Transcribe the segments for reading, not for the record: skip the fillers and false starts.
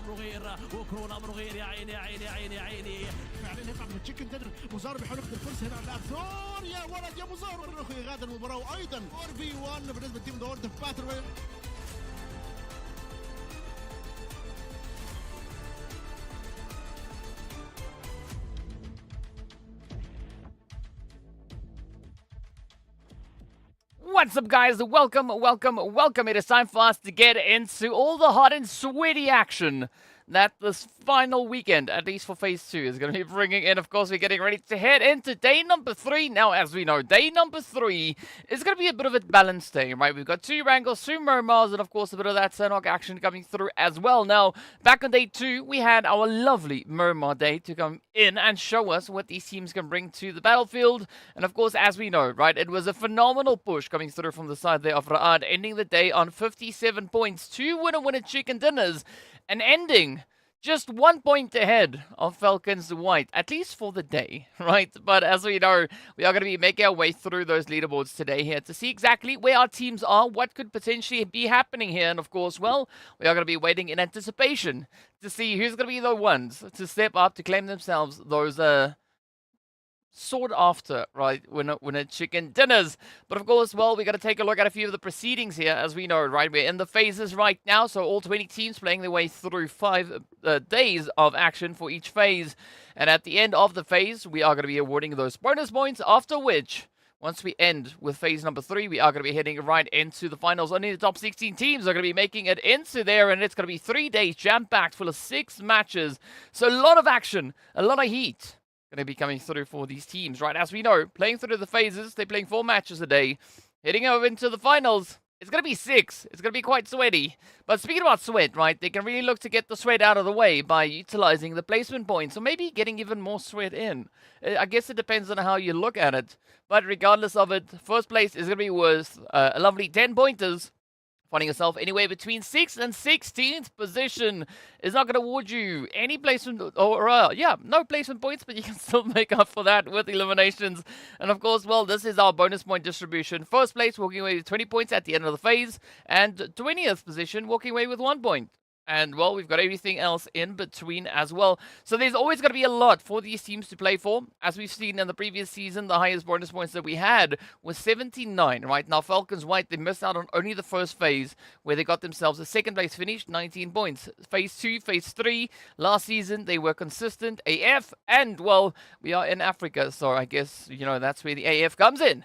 امره غير وكورونا امره غير. يا عيني يا عيني يا عيني يا عيني. فعلا يقع من تشيكن دينر. مزار بيحاول ياخذ الفرصه هنا على اللاعب ثور. يا ولد يا مزار الرخ يغادر المباراه. وايضا 4v1 بالنسبه لتيم ذا وورد اوف باتر. What's up, guys? Welcome. It is time for us to get into all the hot and sweaty action that this final weekend, at least for Phase 2, is going to be bringing in. Of course, we're getting ready to head into day number 3. Now, as we know, day number 3 is going to be a bit of a balanced day, right? We've got 2 Erangels, 2 Miramars, and of course, a bit of that Sanhok action coming through as well. Now, back on day 2, we had our lovely Miramar day to come in and show us what these teams can bring to the battlefield. And of course, as we know, right, it was a phenomenal push coming through from the side there of RUKH, ending the day on 57 points, 2 winner chicken dinners, and ending just 1 point ahead of FALCONS White, at least for the day, right? But as we know, we are going to be making our way through those leaderboards today here to see exactly where our teams are, what could potentially be happening here, and of course, well, we are going to be waiting in anticipation to see who's going to be the ones to step up to claim themselves those sought after, right, winner chicken dinners. But of course, well, we got to take a look at a few of the proceedings here. As we know, right, we're in the phases right now, so all 20 teams playing their way through 5 days of action for each phase. And at the end of the phase, we are going to be awarding those bonus points, after which, once we end with phase number 3, we are going to be heading right into the finals. Only the top 16 teams are going to be making it into there, and it's going to be 3 days jam-packed full of 6 matches. So a lot of action, a lot of heat going to be coming through for these teams, right? As we know, playing through the phases, they're playing 4 matches a day. Heading over into the finals, it's going to be 6. It's going to be quite sweaty. But speaking about sweat, right, they can really look to get the sweat out of the way by utilizing the placement points, or maybe getting even more sweat in. I guess it depends on how you look at it. But regardless of it, first place is going to be worth a lovely 10 pointers. Finding yourself anywhere between 6th and 16th position is not going to award you any placement, or no placement points, but you can still make up for that with eliminations. And of course, well, this is our bonus point distribution. First place walking away with 20 points at the end of the phase, and 20th position walking away with 1 point. And, well, we've got everything else in between as well. So there's always going to be a lot for these teams to play for. As we've seen in the previous season, the highest bonus points that we had was 79, right? Now, FALCONS White, they missed out on only the first phase, where they got themselves a second place finish, 19 points. Phase 2, Phase 3, last season, they were consistent AF. And, well, we are in Africa, so I guess, you know, that's where the AF comes in.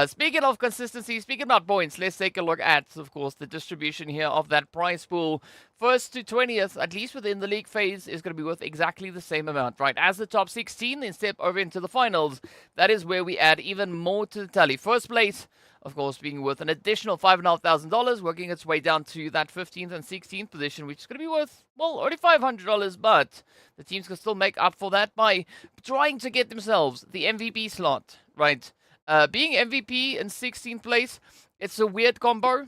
Speaking of consistency, speaking about points, let's take a look at, of course, the distribution here of that prize pool. First to 20th, at least within the league phase, is going to be worth exactly the same amount, right? As the top 16 then step over into the finals, that is where we add even more to the tally. First place, of course, being worth an additional $5,500, working its way down to that 15th and 16th position, which is going to be worth, well, only $500, but the teams can still make up for that by trying to get themselves the MVP slot, right? Being MVP in 16th place, it's a weird combo.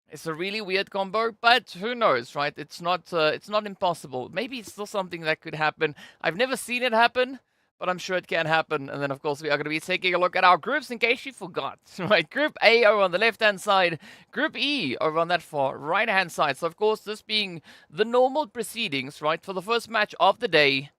It's a really weird combo, but who knows, right? It's not impossible. Maybe it's still something that could happen. I've never seen it happen, but I'm sure it can happen. And then, of course, we are going to be taking a look at our groups in case you forgot, right? Group A over on the left-hand side, Group E over on that far right-hand side. So, of course, this being the normal proceedings, right, for the first match of the day.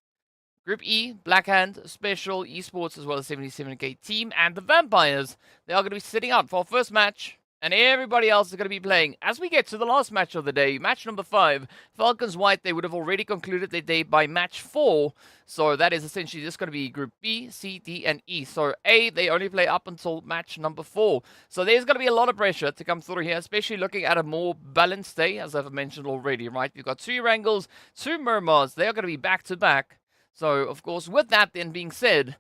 Group E, Blackhand, Special, Esports, as well as 77k Team, and the Vampires. They are going to be sitting out for our first match. And everybody else is going to be playing. As we get to the last match of the day, match number 5, FALCONS White, they would have already concluded their day by match 4. So that is essentially just going to be Group B, C, D, and E. So A, they only play up until match number 4. So there's going to be a lot of pressure to come through here, especially looking at a more balanced day, as I've mentioned already, right? We've got 2 Erangels, 2 Miramars. They are going to be back-to-back. So, of course, with that then being said,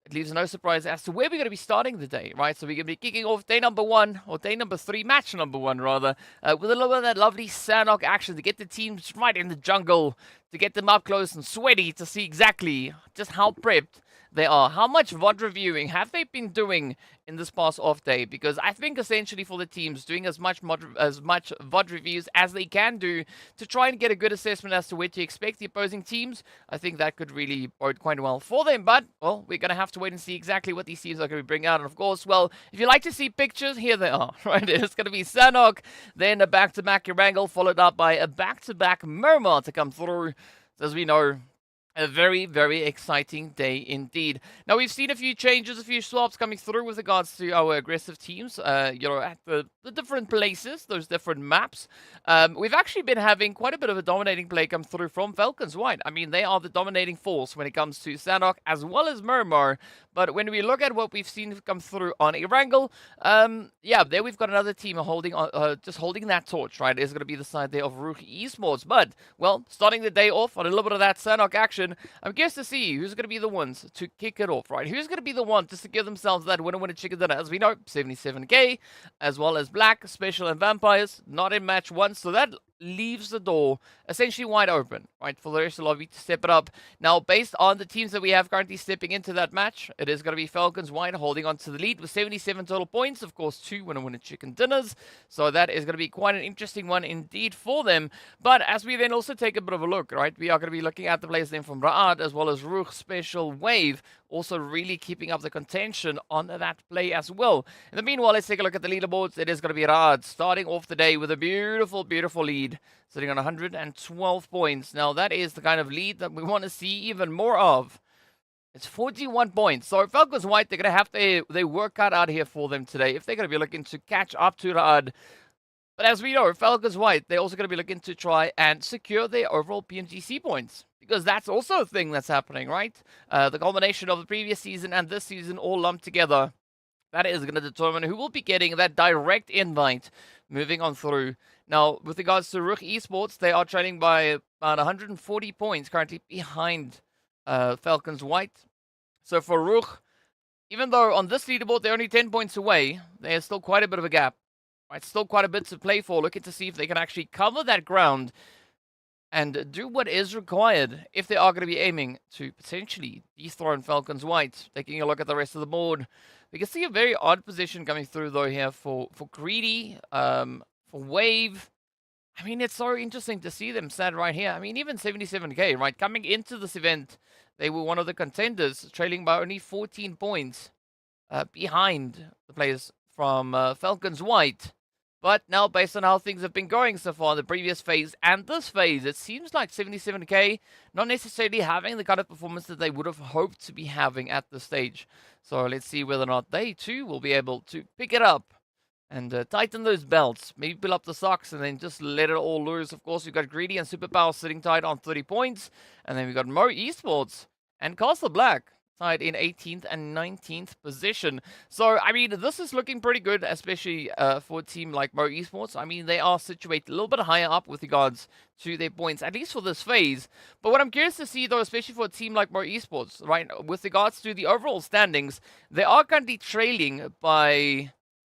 it leaves no surprise as to where we're going to be starting the day, right? So we're going to be kicking off day number 1, or day number 3, match number 1 rather, with a little bit of that lovely Sanhok action to get the teams right in the jungle, to get them up close and sweaty to see exactly just how prepped they are. How much VOD reviewing have they been doing in this past off day? Because I think essentially for the teams, doing as much VOD reviews as they can do to try and get a good assessment as to where to expect the opposing teams, I think that could really bode quite well for them. But, well, we're going to have to wait and see exactly what these teams are going to bring out. And of course, well, if you like to see pictures, here they are, right? It's going to be Sanhok, then a back-to-back Erangel, followed up by a back-to-back Miramar to come through. As we know, a very, very exciting day indeed. Now, we've seen a few changes, a few swaps coming through with regards to our aggressive teams, at the different places, those different maps. We've actually been having quite a bit of a dominating play come through from FALCONS White. I mean, they are the dominating force when it comes to Sanhok as well as Miramar. But when we look at what we've seen come through on Erangel, yeah, there we've got another team holding on, just holding that torch, right? It's going to be the side there of RUKH Esports. But, well, starting the day off on a little bit of that Sanhok action, I'm curious to see who's going to be the ones to kick it off, right? Who's going to be the one just to give themselves that winner chicken dinner? As we know, 77k, as well as Black, Special, and Vampires, not in match 1, so that leaves the door essentially wide open, right, for the rest of the lobby to step it up. Now, based on the teams that we have currently stepping into that match, it is going to be FALCONS White holding on to the lead with 77 total points. Of course, 2 winner chicken dinners. So that is going to be quite an interesting one indeed for them. But as we then also take a bit of a look, right, we are going to be looking at the players then from RUKH as well as RUKH Special Wave, also really keeping up the contention on that play as well. In the meanwhile, let's take a look at the leaderboards. It is going to be RUKH starting off the day with a beautiful, beautiful lead, sitting on 112 points. Now, that is the kind of lead that we want to see even more of. It's 41 points. So, FALCONS White, they're going to have their work cut out here for them today if they're going to be looking to catch up to RUKH. But as we know, FALCONS White, they're also going to be looking to try and secure their overall PMGC points. Because that's also a thing that's happening, right? The combination of the previous season and this season all lumped together. That is going to determine who will be getting that direct invite moving on through. Now, with regards to RUKH Esports, they are trailing by about 140 points, currently behind FALCONS White. So for RUKH, even though on this leaderboard they're only 10 points away, there's still quite a bit of a gap. Right? Still quite a bit to play for. Looking to see if they can actually cover that ground and do what is required if they are going to be aiming to potentially dethrone FALCONS White. Taking a look at the rest of the board, we can see a very odd position coming through though here for Greedy, for Wave. I mean, it's so interesting to see them sat right here. I mean, even 77k, right? Coming into this event, they were one of the contenders, trailing by only 14 points behind the players from FALCONS White. But now, based on how things have been going so far in the previous phase and this phase, it seems like 77k not necessarily having the kind of performance that they would have hoped to be having at this stage. So let's see whether or not they too will be able to pick it up and tighten those belts. Maybe pull up the socks and then just let it all loose. Of course, we've got Greedy and Superpower sitting tight on 30 points. And then we've got MEA Esports and Castle Black tied in 18th and 19th position. So, I mean, this is looking pretty good, especially for a team like MEA Esports. I mean, they are situated a little bit higher up with regards to their points, at least for this phase. But what I'm curious to see, though, especially for a team like MEA Esports, right, with regards to the overall standings, they are currently trailing by,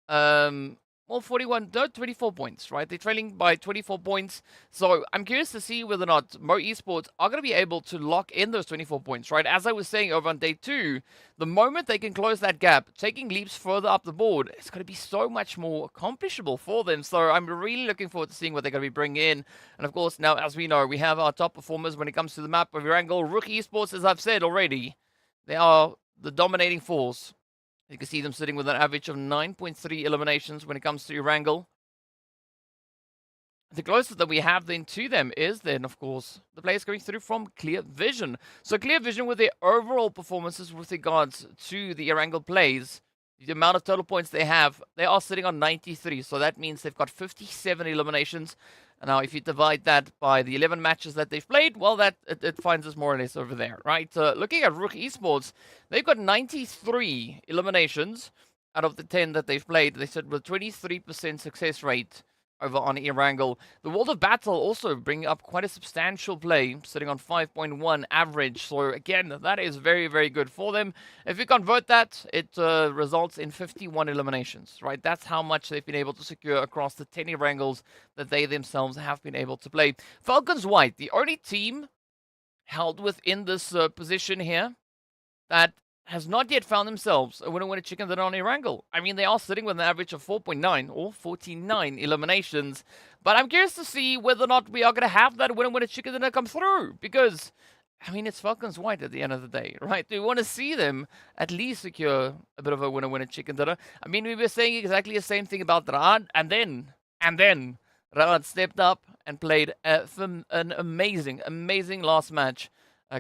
well, 24 points, right? They're trailing by 24 points. So I'm curious to see whether or not MEA Esports are going to be able to lock in those 24 points, right? As I was saying over on day 2, the moment they can close that gap, taking leaps further up the board, it's going to be so much more accomplishable for them. So I'm really looking forward to seeing what they're going to be bringing in. And of course, now, as we know, we have our top performers when it comes to the map of Erangel. RUKH Esports, as I've said already, they are the dominating force. You can see them sitting with an average of 9.3 eliminations when it comes to Erangel. The closest that we have then to them is then, of course, the players coming through from Clear Vision. So Clear Vision, with their overall performances with regards to the Erangel plays, the amount of total points they have, they are sitting on 93. So that means they've got 57 eliminations. And now, if you divide that by the 11 matches that they've played, well, that it finds us more or less over there, right? Looking at RUKH Esports, they've got 93 eliminations out of the 10 that they've played. They said with 23% success rate over on Erangel. The World of Battle also bringing up quite a substantial play, sitting on 5.1 average. So again, that is very, very good for them. If you convert that, it results in 51 eliminations, right? That's how much they've been able to secure across the 10 Erangels that they themselves have been able to play. FALCONS White, the only team held within this position here that has not yet found themselves a winner chicken dinner on Erangel. I mean, they are sitting with an average of 4.9 or 49 eliminations. But I'm curious to see whether or not we are going to have that winner chicken dinner come through. Because, I mean, it's FALCONS white at the end of the day, right? Do we want to see them at least secure a bit of a winner chicken dinner? I mean, we were saying exactly the same thing about RUKH, and then RUKH stepped up and played an amazing last match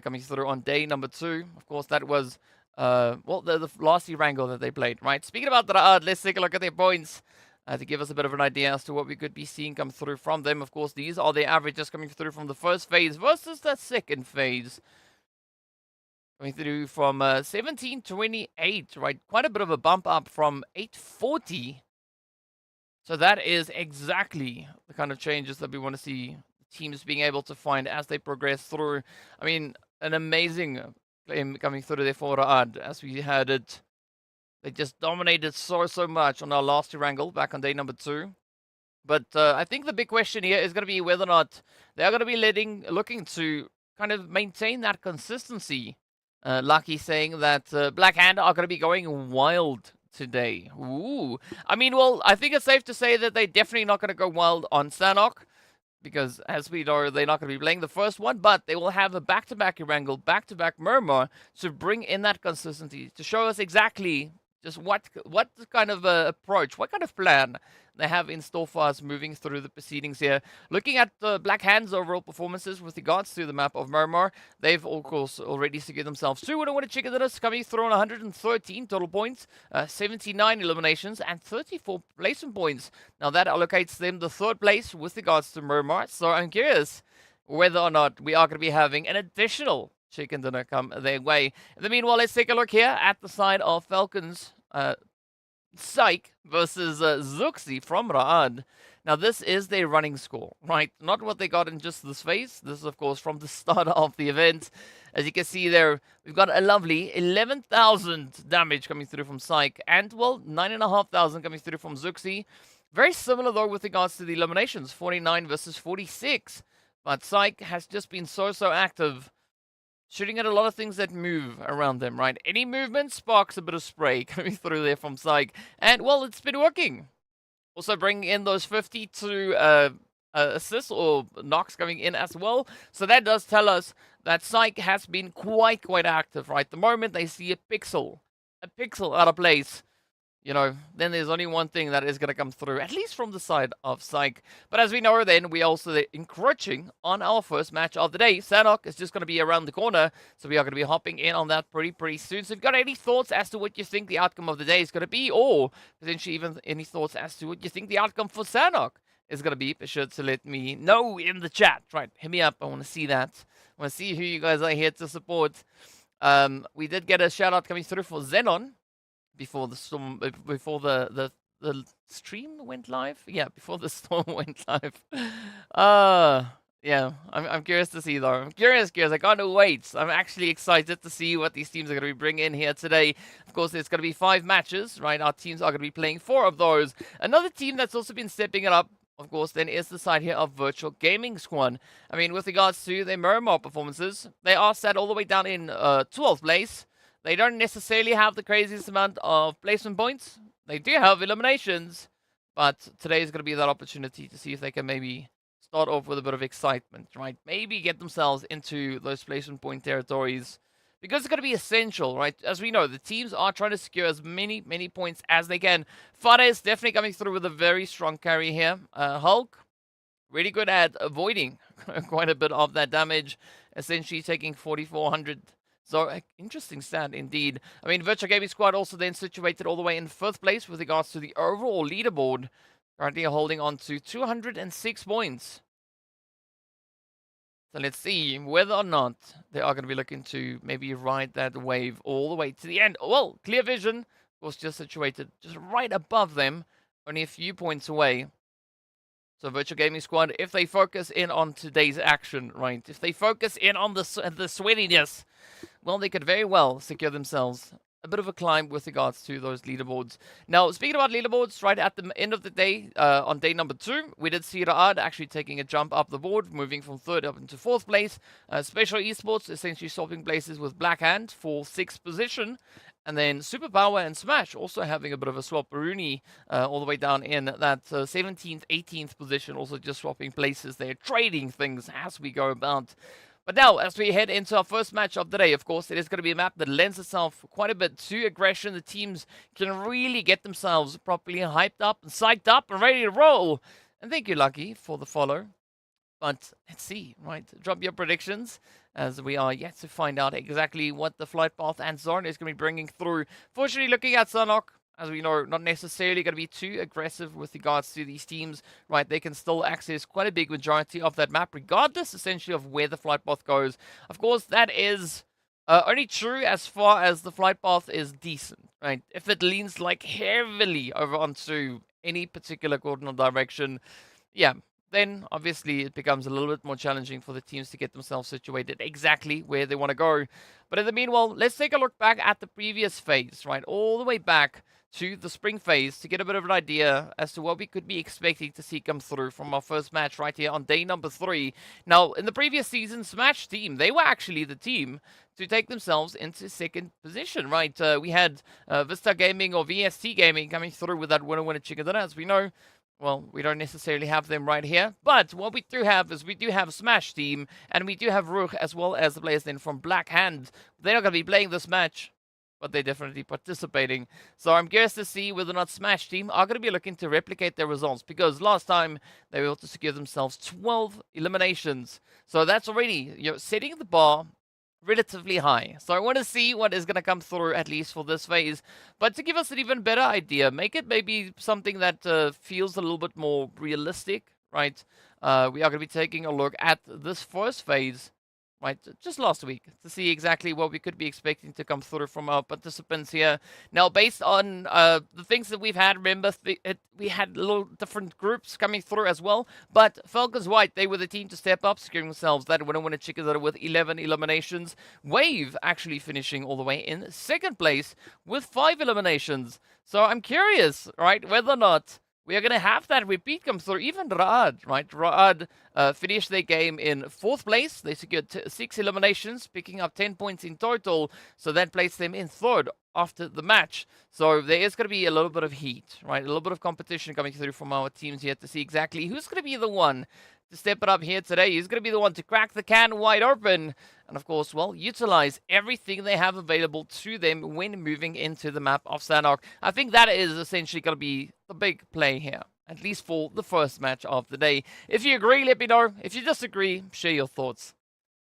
coming through on day number 2. Of course, that was well, the last Erangel that they played, right? Speaking about RUKH, let's take a look at their points to give us a bit of an idea as to what we could be seeing come through from them. Of course, these are their averages coming through from the first phase versus the second phase. Coming through from 1728, right? Quite a bit of a bump up from 840. So that is exactly the kind of changes that we want to see teams being able to find as they progress through. I mean, an amazing claim coming through there for RUKH as we had it. They just dominated so much on our last Erangel back on day number 2. But I think the big question here is going to be whether or not they are going to be looking to kind of maintain that consistency. Lucky saying that Black Hand are going to be going wild today. Ooh. I mean, well, I think it's safe to say that they're definitely not going to go wild on Sanhok. Because, as we know, they're not going to be playing the first one, but they will have a back-to-back Erangel, back-to-back Miramar to bring in that consistency, to show us exactly just what kind of approach, what kind of plan they have in store for us moving through the proceedings here. Looking at the Black Hand's overall performances with regards to the map of Miramar, they've, of course, already secured themselves 2 winner chicken dinners, coming through on 113 total points, 79 eliminations, and 34 placement points. Now, that allocates them the 3rd place with regards to Miramar, so I'm curious whether or not we are going to be having an additional chicken dinner come their way. In the meanwhile, let's take a look here at the side of FALCONS. Psych versus Zuxi from RUKH. Now, this is their running score, right? Not what they got in just this phase. This is, of course, from the start of the event. As you can see there, we've got a lovely 11,000 damage coming through from Psych, and, well, 9,500 coming through from Zuxi. Very similar, though, with regards to the eliminations, 49 versus 46. But Psych has just been so active, shooting at a lot of things that move around them, right? Any movement sparks a bit of spray coming through there from Psych. And, well, it's been working. Also bringing in those 52 assists or knocks coming in as well. So that does tell us that Psych has been quite active, right? The moment they see a pixel out of place, you know, then there's only one thing that is going to come through, at least from the side of Psych. But as we know, then, we also encroaching on our first match of the day. Sanhok is just going to be around the corner, so we are going to be hopping in on that pretty soon. So if you've got any thoughts as to what you think the outcome of the day is going to be, or potentially even any thoughts as to what you think the outcome for Sanhok is going to be sure to let me know in the chat. Right, hit me up. I want to see that. I want to see who you guys are here to support. We did get a shout out coming through for XENON before the storm, before the stream went live. Yeah, before the storm went live. Yeah, I'm curious to see though. I'm curious. I can't wait. I'm actually excited to see what these teams are going to be bringing in here today. Of course, there's going to be 5 matches, right? Our teams are going to be playing 4 of those. Another team that's also been stepping it up, of course, then is the side here of Virtual Gaming Squad. I mean, with regards to their Miramar performances, they are set all the way down in 12th place. They don't necessarily have the craziest amount of placement points. They do have eliminations, but today is going to be that opportunity to see if they can maybe start off with a bit of excitement, right? Maybe get themselves into those placement point territories, because it's going to be essential, right? As we know, the teams are trying to secure as many points as they can. Fada is definitely coming through with a very strong carry here. RUKH, really good at avoiding quite a bit of that damage, essentially taking 4,400. So, interesting stat indeed. I mean, Virtual Gaming Squad also then situated all the way in 5th place with regards to the overall leaderboard. Currently holding on to 206 points. So let's see whether or not they are going to be looking to maybe ride that wave all the way to the end. Well, Clear Vision, of course, just situated just right above them, only a few points away. So Virtual Gaming Squad, if they focus in on today's action, right? If they focus in on the sweatiness, well, they could very well secure themselves a bit of a climb with regards to those leaderboards. Now, speaking about leaderboards, right at the end of the day, on day number 2, we did see RUKH actually taking a jump up the board, moving from 3rd up into 4th place. Special Esports essentially swapping places with Black Hand for 6th position. And then Superpower and Smash also having a bit of a swap. Rooney all the way down in that 17th, 18th position, also just swapping places there, trading things as we go about. But now, as we head into our first match of the day, of course, it is going to be a map that lends itself quite a bit to aggression. The teams can really get themselves properly hyped up and psyched up and ready to roll. And thank you, Lucky, for the follow. But let's see, right? Drop your predictions as we are yet to find out exactly what the flight path and zone is going to be bringing through. Fortunately, looking at Sanhok, as we know, not necessarily going to be too aggressive with regards to these teams, right? They can still access quite a big majority of that map, regardless, essentially, of where the flight path goes. Of course, that is only true as far as the flight path is decent, right? If it leans, like, heavily over onto any particular coordinate direction, yeah, then obviously it becomes a little bit more challenging for the teams to get themselves situated exactly where they want to go. But in the meanwhile, let's take a look back at the previous phase, right? All the way back to the spring phase to get a bit of an idea as to what we could be expecting to see come through from our first match right here on day number 3. Now, in the previous season, Smash team, they were actually the team to take themselves into 2nd position, right? We had Vista Gaming or VST Gaming coming through with that winner chicken dinner, as we know. Well, we don't necessarily have them right here, but what we do have is we do have Smash team, and we do have RUKH as well as the players then from Black Hand. They're not going to be playing this match, but they're definitely participating. So I'm curious to see whether or not Smash team are going to be looking to replicate their results, because last time they were able to secure themselves 12 eliminations. So that's already, you know, setting the bar relatively high. So I want to see what is going to come through, at least for this phase. But to give us an even better idea, make it maybe something that feels a little bit more realistic, right? We are going to be taking a look at this first phase, right, just last week, to see exactly what we could be expecting to come through from our participants here. Now, based on the things that we've had, remember, we had little different groups coming through as well, but FALCONS White, they were the team to step up, securing themselves that winner chicken dinner with 11 eliminations. Wave actually finishing all the way in 2nd place with 5 eliminations. So I'm curious, right, whether or not we are going to have that repeat come through. Even RUKH, right? RUKH finished their game in 4th place. They secured 6 eliminations, picking up 10 points in total. So that placed them in 3rd after the match. So there is going to be a little bit of heat, right? A little bit of competition coming through from our teams here to see exactly who's going to be the one to step it up here today. He's going to be the one to crack the can wide open. And of course, well, utilize everything they have available to them when moving into the map of Sanhok. I think that is essentially going to be the big play here, at least for the first match of the day. If you agree, let me know. If you disagree, share your thoughts.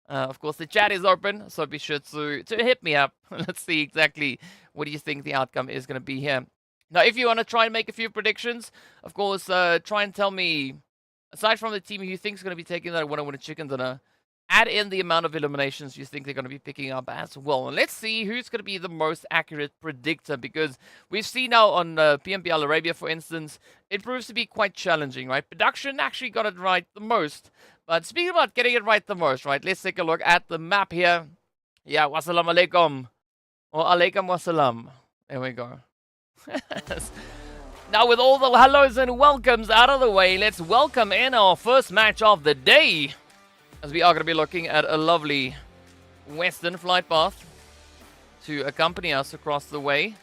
Of course, the chat is open, so be sure to hit me up. Let's see exactly what do you think the outcome is going to be here. Now, if you want to try and make a few predictions, of course, try and tell me, aside from the team who you think is going to be taking that winner chicken dinner, add in the amount of eliminations you think they're going to be picking up as well. And let's see who's going to be the most accurate predictor, because we've seen now on PMPL Arabia, for instance, it proves to be quite challenging, right? Production actually got it right the most. But speaking about getting it right the most, right, let's take a look at the map here. Yeah, wassalam alaikum. Or alaikum wassalam. There we go. Now, with all the hellos and welcomes out of the way, let's welcome in our first match of the day, as we are going to be looking at a lovely western flight path to accompany us across the way.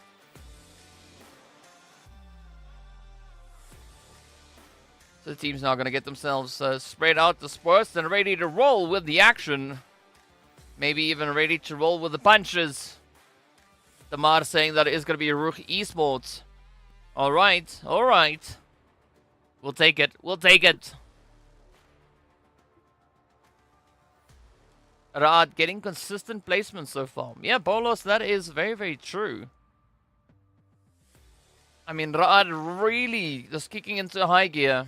So the team's now going to get themselves spread out, dispersed, and ready to roll with the action. Maybe even ready to roll with the punches. Damar saying that it is going to be RUKH Esports. All right, all right. We'll take it, we'll take it. RUKH getting consistent placement so far. Yeah, Bolos, that is very, very true. I mean, RUKH really just kicking into high gear.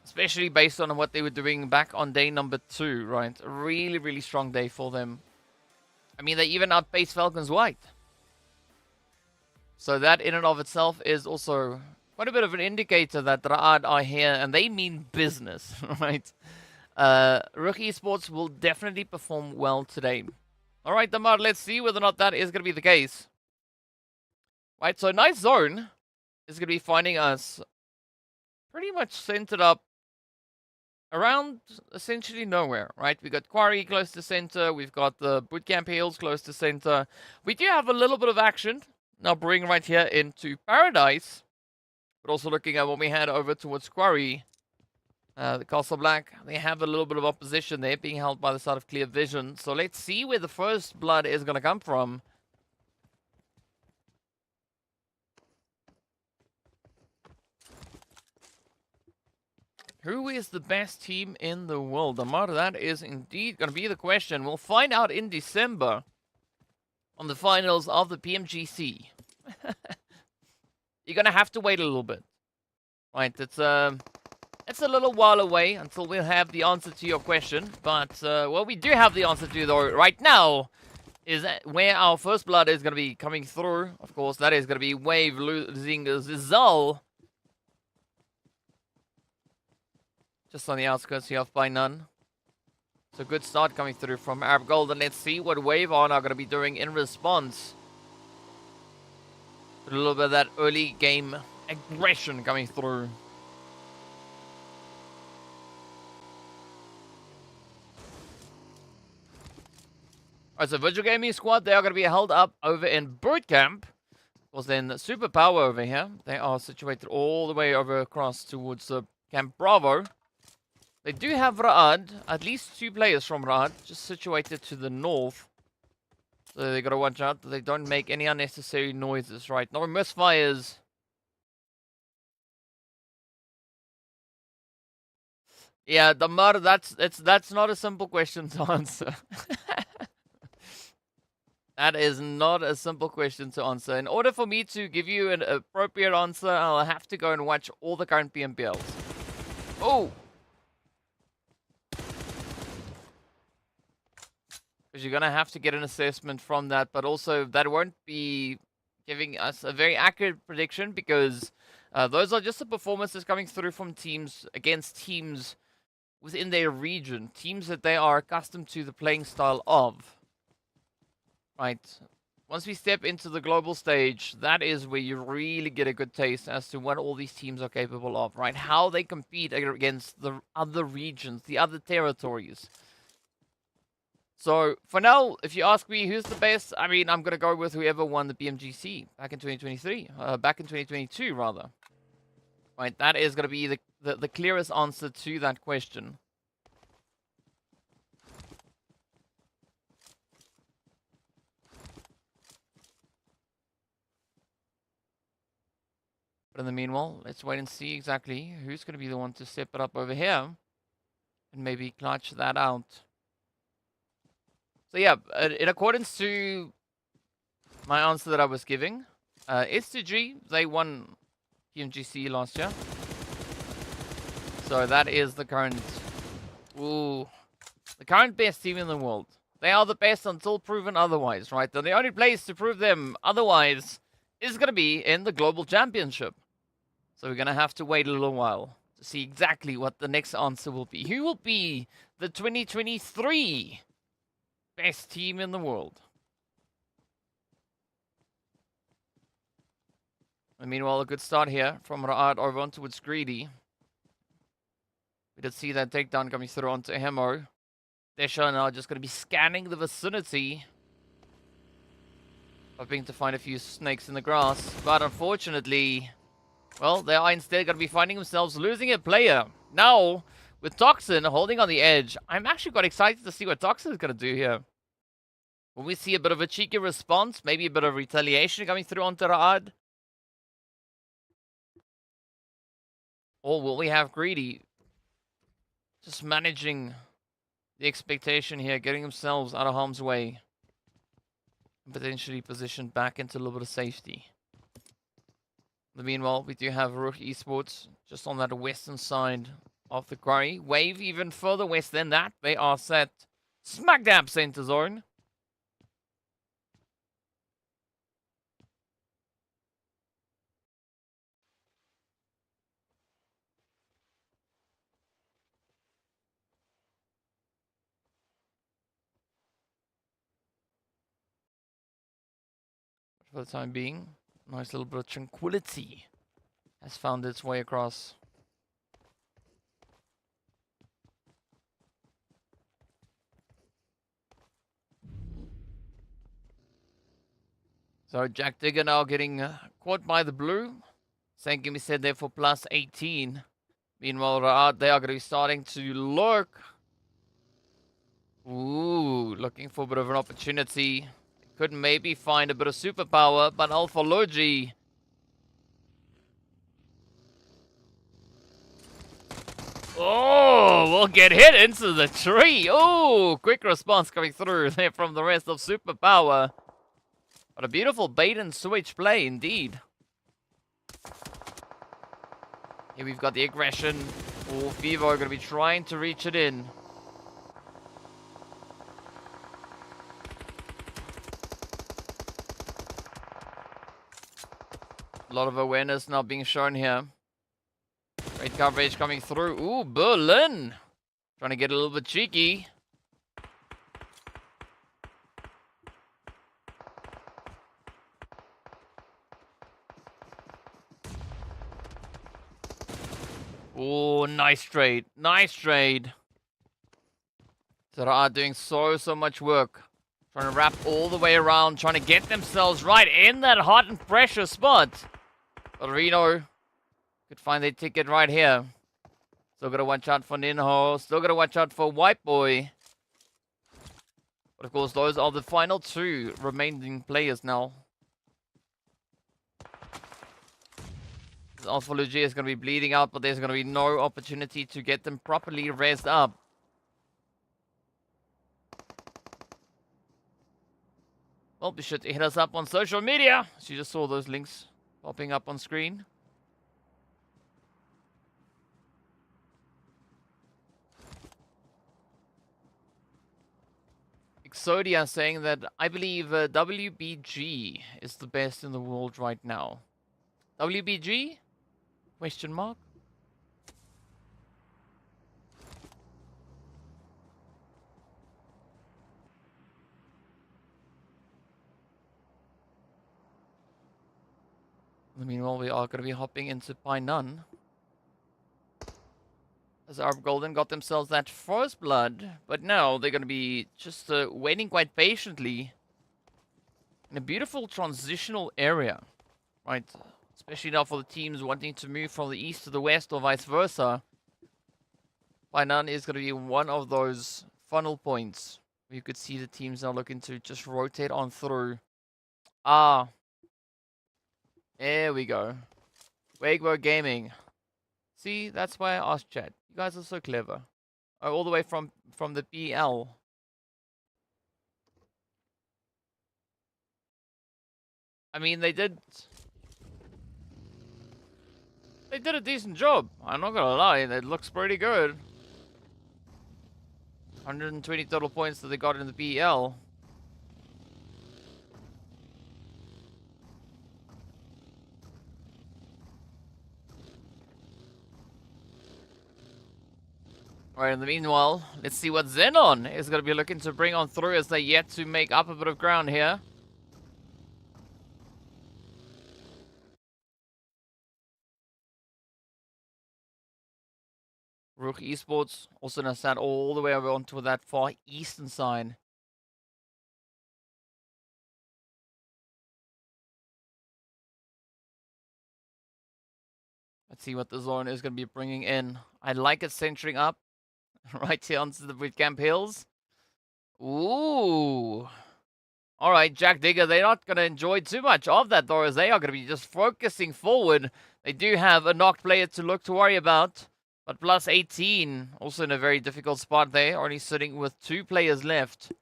Especially based on what they were doing back on day number 2, right? A really, really strong day for them. I mean, they even outpaced FALCONS White. So that in and of itself is also quite a bit of an indicator that RUKH are here, and they mean business, right? RUKH Esports will definitely perform well today. All right, Damar, let's see whether or not that is going to be the case. Right, so nice zone is going to be finding us pretty much centered up around essentially nowhere, right? We got Quarry close to center. We've got the Bootcamp Hills close to center. We do have a little bit of action now brewing right here into Paradise, but also looking at what we had over towards Quarry. The Castle Black, they have a little bit of opposition there being held by the side of Clear Vision. So let's see where the first blood is going to come from. Who is the best team in the world? Amar, that is indeed going to be the question. We'll find out in December on the finals of the PMGC. You're going to have to wait a little bit. Right, it's a little while away until we'll have the answer to your question. But what we do have the answer to, though, right now, is where our first blood is going to be coming through. Of course, that is going to be Wave losing Zizal. Just on the outskirts here of by none. So good start coming through from Arab Gold. And let's see what Wave On are going to be doing in response. A little bit of that early game aggression coming through. Alright, so Virtual Gaming Squad, they are going to be held up over in Bootcamp. Of course, then Superpower over here. They are situated all the way over across towards Camp Bravo. They do have Ra'ad, at least 2 players from Ra'ad, just situated to the north. So they got to watch out that they don't make any unnecessary noises, right? No misfires. Yeah, Damar, that's not a simple question to answer. That is not a simple question to answer. In order for me to give you an appropriate answer, I'll have to go and watch all the current PMPLs. Oh! Because you're going to have to get an assessment from that, but also that won't be giving us a very accurate prediction because those are just the performances coming through from teams against teams within their region, teams that they are accustomed to the playing style of. Right. Once we step into the global stage, that is where you really get a good taste as to what all these teams are capable of, right? How they compete against the other regions, the other territories. So, for now, if you ask me who's the best, I mean, I'm going to go with whoever won the BMGC back in 2023. Back in 2022, rather. Right, that is going to be the clearest answer to that question. But in the meanwhile, let's wait and see exactly who's going to be the one to step it up over here. And maybe clutch that out. So yeah, in accordance to my answer that I was giving, S2G, they won PMGC last year. So that is the current, the current best team in the world. They are the best until proven otherwise, right? And the only place to prove them otherwise is going to be in the Global Championship. So we're going to have to wait a little while to see exactly what the next answer will be. Who will be the 2023 best team in the world? And meanwhile, a good start here from Ra'ad over on towards Greedy. We did see that takedown coming through onto Hemo. Desha now just going to be scanning the vicinity, hoping to find a few snakes in the grass. But unfortunately, well, they are instead going to be finding themselves losing a player. Now, with Toxin holding on the edge, I'm actually quite excited to see what Toxin is going to do here. Will we see a bit of a cheeky response? Maybe a bit of retaliation coming through onto Ra'ad? Or will we have Greedy just managing the expectation here, getting themselves out of harm's way, and potentially positioned back into a little bit of safety? In the meanwhile, we do have RUKH Esports just on that western side of the quarry. Wave even further west than that. They are set smack dab center zone. for the time being. Nice little bit of tranquility has found its way across. So Jack Digger now getting caught by the blue. Same game he said there for +18. Meanwhile, they are going to be starting to lurk. Ooh, looking for a bit of an opportunity. Could maybe find a bit of superpower, but Alpha Logi. Oh, we'll get hit into the tree. Oh, quick response coming through there from the rest of Superpower. But a beautiful bait and switch play indeed. Here we've got the aggression. Oh, Fever are going to be trying to reach it in. A lot of awareness now being shown here. Great coverage coming through. Ooh, Berlin. Trying to get a little bit cheeky. Oh, nice trade. Nice trade. Zara doing so much work. Trying to wrap all the way around. Trying to get themselves right in that hot and pressure spot. But Reno could find their ticket right here. Still got to watch out for Ninho. Still got to watch out for White Boy. But of course, those are the final two remaining players now. Alpha Luigi is going to be bleeding out, but there's going to be no opportunity to get them properly rezzed up. Well, be sure to hit us up on social media. So you just saw those links popping up on screen. Exodia saying that I believe WBG is the best in the world right now. WBG? Question mark? Meanwhile, we are going to be hopping into Painan. As Arab Golden got themselves that first blood, but now they're going to be just waiting quite patiently in a beautiful transitional area, right? Especially now for the teams wanting to move from the east to the west or vice versa. Painan is going to be one of those funnel points where you could see the teams now looking to just rotate on through. Ah, there we go. Wagbo Gaming. See, that's why I asked chat. You guys are so clever. Oh, all the way from the BL. I mean, they did a decent job. I'm not gonna lie, it looks pretty good. 120 total points that they got in the BL. Alright, in the meanwhile, let's see what XENON is going to be looking to bring on through as they yet to make up a bit of ground here. RUKH Esports also going to stand all the way over onto that far eastern side. Let's see what the zone is going to be bringing in. I like it centering up right here onto the bootcamp hills. Ooh. Alright, Jack Digger, they're not going to enjoy too much of that though, as they are going to be just focusing forward. They do have a knocked player to look to worry about. But +18, also in a very difficult spot there, only sitting with 2 players left.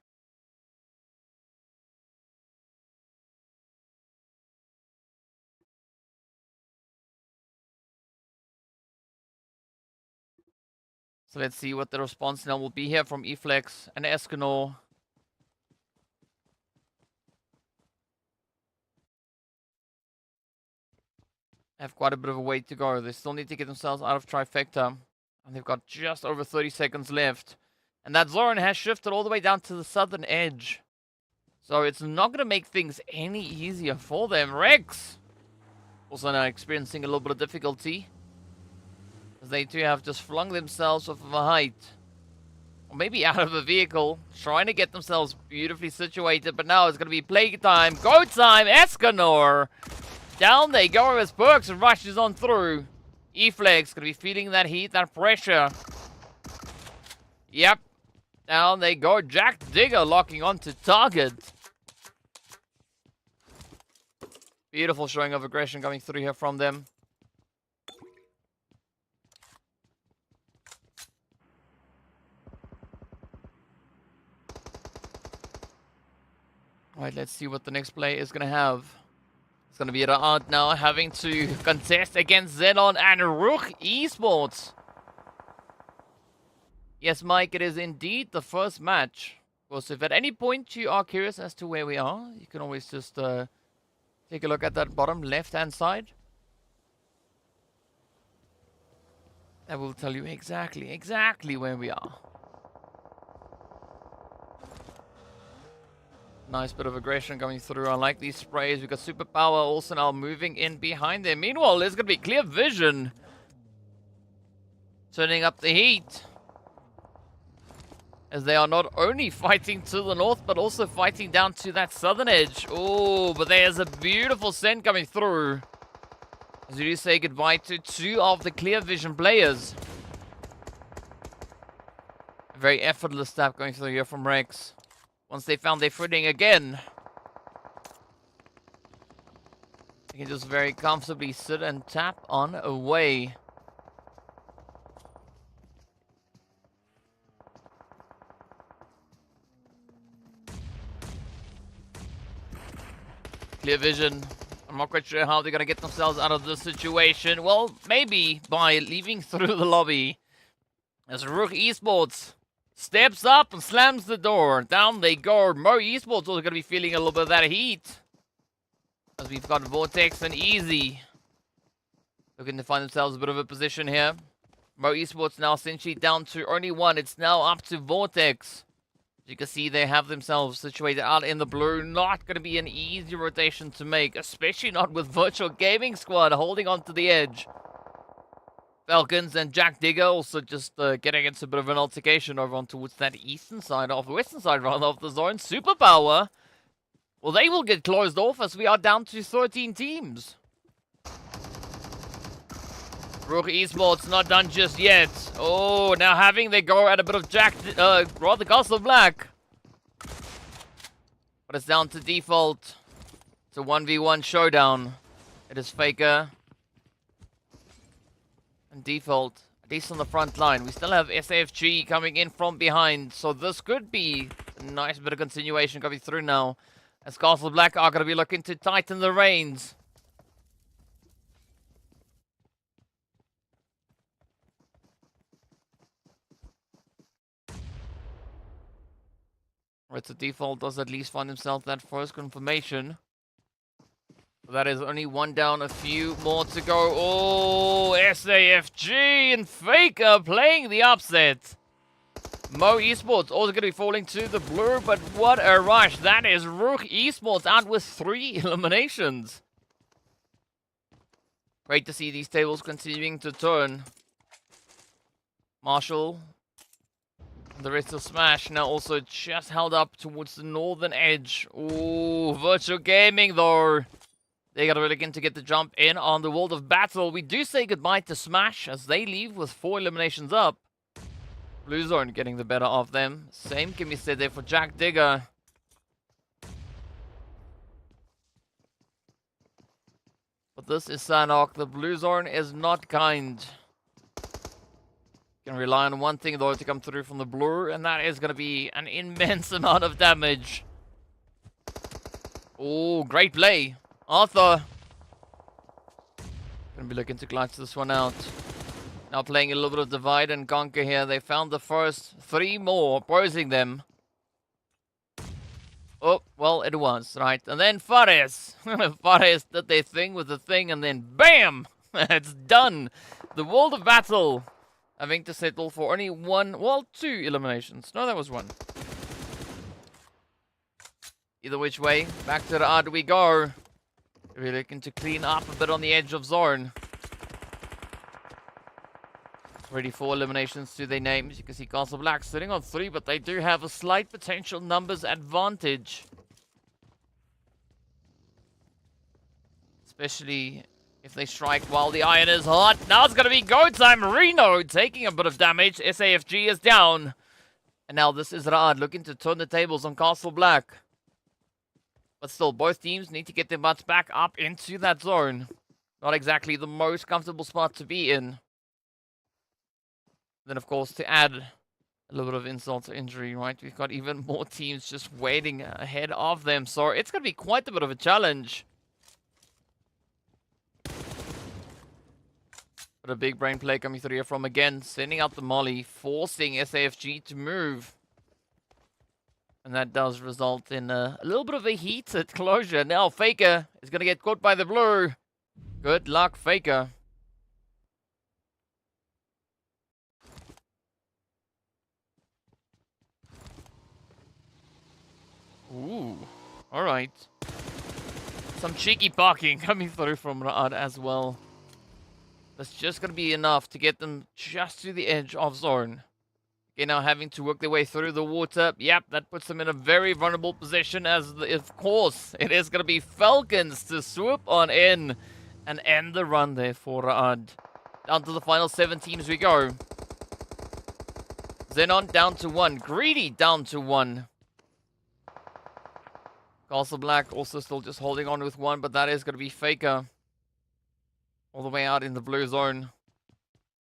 So let's see what the response now will be here from Eflex and Escanor. Have quite a bit of a way to go. They still need to get themselves out of trifecta. And they've got just over 30 seconds left. And that zone has shifted all the way down to the southern edge. So it's not going to make things any easier for them. RUKH also now experiencing a little bit of difficulty, as they too have just flung themselves off of a height. Or maybe out of a vehicle, trying to get themselves beautifully situated. But now it's going to be play time. Go time, XENON. Down they go as Perks and rushes on through. E-Flex going to be feeling that heat, that pressure. Yep. Down they go. Jack Digger locking onto target. Beautiful showing of aggression coming through here from them. Alright, let's see what the next play is going to have. It's going to be RUKH now having to contest against XENON and RUKH Esports. Yes, Mike, it is indeed the first match. Of course, if at any point you are curious as to where we are, you can always just take a look at that bottom left-hand side. That will tell you exactly where we are. Nice bit of aggression coming through. I like these sprays. We've got Superpower also now moving in behind them. Meanwhile, there's going to be Clear Vision turning up the heat, as they are not only fighting to the north, but also fighting down to that southern edge. Oh, but there's a beautiful send coming through, as we do say goodbye to two of the Clear Vision players. A very effortless stab going through here from RUKH. Once they found their footing again, they can just very comfortably sit and tap on away. Clear Vision. I'm not quite sure how they're going to get themselves out of this situation. Well, maybe by leaving through the lobby, as RUKH Esports steps up and slams the door. Down they go. MEA Esports also going to be feeling a little bit of that heat, as we've got Vortex and Easy looking to find themselves a bit of a position here. MEA Esports now essentially down to only one. It's now up to Vortex. As you can see, they have themselves situated out in the blue. Not going to be an easy rotation to make, especially not with Virtual Gaming Squad holding on to the edge. FALCONS and Jack Digger also just getting into a bit of an altercation over on towards that western side of the zone. Superpower, well, they will get closed off as we are down to 13 teams. RUKH Esports not done just yet. Oh, now having they go at a bit of rather Castle Black. But it's down to default. It's a 1v1 showdown. It is Faker and default, at least on the front line. We still have SAFG coming in from behind, so this could be a nice bit of continuation coming through now, as Castle Black are going to be looking to tighten the reins. Right, so default does at least find himself that first confirmation. That is only one down, a few more to go. Oh, SAFG and Faker playing the upset. MEA Esports also going to be falling to the blue, but what a rush. That is RUKH Esports out with 3 eliminations. Great to see these tables continuing to turn. Marshall and the rest of Smash now also just held up towards the northern edge. Oh, Virtual Gaming though. They got to really begin to get the jump in on the World of Battle. We do say goodbye to Smash as they leave with 4 eliminations up. Blue Zone getting the better of them. Same can be said there for Jack Digger. But this is Sanhok. The Blue Zone is not kind. Can rely on one thing though to come through from the blue, and that is going to be an immense amount of damage. Oh, great play. Arthur gonna be looking to clutch this one out. Now playing a little bit of divide and conquer here. They found the first 3 more opposing them. Oh, well, it was, right. And then Fares. Fares did their thing with the thing, and then BAM! It's done. The World of Battle having to settle for only 1, well, 2 eliminations. No, that was 1. Either which way, back to the RUKH we go. We're looking to clean up a bit on the edge of zone. Ready for eliminations to their names. You can see Castle Black sitting on 3, but they do have a slight potential numbers advantage. Especially if they strike while the iron is hot. Now it's going to be go time. Reno taking a bit of damage. SAFG is down. And now this is RUKH looking to turn the tables on Castle Black. But still, both teams need to get their butts back up into that zone. Not exactly the most comfortable spot to be in. Then, of course, to add a little bit of insult to injury, right? We've got even more teams just waiting ahead of them. So it's going to be quite a bit of a challenge. But a big brain play coming through here from again, sending out the molly, forcing SAFG to move. And that does result in a little bit of a heated closure. Now Faker is going to get caught by the blue. Good luck, Faker. Ooh, alright. Some cheeky parking coming through from RUKH as well. That's just going to be enough to get them just to the edge of zone. Okay, now having to work their way through the water. Yep, that puts them in a very vulnerable position as, of course, it is going to be FALCONS to swoop on in and end the run there for RUKH. Down to the final 7 teams we go. XENON down to 1. Greedy down to 1. Castle Black also still just holding on with 1, but that is going to be Faker. All the way out in the blue zone.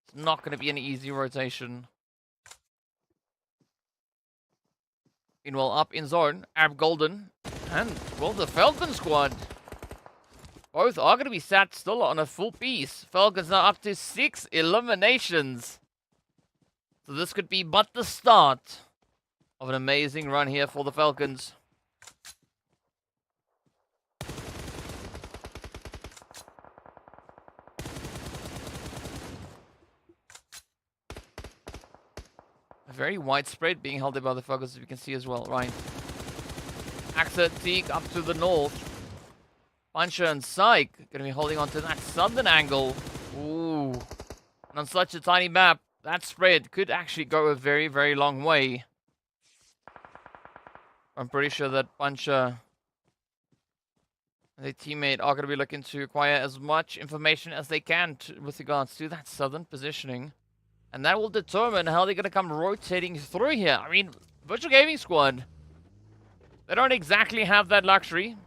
It's not going to be an easy rotation. Meanwhile, up in zone, Arab Golden and, well, the Falcon squad. Both are going to be sat still on a full piece. Falcons now up to 6 eliminations. So this could be but the start of an amazing run here for the Falcons. Very widespread being held there by the Falcons, as we can see as well, right? Axa, Teak up to the north. Puncher and Psych going to be holding on to that southern angle. Ooh. And on such a tiny map, that spread could actually go a very, very long way. I'm pretty sure that Puncher and their teammate are going to be looking to acquire as much information as they can with regards to that southern positioning. And that will determine how they're going to come rotating through here. I mean, Virtual Gaming Squad, they don't exactly have that luxury.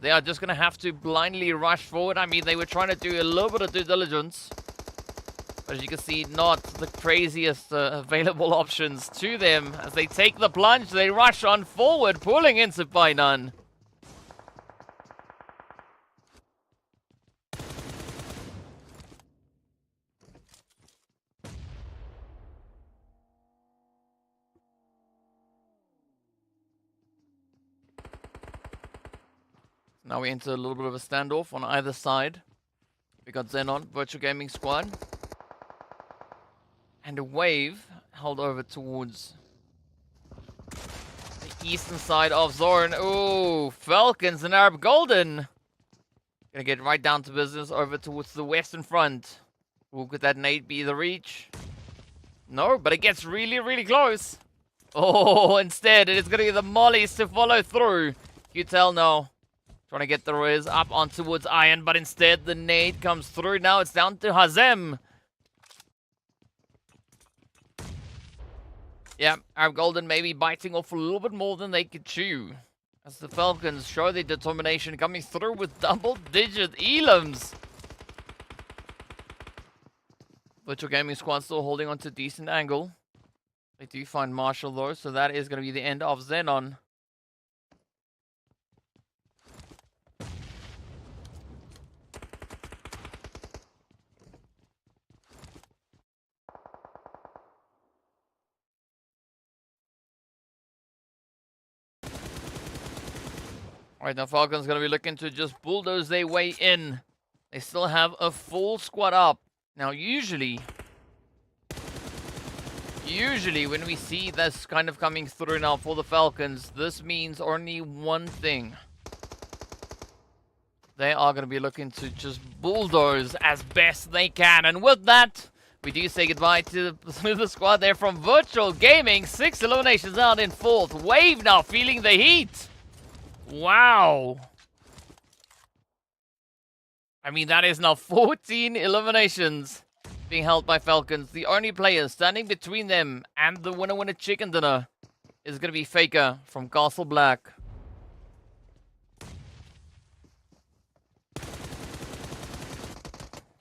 They are just going to have to blindly rush forward. I mean, they were trying to do a little bit of due diligence. But as you can see, not the craziest available options to them. As they take the plunge, they rush on forward, pulling into Painan. Now we enter a little bit of a standoff on either side. We got XENON, Virtual Gaming Squad. And a wave held over towards the eastern side of Zorn. Ooh, Falcons and Arab Golden. Gonna get right down to business over towards the western front. Ooh, could that nade be the reach? No, but it gets really, really close. Oh, instead, it is gonna be the mollies to follow through. You tell no. Trying to get the Riz up on towards Iron, but instead the nade comes through. Now it's down to Hazem. Yeah, Arab Golden maybe biting off a little bit more than they could chew. As the Falcons show their determination, coming through with double-digit elims. Virtual Gaming Squad still holding on to a decent angle. They do find Marshall though, so that is going to be the end of XENON. Alright, now Falcons going to be looking to just bulldoze their way in. They still have a full squad up. Now, usually, Usually when we see this kind of coming through now for the Falcons, this means only one thing. They are going to be looking to just bulldoze as best they can. And with that, we do say goodbye to the squad there from Virtual Gaming. 6 eliminations out in 4th. Wave now feeling the heat. Wow. I mean, that is now 14 eliminations being held by Falcons. The only player standing between them and the winner chicken dinner is going to be Faker from Castle Black.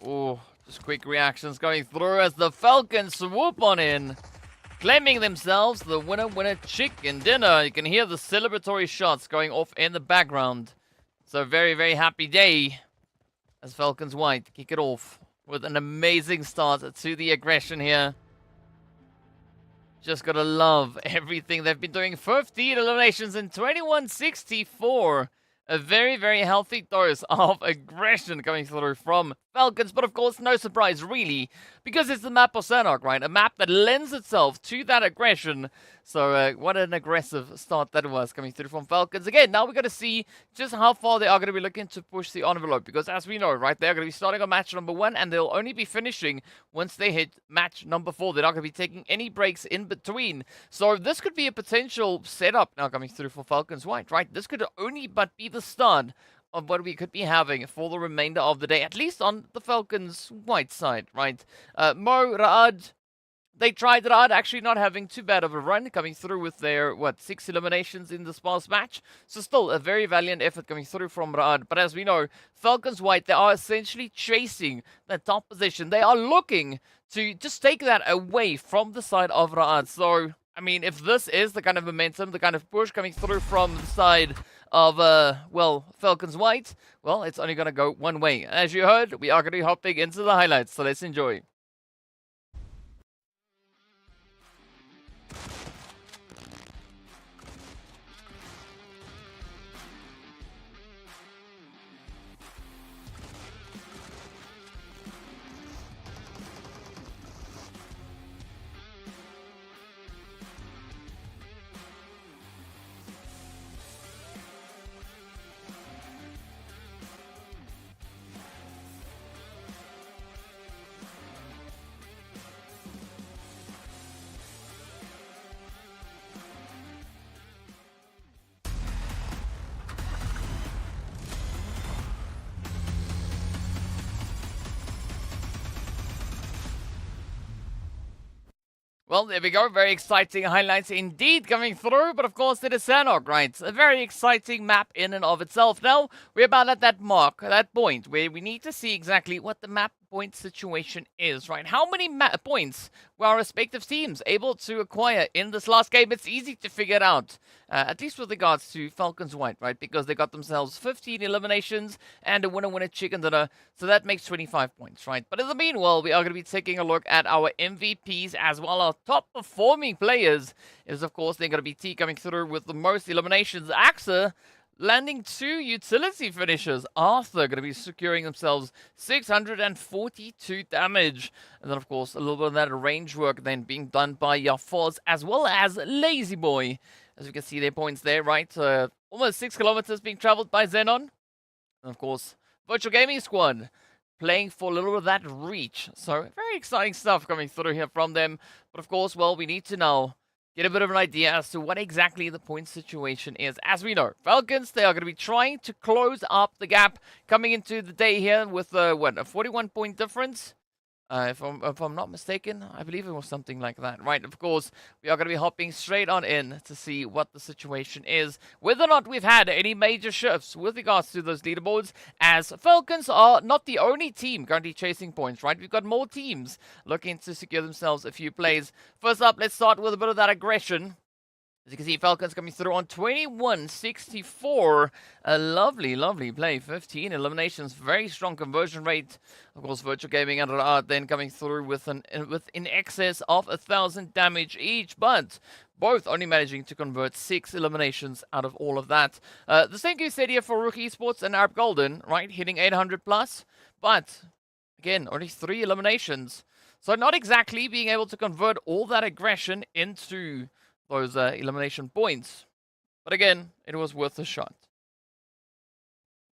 Oh, just quick reactions going through as the Falcons swoop on in, claiming themselves the winner chicken dinner. You can hear the celebratory shots going off in the background. So very, very happy day as Falcons White kick it off with an amazing start to the aggression here. Just gotta love everything they've been doing. 15 eliminations in 21-64. A very, very healthy dose of aggression coming through from Falcons. But of course, no surprise really, because it's the map of Sanhok, right? A map that lends itself to that aggression. So what an aggressive start that was coming through from Falcons. Again, now we're going to see just how far they are going to be looking to push the envelope. Because as we know, right, they're going to be starting on match number 1, and they'll only be finishing once they hit match number 4. They're not going to be taking any breaks in between. So this could be a potential setup now coming through for Falcons White, right? This could only but be the start of what we could be having for the remainder of the day, at least on the Falcons White side, right? Mo, Raad, they tried Raad actually not having too bad of a run, coming through with their, 6 eliminations in this past match. So still a very valiant effort coming through from Raad. But as we know, Falcons White, they are essentially chasing that top position. They are looking to just take that away from the side of Raad. So, I mean, if this is the kind of momentum, the kind of push coming through from the side of, Falcons White, well, it's only going to go one way. As you heard, we are going to be hopping into the highlights, so let's enjoy. Well, there we go. Very exciting highlights indeed coming through. But of course, it is Sanhok, right? A very exciting map in and of itself. Now, we're about at that mark, that point, where we need to see exactly what the map point situation is, right? How many points were our respective teams able to acquire in this last game? It's easy to figure it out, at least with regards to Falcons White, right? Because they got themselves 15 eliminations and a winner chicken dinner, so that makes 25 points, right? But in the meanwhile, we are going to be taking a look at our MVPs as well. Our top performing players is, of course, they're going to be T coming through with the most eliminations. AXA landing 2 utility finishes. Arthur going to be securing themselves 642 damage. And then, of course, a little bit of that range work then being done by Yafos as well as Lazy Boy. As you can see their points there, right? Almost 6 kilometers being traveled by XENON. And, of course, Virtual Gaming Squad playing for a little bit of that reach. So, very exciting stuff coming through here from them. But, of course, well, we need to now get a bit of an idea as to what exactly the point situation is. As we know, Falcons, they are going to be trying to close up the gap coming into the day here with, a 41-point difference? If I'm not mistaken, I believe it was something like that, right? Of course, we are going to be hopping straight on in to see what the situation is, whether or not we've had any major shifts with regards to those leaderboards, as Falcons are not the only team currently chasing points, right? We've got more teams looking to secure themselves a few plays. First up, let's start with a bit of that aggression. As you can see, Falcons coming through on 21-64. A lovely, lovely play. 15 eliminations. Very strong conversion rate. Of course, Virtual Gaming and RUKH then coming through with in excess of 1,000 damage each. But both only managing to convert 6 eliminations out of all of that. The same goes said here for RUKH Esports and Arab Golden, right? Hitting 800 plus. But, again, only 3 eliminations. So not exactly being able to convert all that aggression into those elimination points. But again, it was worth a shot.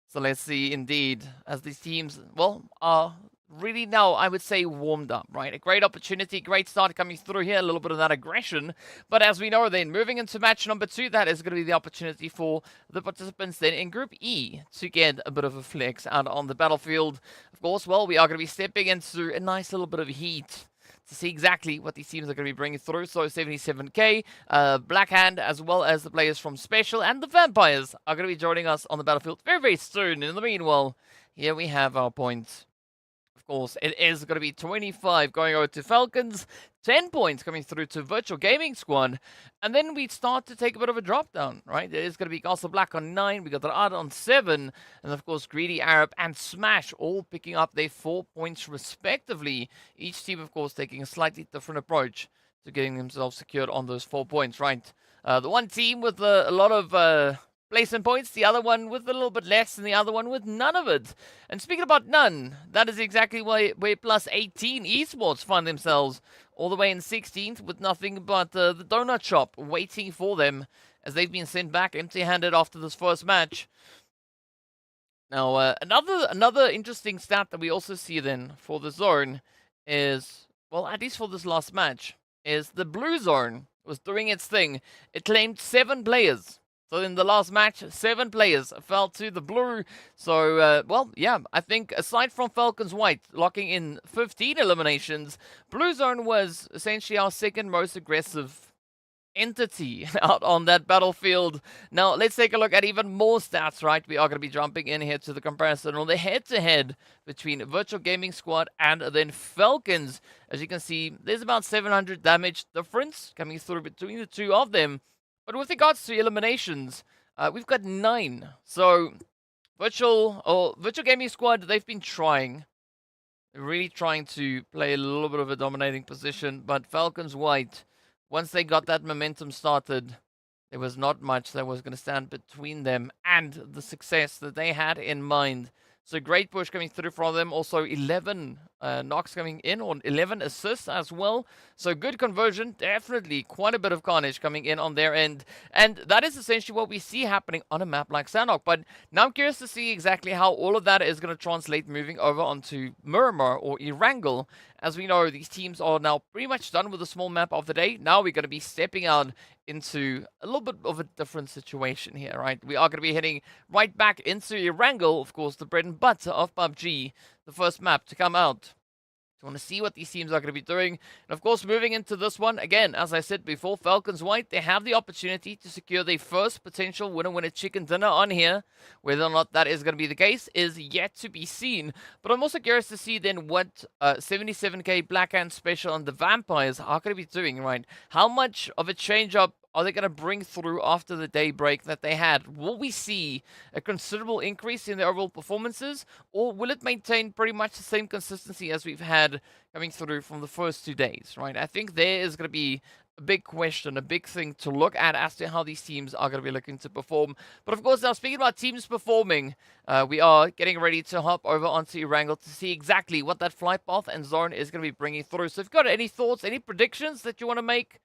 So let's see, indeed, as these teams, well, are really now, I would say, warmed up, right? A great opportunity, great start coming through here, a little bit of that aggression. But as we know then, moving into match number 2, that is going to be the opportunity for the participants then in Group E to get a bit of a flex out on the battlefield. Of course, well, we are going to be stepping into a nice little bit of heat to see exactly what these teams are going to be bringing through. So 77k, Blackhand, as well as the players from Special and the Vampires are going to be joining us on the battlefield very, very soon. In the meanwhile, here we have our points. Of course, it is going to be 25 going over to Falcons, 10 points coming through to Virtual Gaming Squad, and then we start to take a bit of a drop down, right? It is going to be Castle Black on 9, we got RUKH on 7, and of course Greedy Arab and Smash all picking up their 4 points respectively. Each team, of course, taking a slightly different approach to getting themselves secured on those 4 points, right? The one team with a lot of placement points, the other one with a little bit less, and the other one with none of it. And speaking about none, that is exactly where +18 Esports find themselves all the way in 16th with nothing but the donut shop waiting for them as they've been sent back empty-handed after this first match. Now, another interesting stat that we also see then for the zone is, well, at least for this last match, is the blue zone was doing its thing. It claimed 7 players. So in the last match, 7 players fell to the blue. So, well, yeah, I think aside from Falcons White locking in 15 eliminations, Blue Zone was essentially our second most aggressive entity out on that battlefield. Now, let's take a look at even more stats, right? We are going to be jumping in here to the comparison on the head-to-head between Virtual Gaming Squad and then Falcons. As you can see, there's about 700 damage difference coming through between the two of them. But with regards to eliminations, we've got 9. So, Virtual Gaming Squad, they've been really trying to play a little bit of a dominating position. But Falcons White, once they got that momentum started, there was not much that was going to stand between them and the success that they had in mind. So great push coming through from them. Also 11 knocks coming in, or 11 assists as well. So good conversion. Definitely quite a bit of carnage coming in on their end. And that is essentially what we see happening on a map like Sanhok. But now I'm curious to see exactly how all of that is going to translate moving over onto Miramar or Erangel. As we know, these teams are now pretty much done with the small map of the day. Now we're going to be stepping out into a little bit of a different situation here, right? We are going to be heading right back into Erangel, of course, the bread and butter of PUBG, the first map to come out. So I want to see what these teams are going to be doing. And of course, moving into this one, again, as I said before, Falcons White, they have the opportunity to secure their first potential winner chicken dinner on here. Whether or not that is going to be the case is yet to be seen. But I'm also curious to see then what 77k Blackhand Special and the Vampires are going to be doing, right? How much of a change-up are they going to bring through after the day break that they had? Will we see a considerable increase in their overall performances, or will it maintain pretty much the same consistency as we've had coming through from the first 2 days, right? I think there is going to be a big question, a big thing to look at as to how these teams are going to be looking to perform. But of course, now speaking about teams performing, we are getting ready to hop over onto Erangel to see exactly what that flight path and zone is going to be bringing through. So if you've got any thoughts, any predictions that you want to make,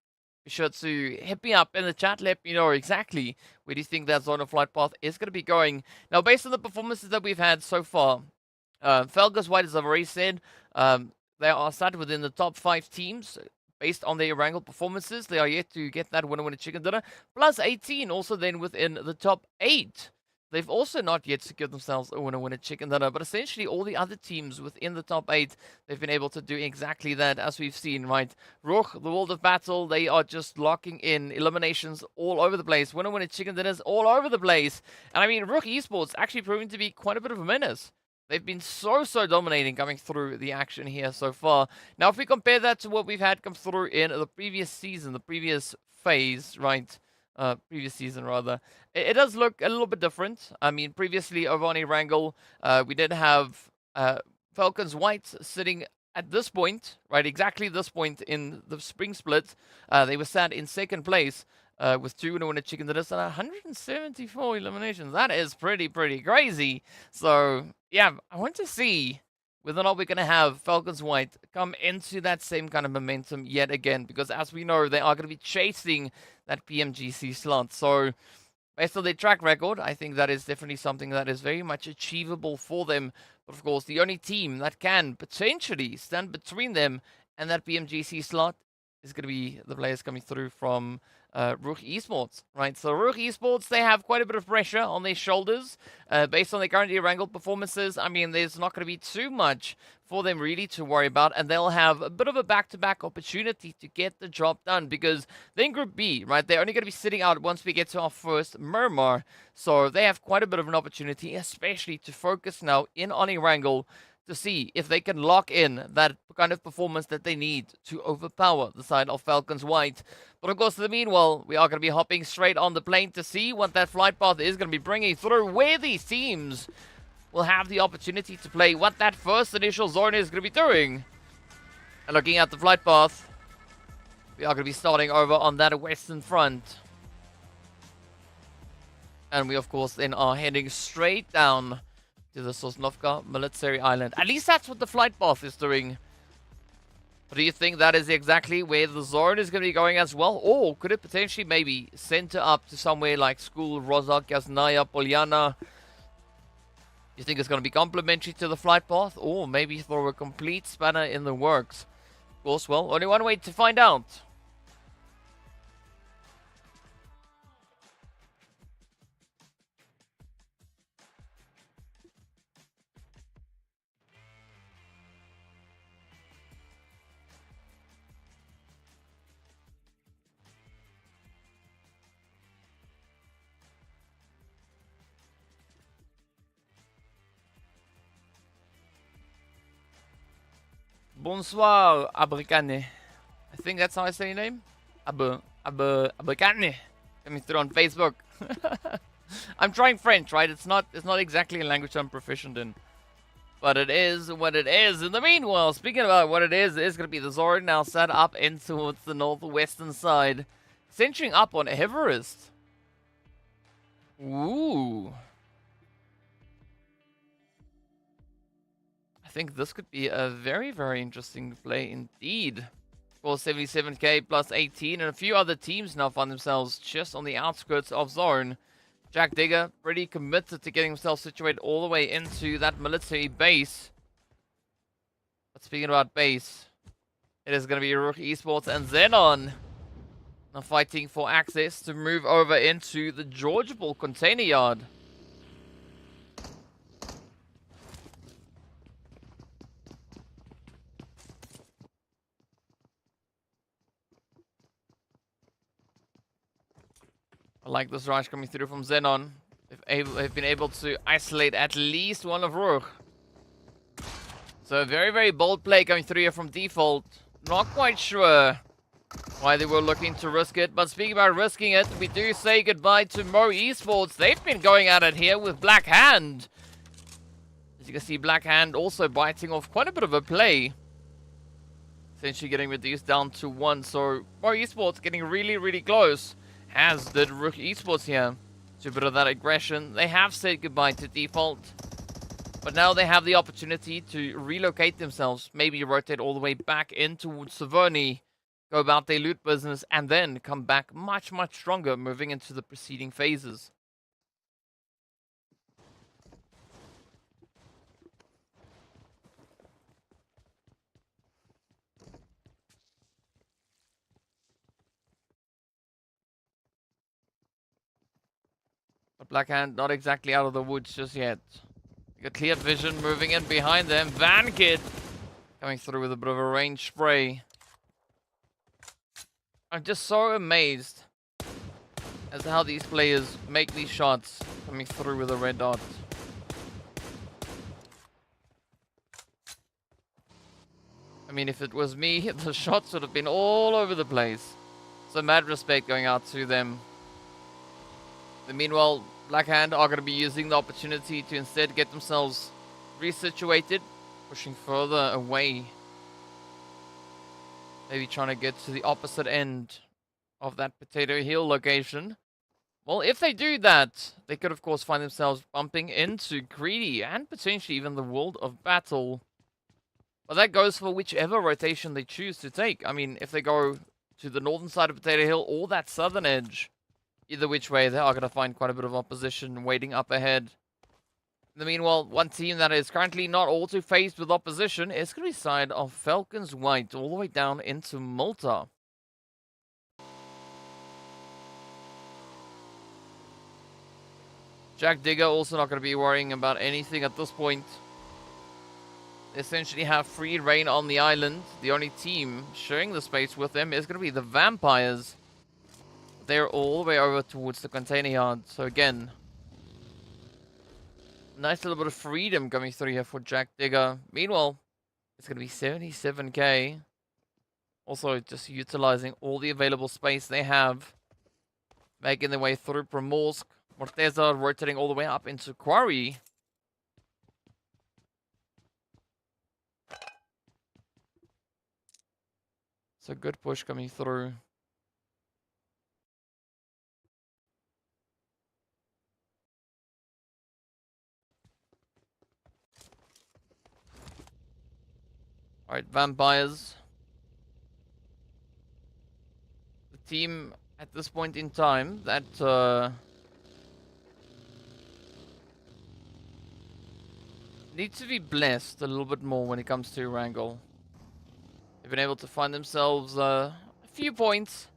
be sure to hit me up in the chat. Let me know exactly where do you think that zone of flight path is going to be going. Now, based on the performances that we've had so far, Falcons White, as I've already said, they are sat within the top 5 teams based on their Erangel performances. They are yet to get that winner chicken dinner. +18 also then within the top 8. They've also not yet secured themselves a winner chicken dinner, but essentially all the other teams within the top 8, they've been able to do exactly that, as we've seen, right? RUKH, the World of Battle, they are just locking in eliminations all over the place. Winner chicken dinners all over the place. And I mean, RUKH Esports actually proving to be quite a bit of a menace. They've been so dominating coming through the action here so far. Now, if we compare that to what we've had come through in the previous season, the previous phase, right? Previous season rather, it does look a little bit different. I mean, previously over on Erangel, we did have Falcons White sitting at this point, right, exactly this point in the spring split. They were sat in second place with 2 winner chicken dinners and 174 eliminations. That is pretty crazy. So yeah, I want to see whether or not we're going to have Falcons White come into that same kind of momentum yet again, because as we know, they are going to be chasing that PMGC slot. So based on their track record, I think that is definitely something that is very much achievable for them. But of course, the only team that can potentially stand between them and that PMGC slot is going to be the players coming through from RUKH Esports, right? So RUKH Esports, they have quite a bit of pressure on their shoulders based on their current Erangel performances. I mean, there's not going to be too much for them really to worry about, and they'll have a bit of a back-to-back opportunity to get the job done, because they're in Group B, right? They're only going to be sitting out once we get to our first Miramar, so they have quite a bit of an opportunity, especially to focus now in on Erangel, to see if they can lock in that kind of performance that they need to overpower the side of Falcons White. But of course, in the meanwhile, we are going to be hopping straight on the plane to see what that flight path is going to be bringing through, where these teams will have the opportunity to play, what that first initial zone is going to be doing. And looking at the flight path, we are going to be starting over on that western front. And we, of course, then are heading straight down to the Sosnovka military island. At least that's what the flight path is doing. But do you think that is exactly where the zone is going to be going as well? Or could it potentially maybe center up to somewhere like School, Rozhok, Yasnaya, Polyana? You think it's going to be complementary to the flight path? Or maybe throw a complete spanner in the works? Of course, well, only one way to find out. Bonsoir, Abricane. I think that's how I say your name. Abricane. Coming through on Facebook. I'm trying French, right? It's not exactly a language I'm proficient in. But it is what it is. In the meanwhile, speaking about what it is going to be the Zord now set up in towards the northwestern side. Centering up on Everest. Ooh. I think this could be a very, very interesting play indeed. Of course, 77k plus 18, and a few other teams now find themselves just on the outskirts of zone. Jack Digger pretty committed to getting himself situated all the way into that military base. But speaking about base, it is going to be RUKH Esports and XENON now fighting for access to move over into the Georgiable container yard. I like this rush coming through from XENON. They've been able to isolate at least one of RUKH. So a very, very bold play coming through here from Default. Not quite sure why they were looking to risk it. But speaking about risking it, we do say goodbye to Mo Esports. They've been going at it here with Black Hand. As you can see, Black Hand also biting off quite a bit of a play. Essentially getting reduced down to 1. So Mo Esports getting really, really close. As did RUKH Esports here. To a bit of that aggression. They have said goodbye to Default. But now they have the opportunity to relocate themselves. Maybe rotate all the way back in towards Severny. Go about their loot business. And then come back much, much stronger. Moving into the preceding phases. But Black Hand not exactly out of the woods just yet. You got clear vision moving in behind them. VanKid coming through with a bit of a range spray. I'm just so amazed as to how these players make these shots coming through with a red dot. I mean, if it was me, the shots would have been all over the place. So mad respect going out to them. But meanwhile, Black Hand are going to be using the opportunity to instead get themselves resituated, pushing further away. Maybe trying to get to the opposite end of that Potato Hill location. Well, if they do that, they could of course find themselves bumping into Greedy and potentially even the World of Battle. But that goes for whichever rotation they choose to take. I mean, if they go to the northern side of Potato Hill or that southern edge, either which way, they are going to find quite a bit of opposition waiting up ahead. In the meanwhile, one team that is currently not all too faced with opposition is going to be side of FALCONS White, all the way down into Malta. Jack Digger also not going to be worrying about anything at this point. They essentially have free reign on the island. The only team sharing the space with them is going to be the Vampires. They're all the way over towards the container yard. So again, nice little bit of freedom coming through here for Jack Digger. Meanwhile, it's going to be 77k. Also, just utilizing all the available space they have. Making their way through Primorsk. Morteza rotating all the way up into Quarry. It's a good push coming through. Alright, Vampires. The team at this point in time that needs to be blessed a little bit more when it comes to Erangel. They've been able to find themselves a few points.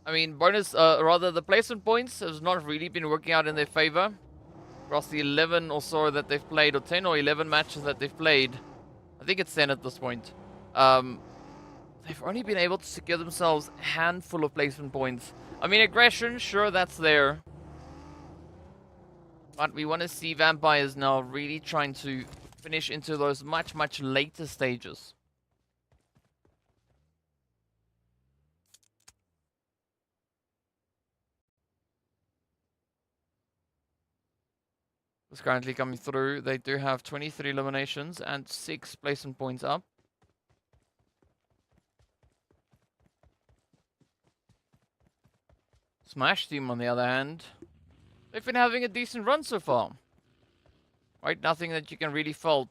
I mean, the placement points has not really been working out in their favor. Across the 11 or so that they've played, or 10 or 11 matches that they've played. I think it's 10 at this point. They've only been able to secure themselves a handful of placement points. I mean, aggression, sure, that's there. But we want to see Vampires now really trying to finish into those much, much later stages. It's currently coming through. They do have 23 eliminations and 6 placement points up. Smash team, on the other hand, they've been having a decent run so far. Right, nothing that you can really fault.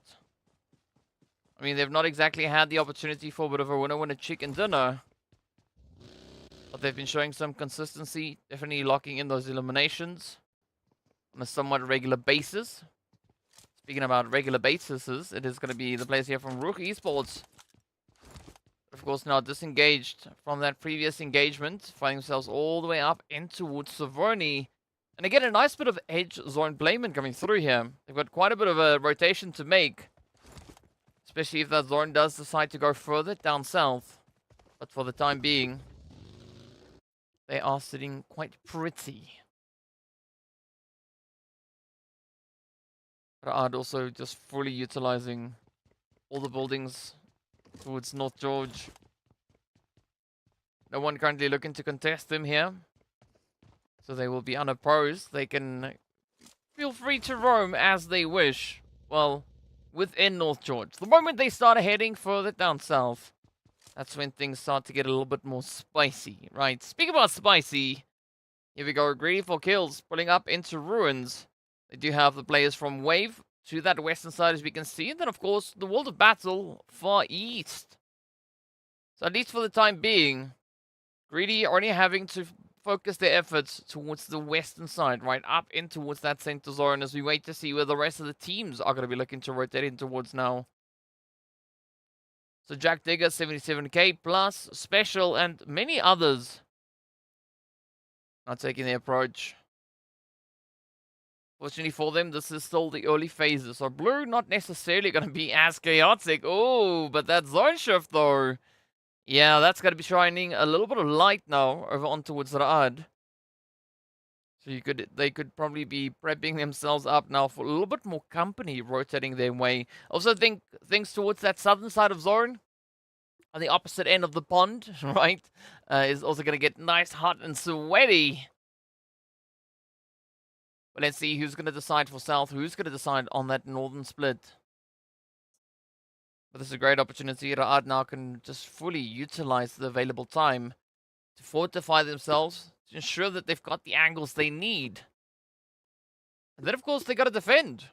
I mean, they've not exactly had the opportunity for a bit of a winner chicken dinner. But they've been showing some consistency, definitely locking in those eliminations on a somewhat regular basis. Speaking about regular bases, it is going to be the players here from RUKH Esports. Of course, now disengaged from that previous engagement, finding themselves all the way up in towards Savorni. And again, a nice bit of edge zone placement coming through here. They've got quite a bit of a rotation to make, especially if that zone does decide to go further down south. But for the time being, they are sitting quite pretty. Ra'ad also just fully utilizing all the buildings towards North George. No one currently looking to contest them here. So they will be unopposed. They can feel free to roam as they wish. Well, within North George. The moment they start heading further down south, that's when things start to get a little bit more spicy, right? Speaking about spicy, here we go. GREEDYFORKILLS pulling up into Ruins. They do have the players from Wave to that western side, as we can see. And then, of course, the World of Battle far east. So at least for the time being, Greedy are only having to focus their efforts towards the western side, right? Up in towards that center zone as we wait to see where the rest of the teams are going to be looking to rotate in towards now. So Jack Digger, 77k plus, Special, and many others are taking the approach. Fortunately for them, this is still the early phases. So Blue not necessarily going to be as chaotic. Oh, but that zone shift though. Yeah, that's going to be shining a little bit of light now over on towards Ra'ad. So they could probably be prepping themselves up now for a little bit more company rotating their way. Also think things towards that southern side of zone, on the opposite end of the pond, right, is also going to get nice, hot, and sweaty. But let's see who's going to decide for south, who's going to decide on that northern split. But this is a great opportunity. Ra'ad now can just fully utilize the available time to fortify themselves, to ensure that they've got the angles they need. And then, of course, they got to defend.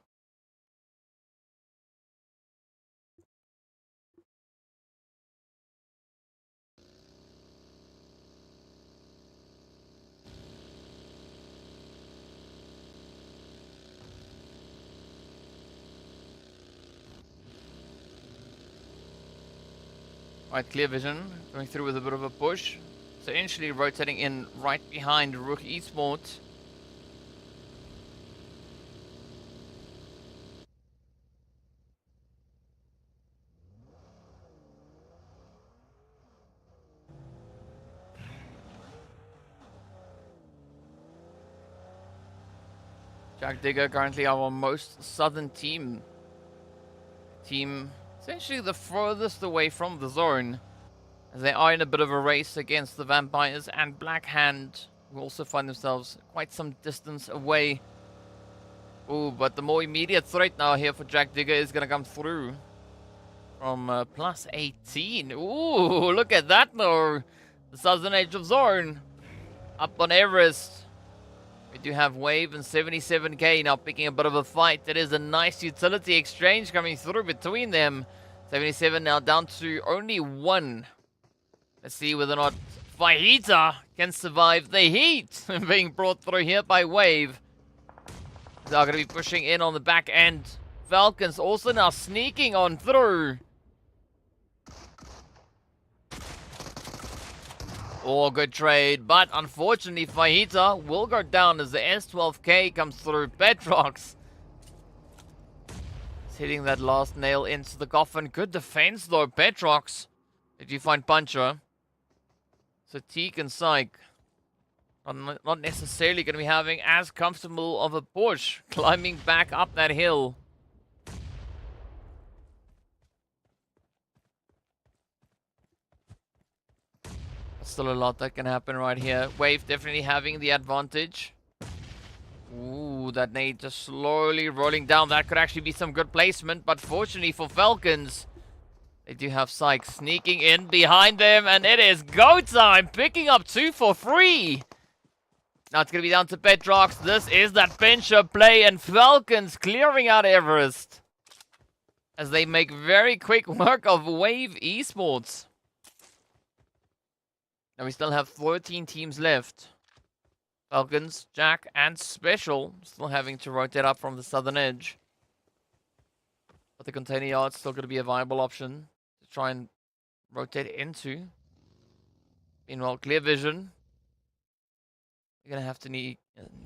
Right, clear vision. Going through with a bit of a push. So initially rotating in right behind RUKH Esports. Jack Digger currently our most southern team. Team essentially the furthest away from the zone. As they are in a bit of a race against the Vampires and Black Hand, who also find themselves quite some distance away. Ooh, but the more immediate threat now here for Jack Digger is going to come through from +18. Ooh, look at that though. The southern edge of zone. Up on Everest. We do have Wave and 77k now picking a bit of a fight. It is a nice utility exchange coming through between them. 77 now down to only 1. Let's see whether or not Fajita can survive the heat being brought through here by Wave. They're going to be pushing in on the back end. Falcons also now sneaking on through. Oh, good trade. But unfortunately, Fajita will go down as the S12K comes through. Petrox is hitting that last nail into the coffin. Good defense though, Petrox. Did you find Puncher? So Teak and Psych are not necessarily going to be having as comfortable of a push climbing back up that hill. Still a lot that can happen right here. Wave definitely having the advantage. Ooh, that nade just slowly rolling down. That could actually be some good placement, but fortunately for Falcons, they do have Psych sneaking in behind them, and it is go time, picking up 2 for free. Now it's going to be down to Petrox. This is that pincher play, and Falcons clearing out Everest as they make very quick work of Wave Esports. Now we still have 13 teams left. Falcons, Jack, and Special still having to rotate up from the southern edge. But the container yard's still going to be a viable option to try and rotate into. Meanwhile, clear vision. You're going to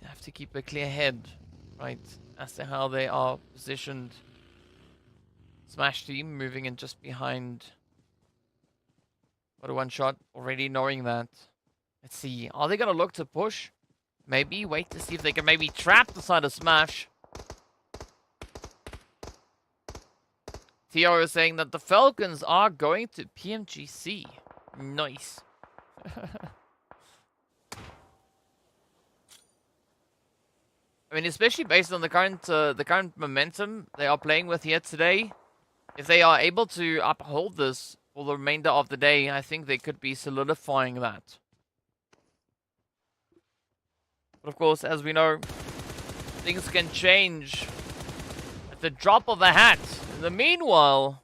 have to keep a clear head, right, as to how they are positioned. Smash team moving in just behind. What a one shot, already knowing that. Let's see, are they going to look to push? Maybe wait to see if they can maybe trap the side of Smash. Theo is saying that the Falcons are going to PMGC. Nice. I mean, especially based on the current momentum they are playing with here today. If they are able to uphold this for the remainder of the day, I think they could be solidifying that. But of course, as we know, things can change at the drop of a hat. In the meanwhile,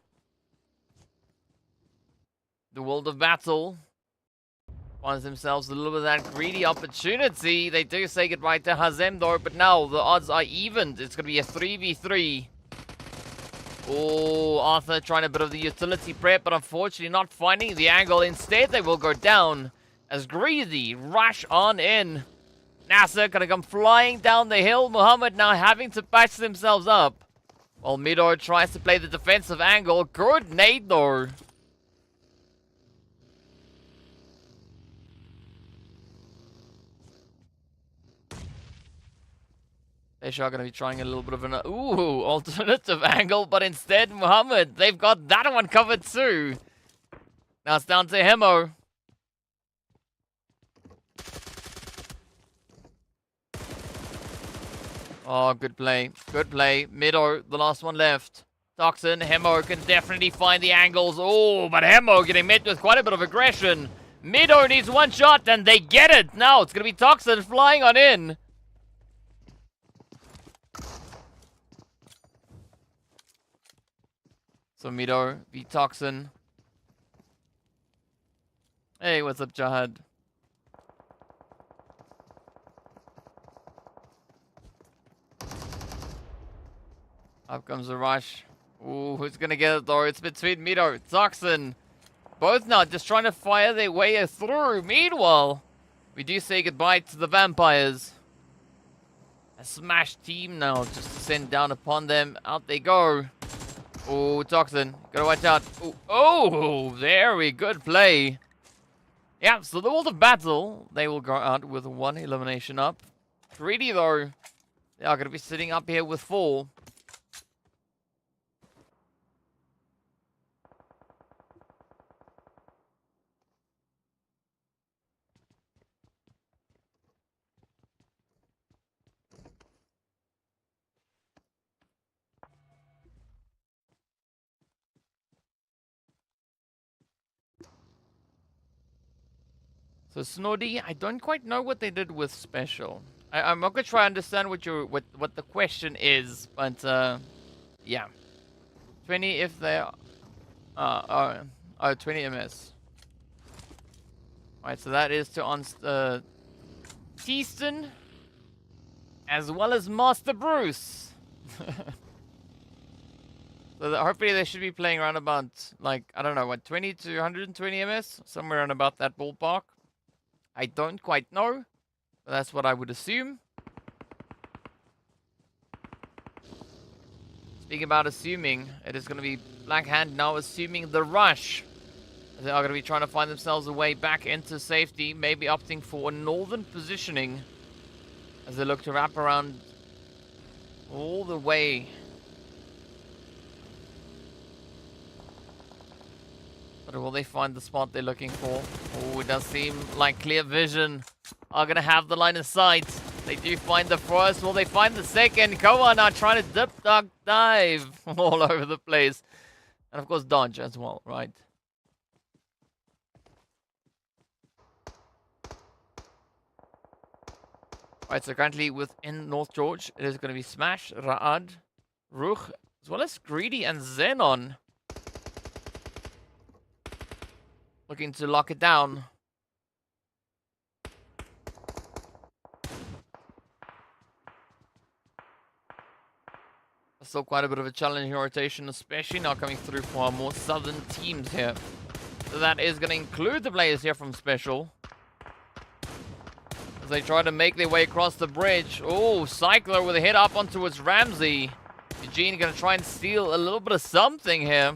the world of battle finds themselves a little bit of that greedy opportunity. They do say goodbye to Hazem though, but now the odds are evened. It's going to be a 3v3. Oh, Arthur trying a bit of the utility prep, but unfortunately not finding the angle. Instead, they will go down as Greedy rush on in. Nasser gonna come flying down the hill. Muhammad now having to patch themselves up. While Midor tries to play the defensive angle. Good nade though. They are going to be trying a little bit of an alternative angle, but instead Muhammad, they've got that one covered too. Now it's down to Hemo. Oh, good play. Good play. Mido, the last one left. Toxin, Hemo can definitely find the angles. Oh, but Hemo getting met with quite a bit of aggression. Mido needs one shot and they get it. Now it's going to be Toxin flying on in. So Mido v Toxin. Hey, what's up, Jahad? Up comes the rush. Ooh, who's gonna get it though? It's between Mido, Toxin. Both now just trying to fire their way through. Meanwhile, we do say goodbye to the vampires. A smash team now just to send down upon them. Out they go. Oh, Toxin. Gotta watch out. Ooh. Oh, very good play. Yeah, so the world of battle, they will go out with 1 elimination up. Greedy though, they are gonna be sitting up here with 4. So Snordy, I don't quite know what they did with special. I'm not gonna try to understand what the question is, but yeah, 20 if they are 20 ms. Alright, so that is to on Teaston as well as Master Bruce. So hopefully they should be playing around about, like, I don't know, what, 20 to 120 ms, somewhere around about that ballpark. I don't quite know, but that's what I would assume. Speaking about assuming, it is going to be Black Hand now assuming the rush. They are going to be trying to find themselves a way back into safety, maybe opting for a northern positioning as they look to wrap around all the way. But will they find the spot they're looking for? Oh, it does seem like Clear Vision are going to have the line of sight. They do find the first. Will they find the second? Koa now trying to dip, duck, dive all over the place. And of course, dodge as well, right? Alright, so currently within North George, it is going to be Smash, Raad, RUKH, as well as Greedy and XENON. Looking to lock it down. Still quite a bit of a challenging rotation, especially now coming through for our more southern teams here. So that is going to include the players here from Special. As they try to make their way across the bridge. Oh, Cycler with a hit up onto towards Ramsey. Eugene going to try and steal a little bit of something here.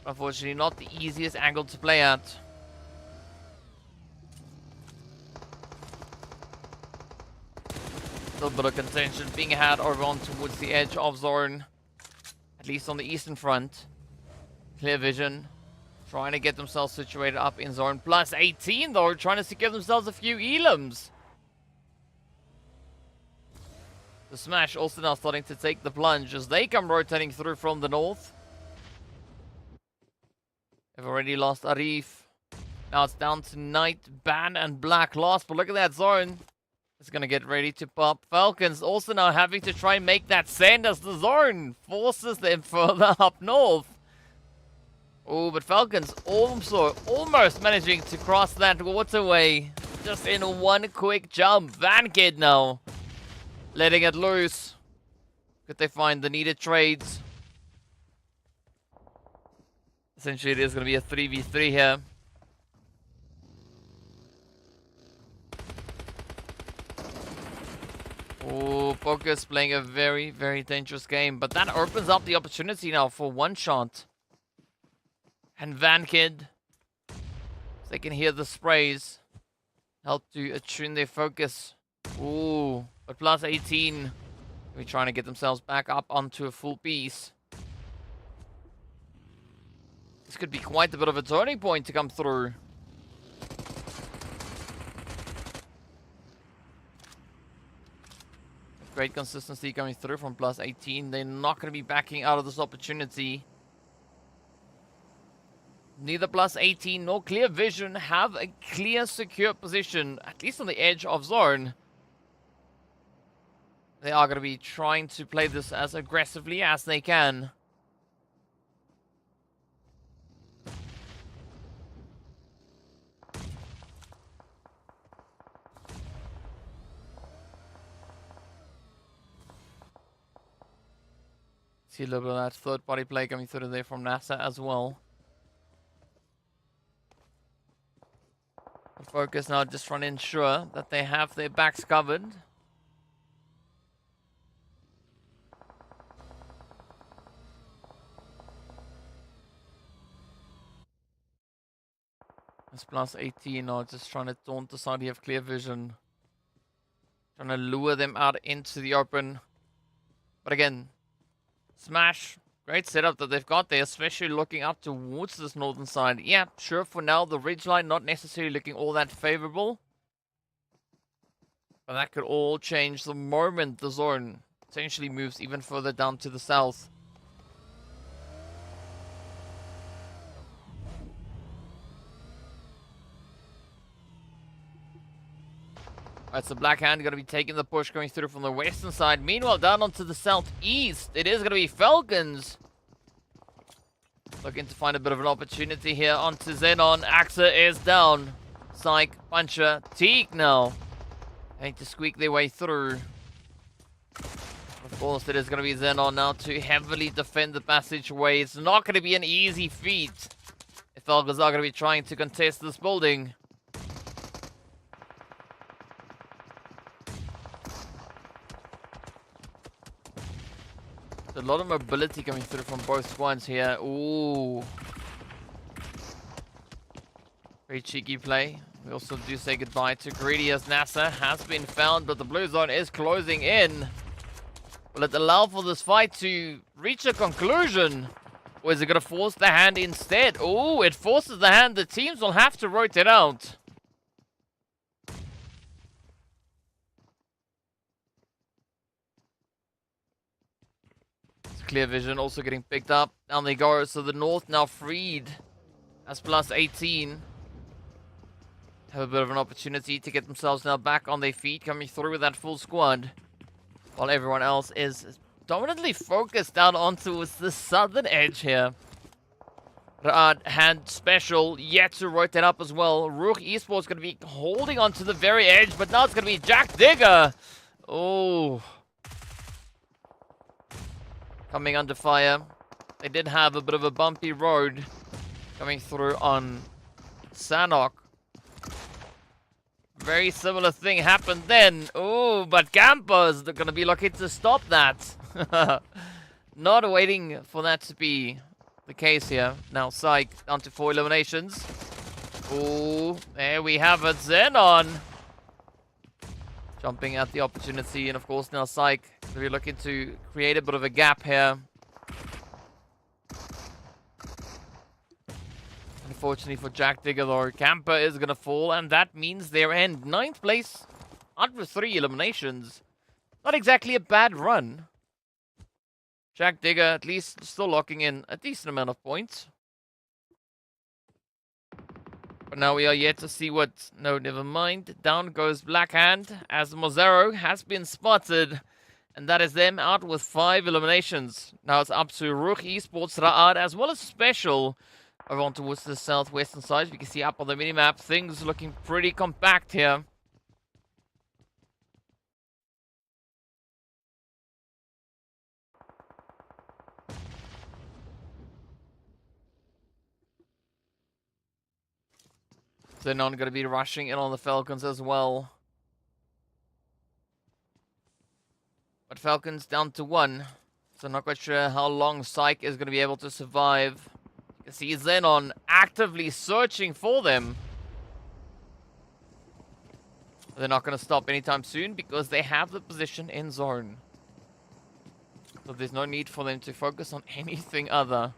Unfortunately, not the easiest angle to play at. A little bit of contention being had over on towards the edge of zone. At least on the eastern front. Clear Vision trying to get themselves situated up in zone. Plus 18 though, trying to secure themselves a few elims. The Smash also now starting to take the plunge as they come rotating through from the north. They've already lost Arif. Now it's down to Knight, Ban, and Black lost. But look at that zone. It's going to get ready to pop. Falcons also now having to try and make that send as the zone forces them further up north. Oh, but Falcons also almost managing to cross that waterway. Just in one quick jump. VanKid now letting it loose. Could they find the needed trades? Essentially, it is going to be a 3v3 here. Oh, Focus playing a very, very dangerous game. But that opens up the opportunity now for one shot. And VanKid, they can hear the sprays. Help to attune their focus. Ooh, but plus 18. They're trying to get themselves back up onto a full piece. This could be quite a bit of a turning point to come through. Great consistency coming through from plus 18. They're not going to be backing out of this opportunity. Neither plus 18 nor Clear Vision have a clear, secure position, at least on the edge of zone. They are going to be trying to play this as aggressively as they can. See a little bit of that third-party play coming through there from NASA as well. The focus now just trying to ensure that they have their backs covered. This +18 are just trying to taunt the side. You have clear vision. Trying to lure them out into the open. But again, Smash, great setup that they've got there, especially looking up towards this northern side. Yeah, sure, for now, the ridgeline not necessarily looking all that favorable. But that could all change the moment the zone potentially moves even further down to the south. It's the Black Hand going to be taking the push going through from the western side. Meanwhile, down onto the southeast, it is going to be Falcons. Looking to find a bit of an opportunity here onto XENON. AXA is down. Psych, Puncher, Teak now. They need to squeak their way through. Of course, it is going to be XENON now to heavily defend the passageway. It's not going to be an easy feat if Falcons are going to be trying to contest this building. A lot of mobility coming through from both squads here. Ooh. Very cheeky play. We also do say goodbye to Greedy as NASA has been found, but the blue zone is closing in. Will it allow for this fight to reach a conclusion? Or is it going to force the hand instead? Ooh, it forces the hand. The teams will have to rotate out. Clear vision also getting picked up. Down they go. So the north now freed as +18. Have a bit of an opportunity to get themselves now back on their feet, coming through with that full squad. While everyone else is dominantly focused down onto the southern edge here. Hand special yet to rotate up as well. RUKH Esports going to be holding on to the very edge, but now it's going to be Jack Digger. Oh. Coming under fire. They did have a bit of a bumpy road coming through on Sanhok. Very similar thing happened then. Oh, but Campers are going to be lucky to stop that. Not waiting for that to be the case here. Now Psych down to 4 eliminations. Oh, there we have it. XENON jumping at the opportunity, and of course now Psych we're looking to create a bit of a gap here. Unfortunately for Jack Digger though, Camper is going to fall, and that means their end. 9th place, under 3 eliminations. Not exactly a bad run. Jack Digger at least still locking in a decent amount of points. But now we are yet to see what... No, never mind. Down goes Black Hand as Mozero has been spotted. And that is them out with 5 eliminations. Now it's up to RUKH Esports, Ra'ad, as well as Special over on towards the southwestern side. You can see up on the minimap, things looking pretty compact here. XENON going to be rushing in on the Falcons as well. But Falcons down to 1. So not quite sure how long Psych is going to be able to survive. You can see XENON actively searching for them. But they're not going to stop anytime soon because they have the position in zone. So there's no need for them to focus on anything other.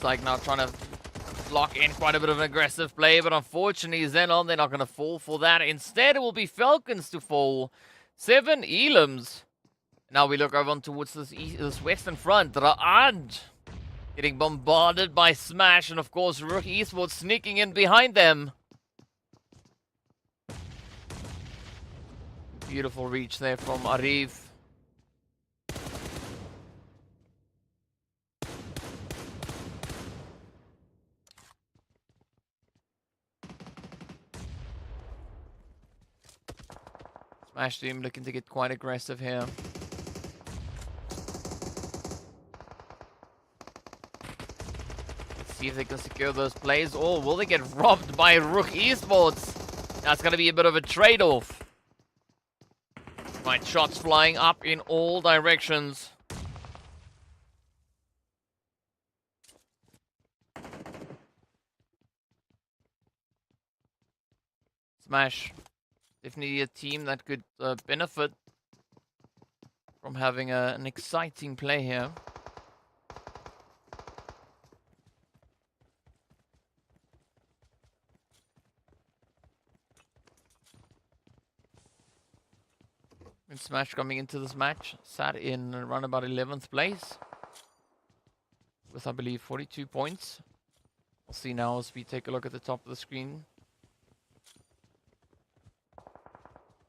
Psych now trying to lock in quite a bit of an aggressive play, but unfortunately XENON, they're not going to fall for that. Instead, it will be Falcons to fall. 7 elims. Now we look over on towards this western front. Ra'ad getting bombarded by Smash, and of course RUKH Esports sneaking in behind them. Beautiful reach there from Arif. Smash team looking to get quite aggressive here. Let's see if they can secure those plays, or will they get robbed by RUKH Esports? That's going to be a bit of a trade-off. Right, shots flying up in all directions. Smash. Definitely a team that could benefit from having an exciting play here. And Smash coming into this match sat in around about 11th place with, I believe, 42 points. We'll see now as we take a look at the top of the screen.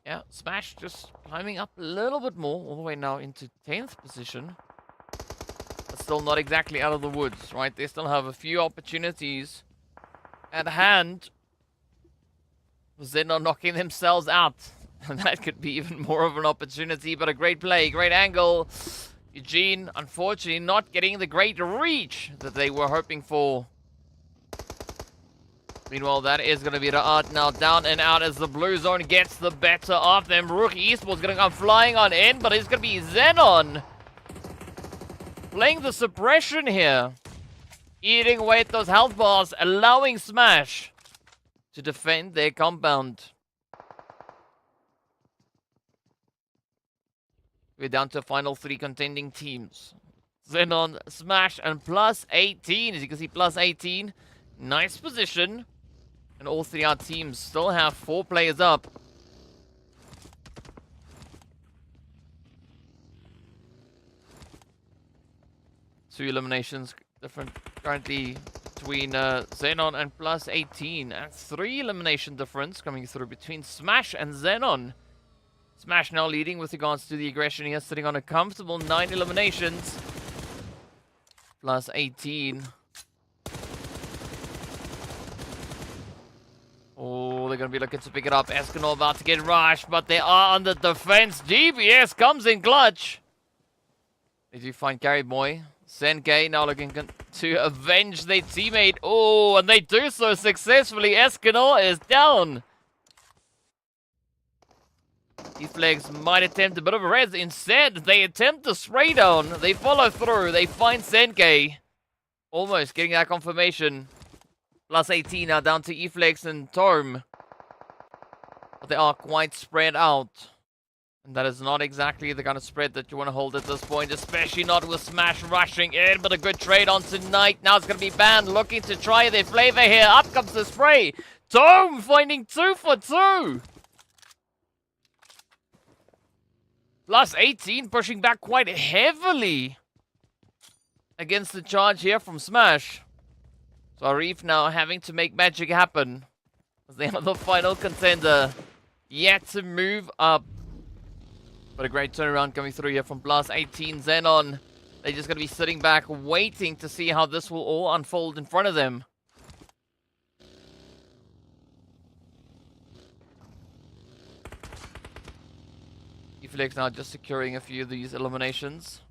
Yeah, Smash just climbing up a little bit more, all the way now into 10th position. But still not exactly out of the woods, right? They still have a few opportunities at hand. XENON knocking themselves out. And that could be even more of an opportunity, but a great play, great angle. Eugene, unfortunately, not getting the great reach that they were hoping for. Meanwhile, that is going to be the art now, down and out as the blue zone gets the better of them. RUKH Esports going to come flying on in, but it's going to be XENON playing the suppression here. Eating away at those health bars, allowing Smash to defend their compound. We're down to final 3 contending teams. XENON, Smash, and +18. As you can see, +18. Nice position. And all 3 our teams still have 4 players up. Two eliminations different currently between XENON and +18. And 3 elimination difference coming through between Smash and XENON. Smash now leading with regards to the aggression here, sitting on a comfortable 9 eliminations. +18. Oh, they're going to be looking to pick it up. XENON about to get rushed, but they are on the defense. GBS comes in clutch. They do find Carry Boy. Senkei now looking to avenge their teammate. Oh, and they do so successfully. XENON is down. Flex might attempt a bit of a res. Instead, they attempt the spray down. They follow through. They find Senkei. Almost getting that confirmation. +18 now down to Eflex and Torm. But they are quite spread out. And that is not exactly the kind of spread that you want to hold at this point. Especially not with Smash rushing in. But a good trade on tonight. Now it's going to be Band looking to try their flavor here. Up comes the spray. Torm finding 2 for 2. +18 pushing back quite heavily against the charge here from Smash. So Arif now having to make magic happen as they are the final contender yet to move up. But a great turnaround coming through here from +18 XENON. They're just going to be sitting back waiting to see how this will all unfold in front of them. Felix now just securing a few of these eliminations.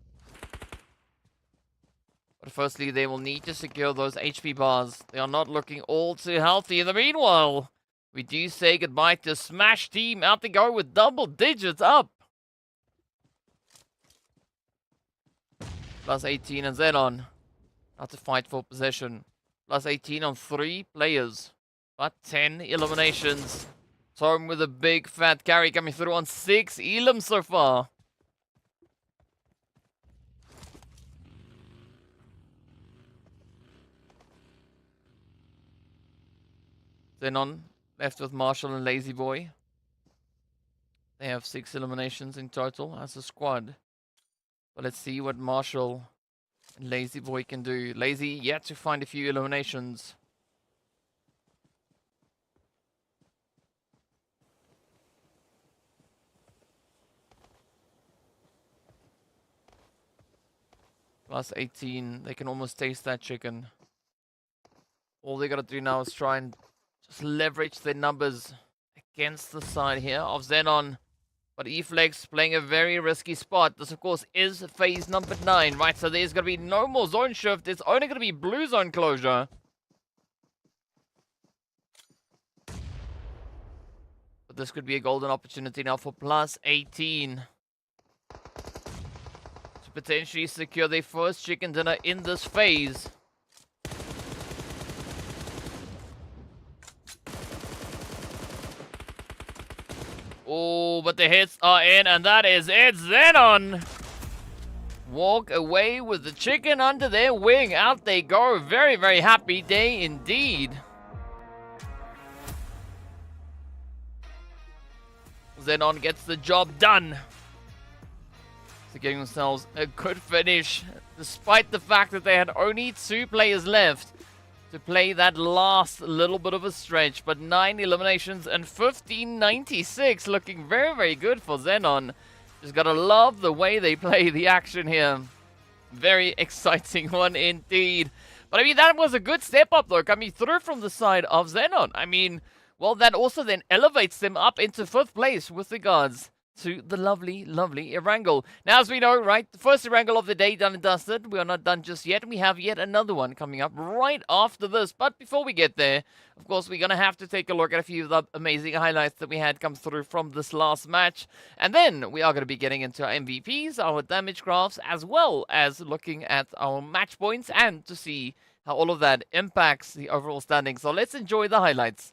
But firstly, they will need to secure those HP bars. They are not looking all too healthy. In the meanwhile, we do say goodbye to Smash team. Out they go with double digits up. +18 and XENON. Now to fight for possession. +18 on 3 players. But 10 eliminations. Torm with a big fat carry coming through on 6 elims so far. XENON left with Marshall and Lazy Boy. They have 6 eliminations in total as a squad. But let's see what Marshall and Lazy Boy can do. Lazy yet to find a few eliminations. +18, they can almost taste that chicken. All they gotta do now is try and just leverage their numbers against the side here of XENON. But eFlex playing a very risky spot. This, of course, is phase number 9, right? So there's going to be no more zone shift. It's only going to be blue zone closure. But this could be a golden opportunity now for +18 to potentially secure their first chicken dinner in this phase. Oh, but the hits are in, and that is it. XENON walk away with the chicken under their wing. Out they go. Very, very happy day indeed. XENON gets the job done. So giving themselves a good finish, despite the fact that they had only 2 players left to play that last little bit of a stretch. But 9 eliminations and 1596, looking very, very good for XENON. Just gotta love the way they play the action here. Very exciting one indeed. But I mean, that was a good step up though, coming through from the side of XENON. I mean, well, that also then elevates them up into 5th place with regards to the lovely, lovely Erangel. Now, as we know, right, the first Erangel of the day done and dusted. We are not done just yet. We have yet another one coming up right after this. But before we get there, of course, we're going to have to take a look at a few of the amazing highlights that we had come through from this last match. And then we are going to be getting into our MVPs, our damage graphs, as well as looking at our match points and to see how all of that impacts the overall standings. So let's enjoy the highlights.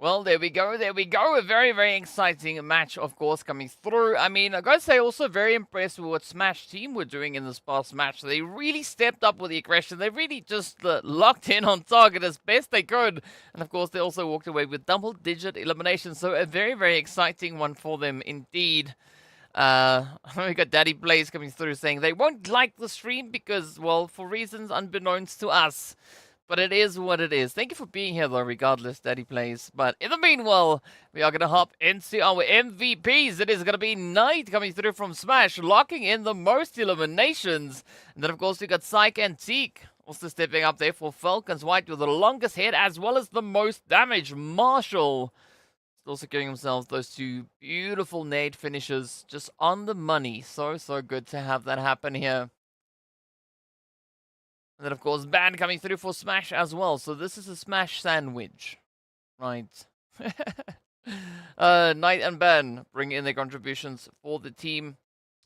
Well, there we go, there we go. A very, very exciting match, of course, coming through. I mean, I gotta say, also very impressed with what Smash team were doing in this past match. They really stepped up with the aggression. They really just locked in on target as best they could. And, of course, they also walked away with double-digit eliminations. So, a very, very exciting one for them indeed. We got Daddy Blaze coming through saying they won't like the stream because, well, for reasons unbeknownst to us. But it is what it is. Thank you for being here, though, regardless, Daddy Plays. But in the meanwhile, we are going to hop into our MVPs. It is going to be Knight coming through from Smash, locking in the most eliminations. And then, of course, we got Psych and Teak also stepping up there for FALCONS White with the longest head as well as the most damage. Marshall still securing themselves those 2 beautiful nade finishes just on the money. So, so good to have that happen here. And then, of course, Ban coming through for Smash as well. So this is a Smash sandwich. Right. Knight and Ban bring in their contributions for the team.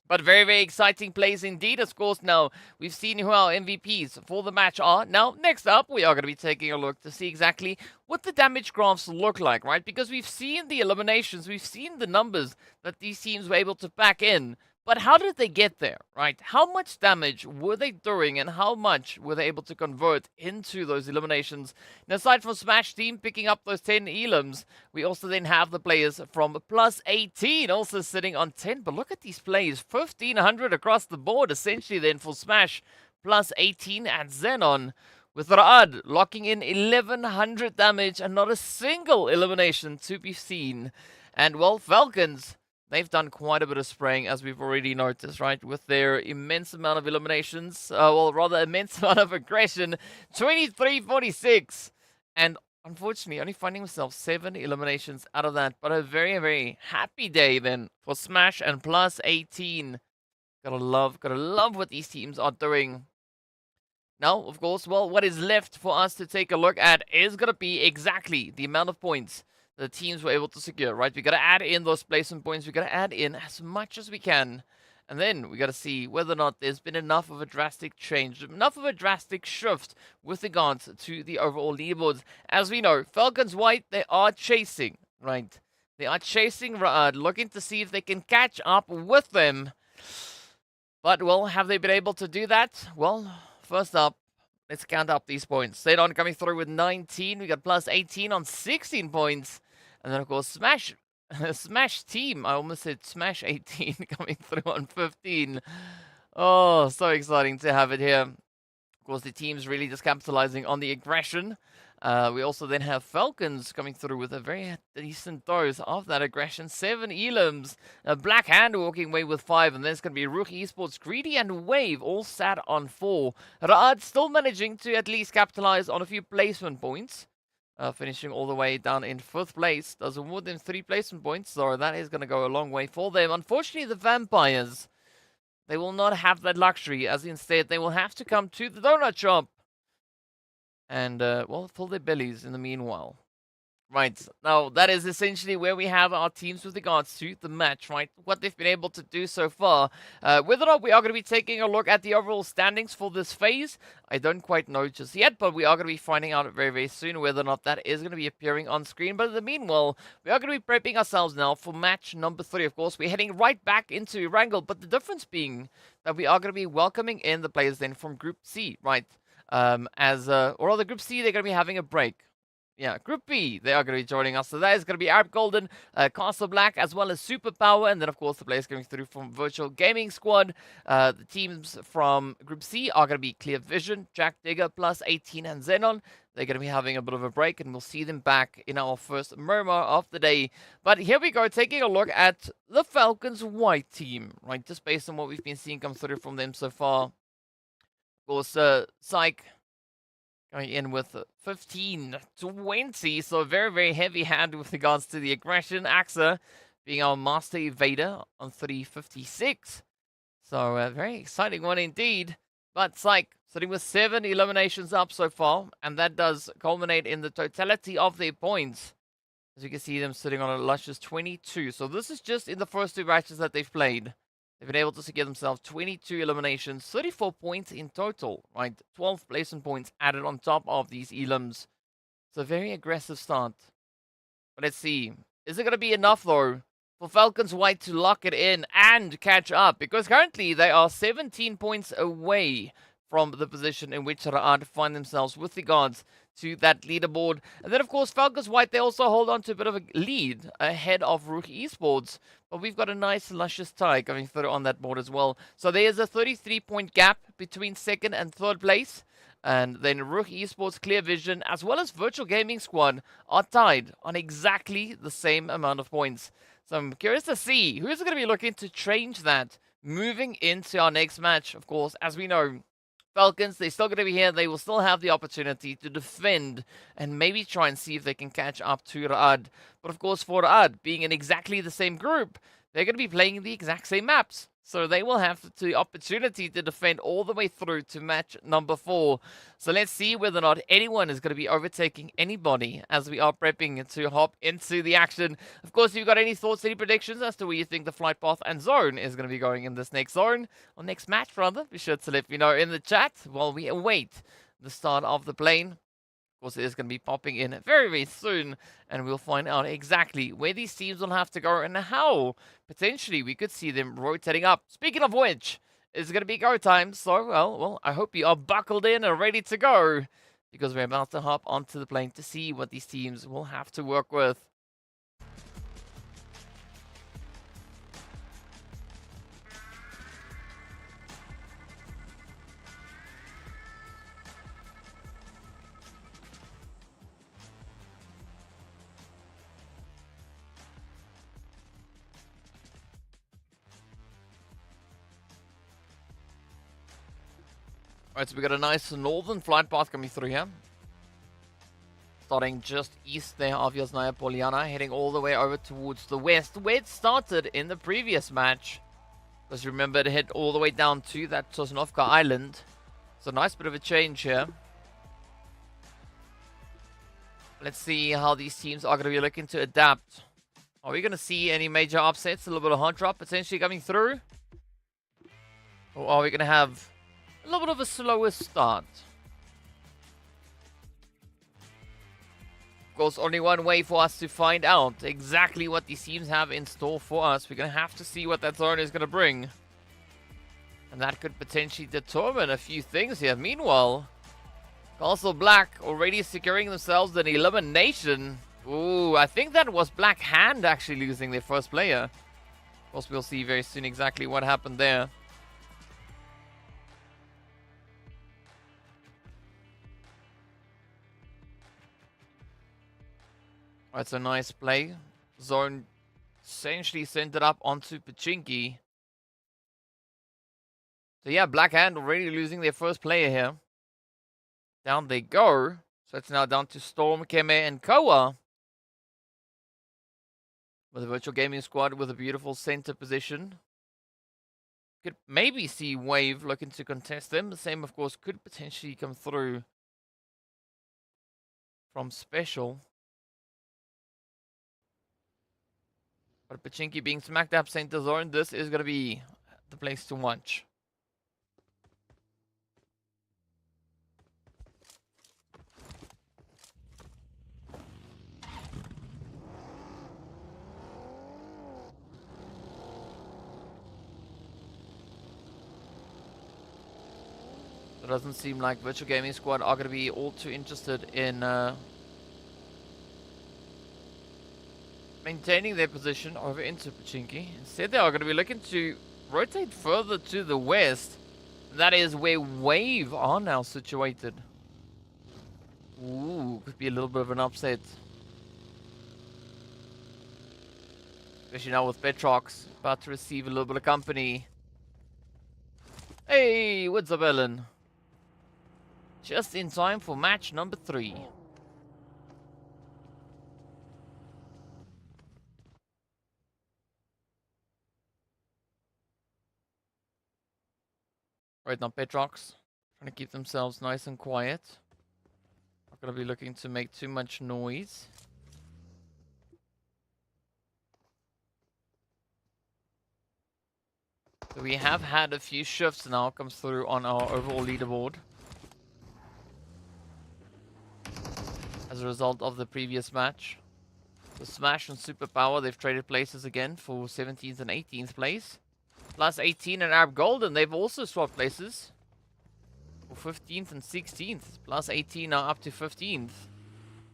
But very, very exciting plays indeed. Of course, now we've seen who our MVPs for the match are. Now, next up, we are going to be taking a look to see exactly what the damage graphs look like, right? Because we've seen the eliminations. We've seen the numbers that these teams were able to pack in. But how did they get there, right? How much damage were they doing and how much were they able to convert into those eliminations? And aside from Smash team picking up those 10 elims, we also then have the players from +18 also sitting on 10. But look at these plays, 1,500 across the board essentially then for Smash, +18 and XENON. With RUKH locking in 1,100 damage and not a single elimination to be seen. And well, FALCONS, they've done quite a bit of spraying, as we've already noticed, right? With their immense amount of eliminations, well, rather immense amount of aggression, 23-46. And unfortunately, only finding himself 7 eliminations out of that. But a very, very happy day then for Smash and +18. Gotta love what these teams are doing. Now, of course, well, what is left for us to take a look at is going to be exactly the amount of points the teams were able to secure, right? We got to add in those placement points. We got to add in as much as we can. And then we got to see whether or not there's been enough of a drastic change, enough of a drastic shift with regards to the overall leaderboards. As we know, Falcons White, they are chasing, right? They are chasing RUKH, looking to see if they can catch up with them. But, well, have they been able to do that? Well, first up, let's count up these points. XENON coming through with 19. We got +18 on 16 points. And then, of course, Smash Team. I almost said Smash 18 coming through on 15. Oh, so exciting to have it here. Of course, the team's really just capitalizing on the aggression. We also then have Falcons coming through with a very decent dose of that aggression. 7 elims. Black Hand walking away with 5. And then it's going to be RUKH, Esports, Greedy, and Wave all sat on 4. RUKH still managing to at least capitalize on a few placement points. Finishing all the way down in 5th place. Does award them 3 placement points. So that is going to go a long way for them. Unfortunately, the Vampires, they will not have that luxury. As instead, they will have to come to the donut shop. And, well, fill their bellies in the meanwhile. Right, now that is essentially where we have our teams with regards to the match, right? What they've been able to do so far. Whether or not we are going to be taking a look at the overall standings for this phase, I don't quite know just yet, but we are going to be finding out very, very soon whether or not that is going to be appearing on screen. But in the meanwhile, we are going to be prepping ourselves now for match number 3. Of course, we're heading right back into Erangel, but the difference being that we are going to be welcoming in the players then from Group C, right? Or rather, Group C, they're going to be having a break. Yeah, Group B, they are going to be joining us. So that is going to be Arab Golden, Castle Black, as well as Superpower. And then, of course, the players coming through from Virtual Gaming Squad. The teams from Group C are going to be Clear Vision, Jack Digger, +18, and XENON. They're going to be having a bit of a break, and we'll see them back in our first Miramar of the day. But here we go, taking a look at the Falcons White team, right? Just based on what we've been seeing come through from them so far. Of course, Psych going in with 15-20, so very, very heavy hand with regards to the aggression. AXA being our Master Evader on 356. So a very exciting one indeed. But Psych sitting with 7 eliminations up so far, and that does culminate in the totality of their points. As you can see them sitting on a luscious 22. So this is just in the first 2 matches that they've played. They've been able to secure themselves 22 eliminations, 34 points in total, right? 12 placement points added on top of these elims. It's a very aggressive start. But let's see. Is it going to be enough, though, for Falcons White to lock it in and catch up? Because currently they are 17 points away from the position in which RUKH find themselves with regards to that leaderboard. And then, of course, Falcons White, they also hold on to a bit of a lead ahead of RUKH Esports. But we've got a nice, luscious tie coming through on that board as well. So there's a 33-point gap between 2nd and 3rd place. And then RUKH Esports, Clear Vision, as well as Virtual Gaming Squad are tied on exactly the same amount of points. So I'm curious to see who's going to be looking to change that moving into our next match. Of course, as we know, Falcons, they're still going to be here. They will still have the opportunity to defend and maybe try and see if they can catch up to RUKH. But of course, for RUKH, being in exactly the same group, they're going to be playing the exact same maps. So they will have the opportunity to defend all the way through to match number 4. So let's see whether or not anyone is going to be overtaking anybody as we are prepping to hop into the action. Of course, if you've got any thoughts, any predictions as to where you think the flight path and zone is going to be going in this next zone, or next match rather, be sure to let me know in the chat while we await the start of the plane. Of course, it is going to be popping in very, very soon, and we'll find out exactly where these teams will have to go and how potentially we could see them rotating up. Speaking of which, it's going to be go time, so, well, I hope you are buckled in and ready to go, because we're about to hop onto the plane to see what these teams will have to work with. Alright, so we got a nice northern flight path coming through here. starting just east there of Yasnaya Poliana, heading all the way over towards the west, where it started in the previous match. Because remember, it hit all the way down to that Sanhok island. So nice bit of a change here. Let's see how these teams are going to be looking to adapt. Are we going to see any major upsets? A little bit of hard drop potentially coming through? Or are we going to have a little bit of a slower start? Of course, only one way for us to find out exactly what these teams have in store for us. We're going to have to see what that zone is going to bring. And that could potentially determine a few things here. Meanwhile, Castle Black already securing themselves an elimination. Ooh, I think that was Black Hand actually losing their first player. Of course, we'll see very soon exactly what happened there. That's a nice play. Zone essentially sent it up onto Pachinki. So yeah, Black Hand already losing their first player here. Down they go. So it's now down to Storm, Keme, and Koa. With a virtual gaming squad with a beautiful center position. Could maybe see Wave looking to contest them. The same, of course, could potentially come through from Special. But Pachinki being smacked up center zone, this is going to be the place to watch. It doesn't seem like Virtual Gaming Squad are going to be all too interested in maintaining their position over into Pachinki. Instead, they are going to be looking to rotate further to the west. That is where Wave are now situated. Ooh, could be a little bit of an upset. Especially now with Petrox about to receive a little bit of company. Hey, what's up, Ellen? Just in time for match number 3. Right now, Petrox trying to keep themselves nice and quiet. Not going to be looking to make too much noise. So we have had a few shifts now comes through on our overall leaderboard. As a result of the previous match. The Smash and Superpower, they've traded places again for 17th and 18th place. +18 and Arab Golden, they've also swapped places for 15th and 16th. +18 now up to 15th.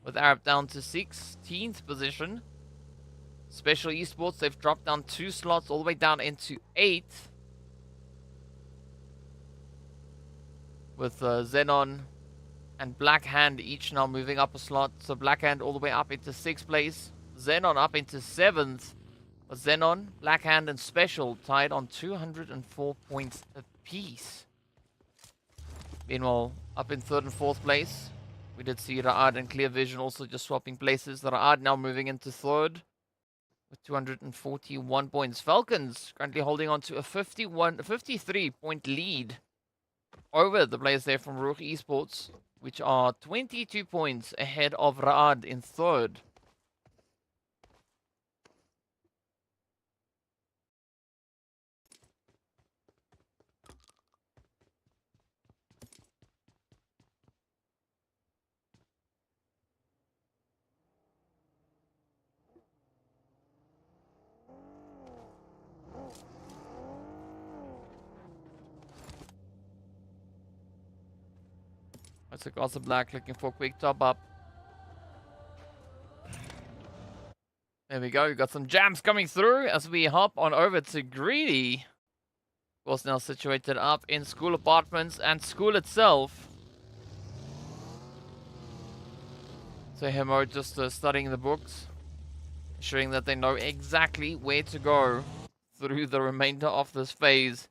With Arab down to 16th position. Special Esports, they've dropped down 2 slots all the way down into 8th. With XENON and Black Hand each now moving up a slot. So Black Hand all the way up into 6th place. XENON up into 7th. But XENON, Black Hand, and Special tied on 204 points apiece. Meanwhile, up in 3rd and 4th place, we did see Ra'ad and Clear Vision also just swapping places. Ra'ad now moving into 3rd with 241 points. Falcons currently holding on to a 53-point lead over the players there from RUKH Esports, which are 22 points ahead of Ra'ad in 3rd. That's across the Black looking for a quick top up. There we go. We've got some jams coming through as we hop on over to Greedy. Of course, now situated up in school apartments and school itself. So Hemo just studying the books, ensuring that they know exactly where to go through the remainder of this phase.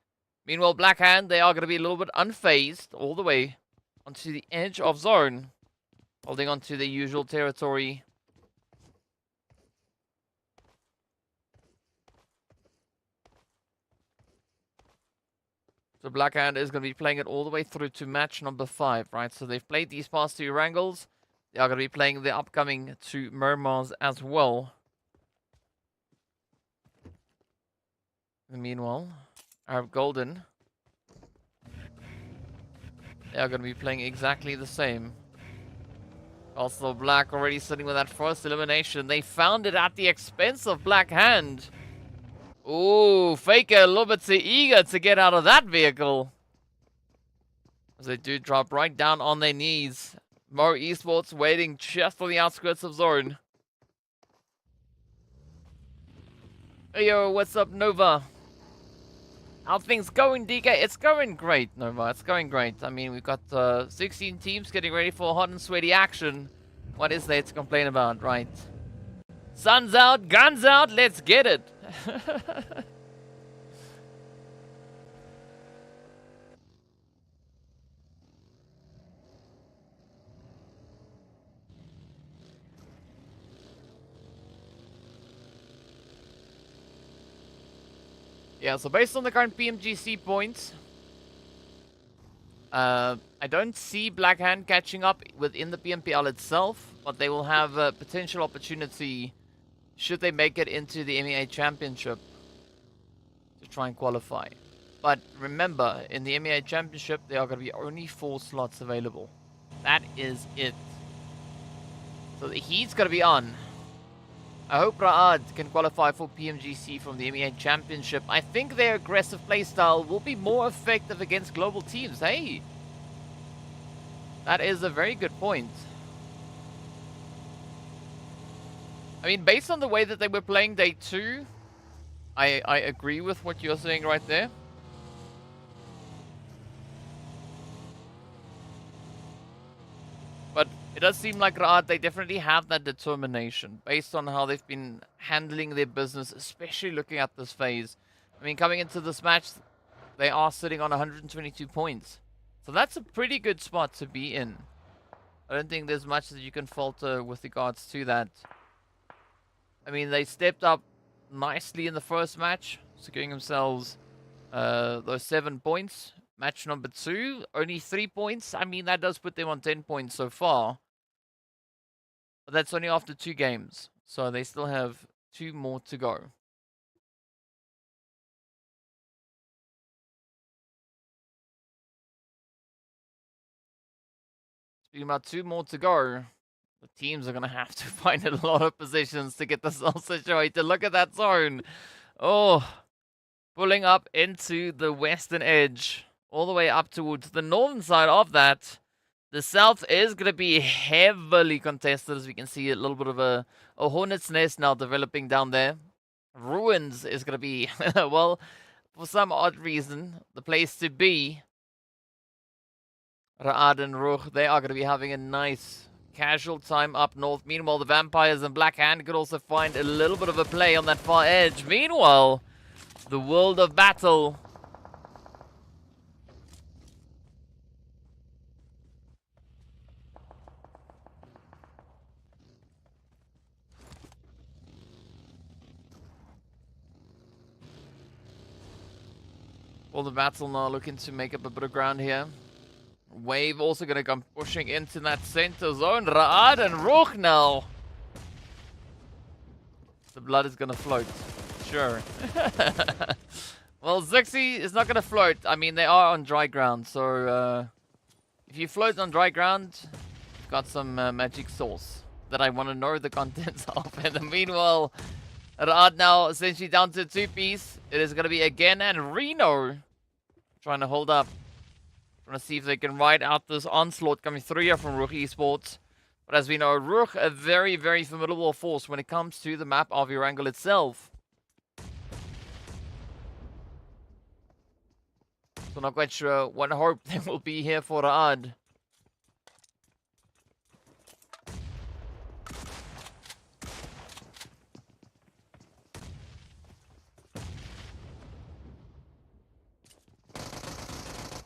Meanwhile, Black Hand, they are going to be a little bit unfazed all the way onto the edge of zone. Holding on to the usual territory. So Blackhand is going to be playing it all the way through to match number 5, right? So they've played these past 2 Erangels. They are going to be playing the upcoming 2 Miramars as well. And meanwhile, Arab Golden, they are going to be playing exactly the same. Also, Black already sitting with that first elimination. They found it at the expense of Blackhand. Ooh, Faker a little bit too eager to get out of that vehicle. As they do drop right down on their knees. Mo Esports waiting just for the outskirts of zone. Hey yo, what's up, Nova? How things going, DK? It's going great, Nova. It's going great. I mean, we've got 16 teams getting ready for hot and sweaty action. What is there to complain about, right? Sun's out, guns out, let's get it. Yeah, so based on the current PMGC points, I don't see Blackhand catching up within the PMPL itself, but they will have a potential opportunity should they make it into the MEA Championship to try and qualify. But remember, in the MEA Championship, there are going to be only 4 slots available. That is it. So the heat's going to be on. I hope Ra'ad can qualify for PMGC from the MEA Championship. I think their aggressive playstyle will be more effective against global teams. Hey! That is a very good point. I mean, based on the way that they were playing day 2, I agree with what you're saying right there. But it does seem like Ra'ad, they definitely have that determination based on how they've been handling their business, especially looking at this phase. I mean, coming into this match, they are sitting on 122 points. So that's a pretty good spot to be in. I don't think there's much that you can falter with regards to that. I mean, they stepped up nicely in the first match, securing themselves those 7 points. Match number 2, only 3 points. I mean, that does put them on 10 points so far. But that's only after 2 games. So they still have 2 more to go. Speaking about 2 more to go, the teams are going to have to find a lot of positions to get themselves situated. Look at that zone. Oh, pulling up into the western edge. All the way up towards the northern side of that. The south is going to be heavily contested, as we can see a little bit of a hornet's nest now developing down there. Ruins is going to be, well, for some odd reason, the place to be. Ra'ad and RUKH, they are going to be having a nice casual time up north. Meanwhile, the Vampires and Blackhand could also find a little bit of a play on that far edge. Meanwhile, the world of battle. All the battle now looking to make up a bit of ground here. Wave also going to come pushing into that center zone. Ra'ad and RUKH now. The blood is going to float. Sure. Well, Zixi is not going to float. I mean, they are on dry ground. So, if you float on dry ground, you've got some magic sauce that I want to know the contents of. And meanwhile, Ra'ad now essentially down to 2-piece. It is going to be again and Reno trying to hold up. Trying to see if they can ride out this onslaught coming through here from RUKH Esports. But as we know, RUKH, a very, very formidable force when it comes to the map of Erangel itself. So not quite sure what hope there will be here for Ra'ad.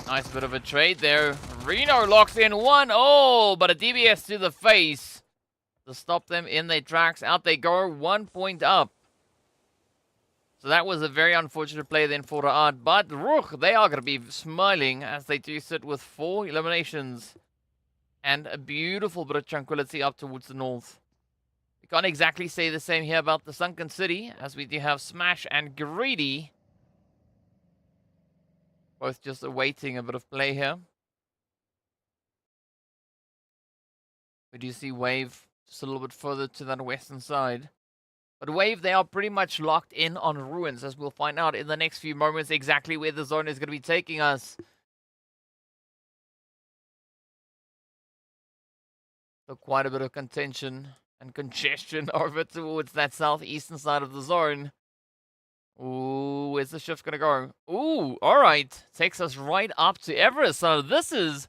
Nice bit of a trade there. Reno locks in one. Oh, but a DBS to the face to stop them in their tracks. Out they go, 1 point up. So that was a very unfortunate play then for RUKH. But RUKH, they are going to be smiling as they do sit with 4 eliminations. And a beautiful bit of tranquility up towards the north. We can't exactly say the same here about the Sunken City, as we do have Smash and Greedy. Both just awaiting a bit of play here. We do see Wave just a little bit further to that western side. But Wave, they are pretty much locked in on Ruins, as we'll find out in the next few moments exactly where the zone is going to be taking us. So quite a bit of contention and congestion over towards that southeastern side of the zone. Ooh, where's the shift going to go? Ooh, all right. Takes us right up to Everest. So this is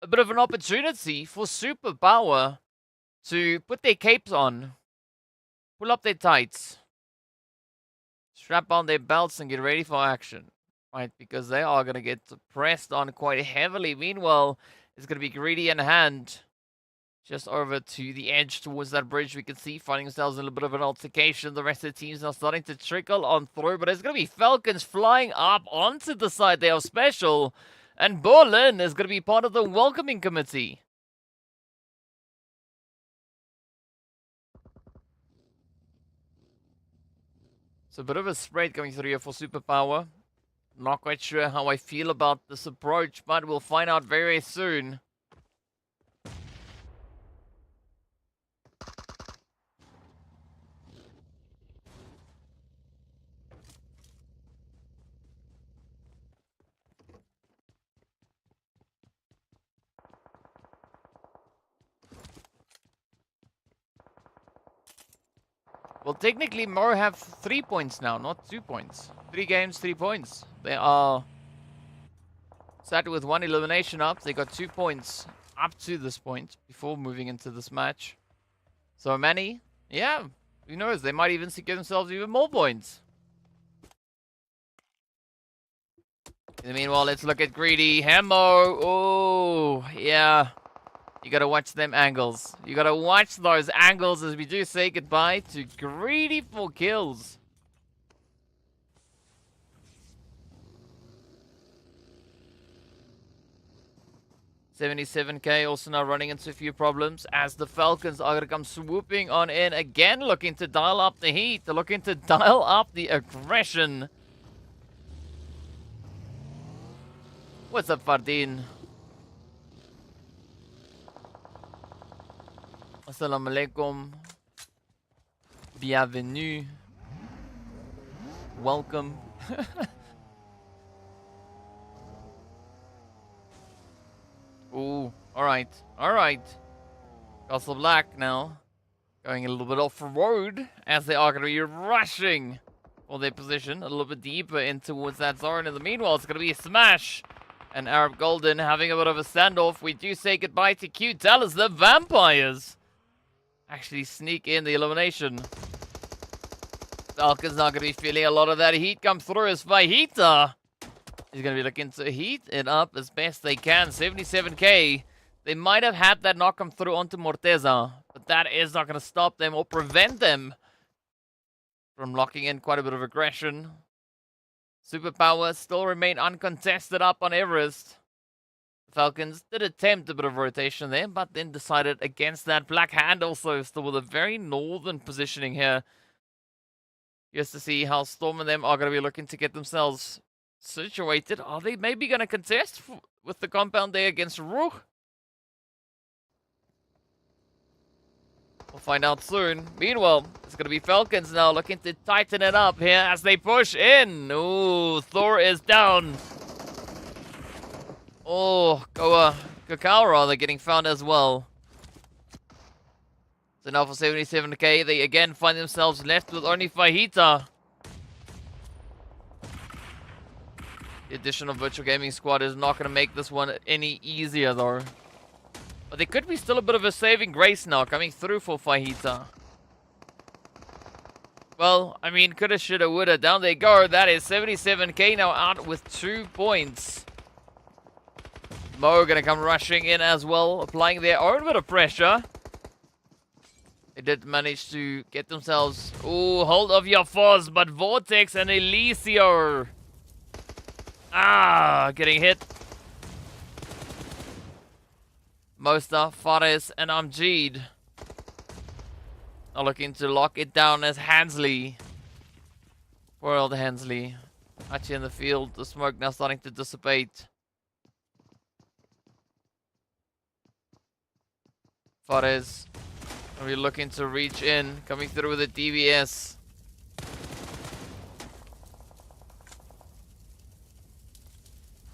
a bit of an opportunity for Superpower to put their capes on. Pull up their tights. Strap on their belts and get ready for action. Right, because they are going to get pressed on quite heavily. Meanwhile, it's going to be Greedy in hand. Just over to the edge towards that bridge. We can see finding themselves in a bit of an altercation. The rest of the teams are starting to trickle on through. But it's going to be Falcons flying up onto the side. They are special. And Berlin is going to be part of the welcoming committee. It's a bit of a spread going through here for Superpower. Not quite sure how I feel about this approach, but we'll find out very soon. Well, technically, Mo have 3 points now, not 2 points. 3 games, 3 points. They are sat with 1 elimination up. They got 2 points up to this point before moving into this match. So Manny, yeah, who knows? They might even secure themselves even more points. In the meanwhile, let's look at Greedy. Hemo. Oh, yeah. You gotta watch them angles. You gotta watch those angles as we do say goodbye to GREEDYFORKILLS. $77K also now running into a few problems as the Falcons are gonna come swooping on in again, looking to dial up the heat. They're looking to dial up the aggression. What's up, Fardin? Assalamu alaikum. Bienvenue. Welcome. Ooh, alright. Alright. Castle Black now. Going a little bit off the road as they are going to be rushing for their position a little bit deeper in towards that zone. In the meanwhile, it's going to be a smash. And Arab Golden having a bit of a standoff. We do say goodbye to Q. Tell us the Vampires actually sneak in the elimination. Falcons not going to be feeling a lot of that heat come through as Fajita. He's going to be looking to heat it up as best they can. 77K. They might have had that knock come through onto Morteza, but that is not going to stop them or prevent them from locking in quite a bit of aggression. Superpower still remain uncontested up on Everest. Falcons did attempt a bit of rotation there, but then decided against that. Black Hand also still with a very northern positioning here. Just to see how Storm and them are going to be looking to get themselves situated. Are they maybe going to contest with the compound there against RUKH? We'll find out soon. Meanwhile, it's going to be Falcons now looking to tighten it up here as they push in. Ooh, Thor is down. Oh, Kakao rather getting found as well. So now for 77K, they again find themselves left with only Fajita. The addition of Virtual Gaming Squad is not going to make this one any easier though. But there could be still a bit of a saving grace now coming through for Fajita. Well, I mean, coulda, shoulda, woulda. Down they go. That is 77K now out with 2 points. Mo gonna come rushing in as well, applying their own bit of pressure. They did manage to get themselves, ooh, hold of your Foz, but Vortex and Elisio. Getting hit. Mosta, Fares, and Amjid are looking to lock it down as Hansley. Poor old Hansley. Actually in the field, the smoke now starting to dissipate. Fares are we looking to reach in, coming through with a DBS.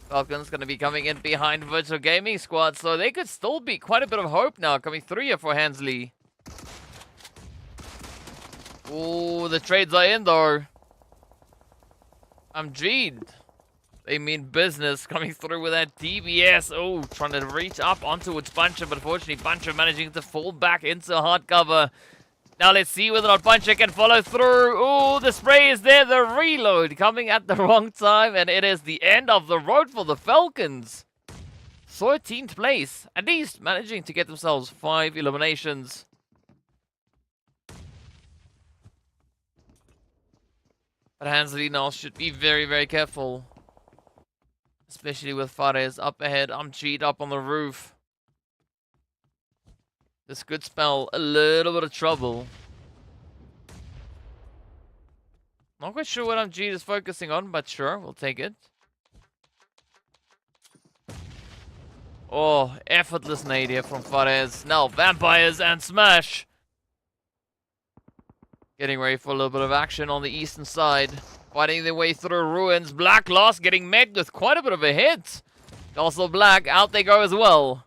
Falcons going to be coming in behind Virtual Gaming Squad, so they could still be quite a bit of hope now coming through here for Hansley. Ooh, the trades are in though. Amjid. They mean business coming through with that DBS. Oh, trying to reach up onto its Puncher, but unfortunately Puncher managing to fall back into hard cover. Now let's see whether or not Puncher can follow through. Oh, the spray is there. The reload coming at the wrong time. And it is the end of the road for the Falcons. 13th place. At least managing to get themselves 5 eliminations. But Hansley now should be very, very careful. Especially with Fares up ahead. Amjid up on the roof. This could spell a little bit of trouble. Not quite sure what Amjid is focusing on, but sure, we'll take it. Oh, effortless nade here from Fares. Now, Vampires and Smash. Getting ready for a little bit of action on the eastern side. Fighting their way through Ruins. Black Lost getting met with quite a bit of a hit. Castle Black, out they go as well.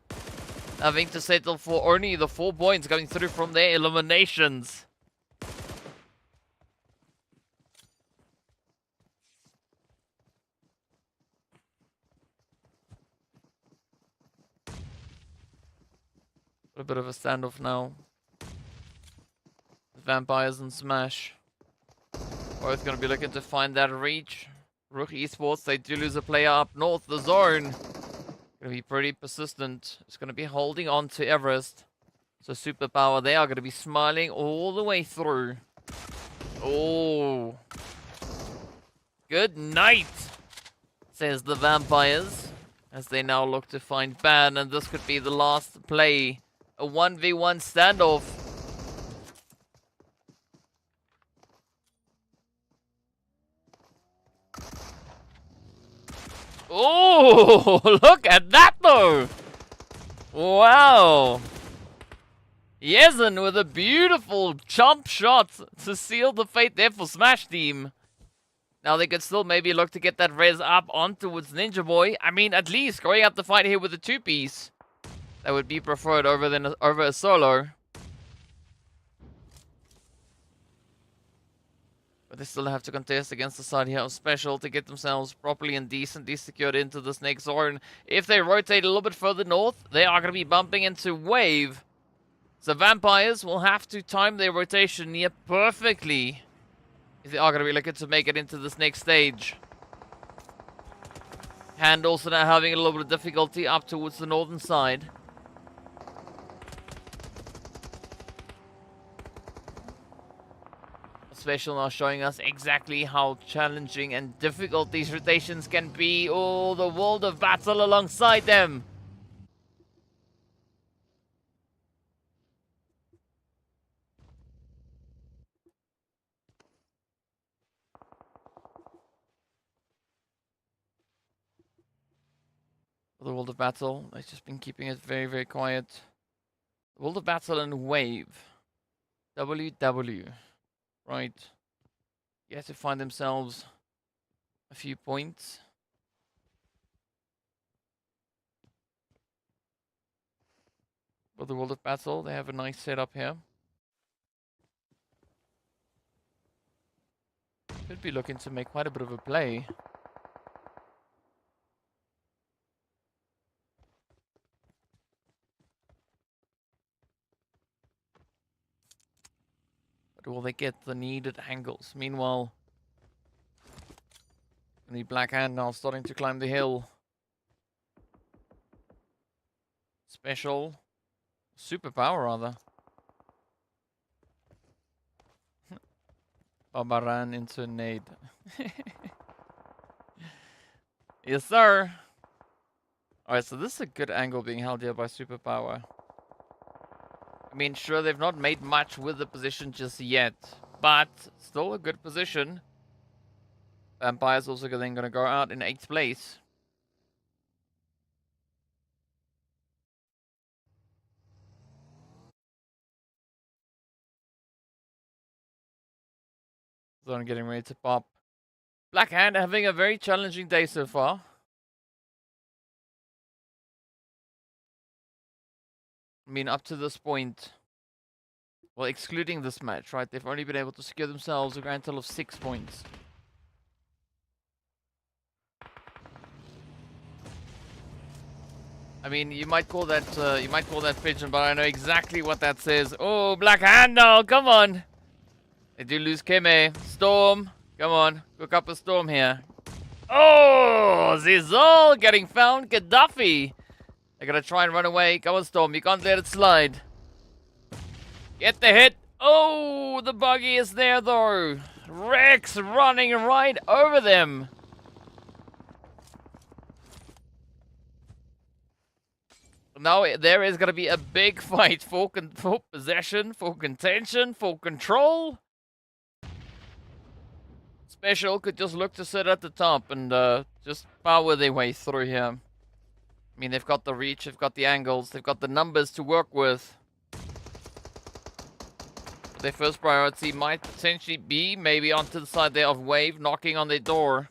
Having to settle for only the 4 points coming through from their eliminations. A bit of a standoff now. Vampires and Smash. Both going to be looking to find that reach. RUKH Esports, they do lose a player up north. The zone going to be pretty persistent. It's going to be holding on to Everest. So Superpower, they are going to be smiling all the way through. Oh. Good night, says the Vampires. As they now look to find Ban. And this could be the last play. A 1v1 standoff. Oh, look at that though! Wow! Yezen with a beautiful jump shot to seal the fate there for Smash Team. Now they could still maybe look to get that res up onto its Ninja Boy. I mean, at least going out the fight here with a 2-piece. That would be preferred over a solo. But they still have to contest against the side here of Special to get themselves properly and decently secured into this next zone. If they rotate a little bit further north, they are going to be bumping into Wave. So Vampires will have to time their rotation near perfectly if they are going to be looking to make it into this next stage. Hand also now having a little bit of difficulty up towards the northern side. Special now showing us exactly how challenging and difficult these rotations can be. Oh, the world of battle alongside them. The world of battle, they've just been keeping it very, very quiet. The world of battle and Wave. WW. Right. You have to find themselves a few points. For the world of battle, they have a nice setup here. Could be looking to make quite a bit of a play. But will they get the needed angles? Meanwhile, the Black Hand now starting to climb the hill. Special. Superpower, rather. Baba ran into a nade. Yes, sir. Alright, so this is a good angle being held here by Superpower. I mean, sure, they've not made much with the position just yet, but still a good position. Vampire's also then going to go out in 8th place. Zone getting ready to pop. Black Hand having a very challenging day so far. I mean, up to this point, well, excluding this match, right? They've only been able to secure themselves a grand total of 6 points. I mean, you might call that pigeon, but I know exactly what that says. Oh, Black Hand now, come on. They do lose Keme. Storm, come on, cook up a Storm here. Oh, Zizal getting found. Gaddafi. They're gonna try and run away. Come on, Storm, you can't let it slide. Get the hit. Oh, the buggy is there though. RUKH running right over them. Now there is going to be a big fight for possession, for contention, for control. Special could just look to sit at the top and just power their way through here. I mean, they've got the reach, they've got the angles, they've got the numbers to work with. Their first priority might potentially be maybe onto the side there of Wave, knocking on their door.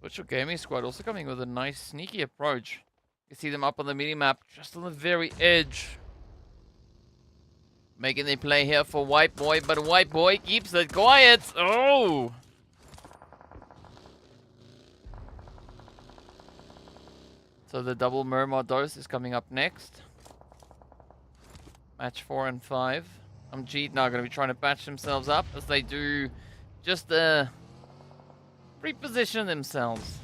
Virtual Gaming Squad also coming with a nice sneaky approach. You see them up on the mini-map, just on the very edge. Making the play here for White Boy, but White Boy keeps it quiet. Oh! So the double Miramar dose is coming up next. Match 4 and 5. Jeet now going to be trying to patch themselves up as they do just reposition themselves.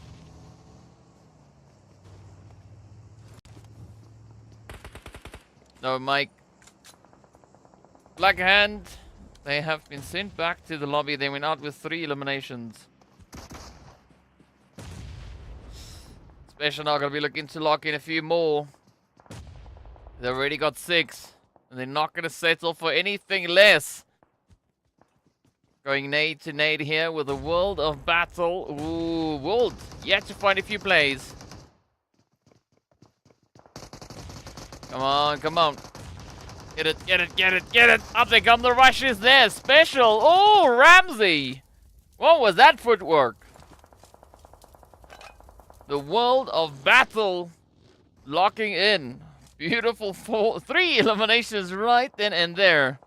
No, Mike. Black Hand, they have been sent back to the lobby. They went out with 3 eliminations. Special now going to be looking to lock in a few more. They've already got 6. And they're not going to settle for anything less. Going nade to nade here with a World of Battle. Ooh, World yet to find a few plays. Come on, come on. Get it, get it, get it, get it. Up they come, the rush is there. Special. Oh, Ramsey. What was that footwork? The World of Battle locking in. Beautiful 3 eliminations right then and there.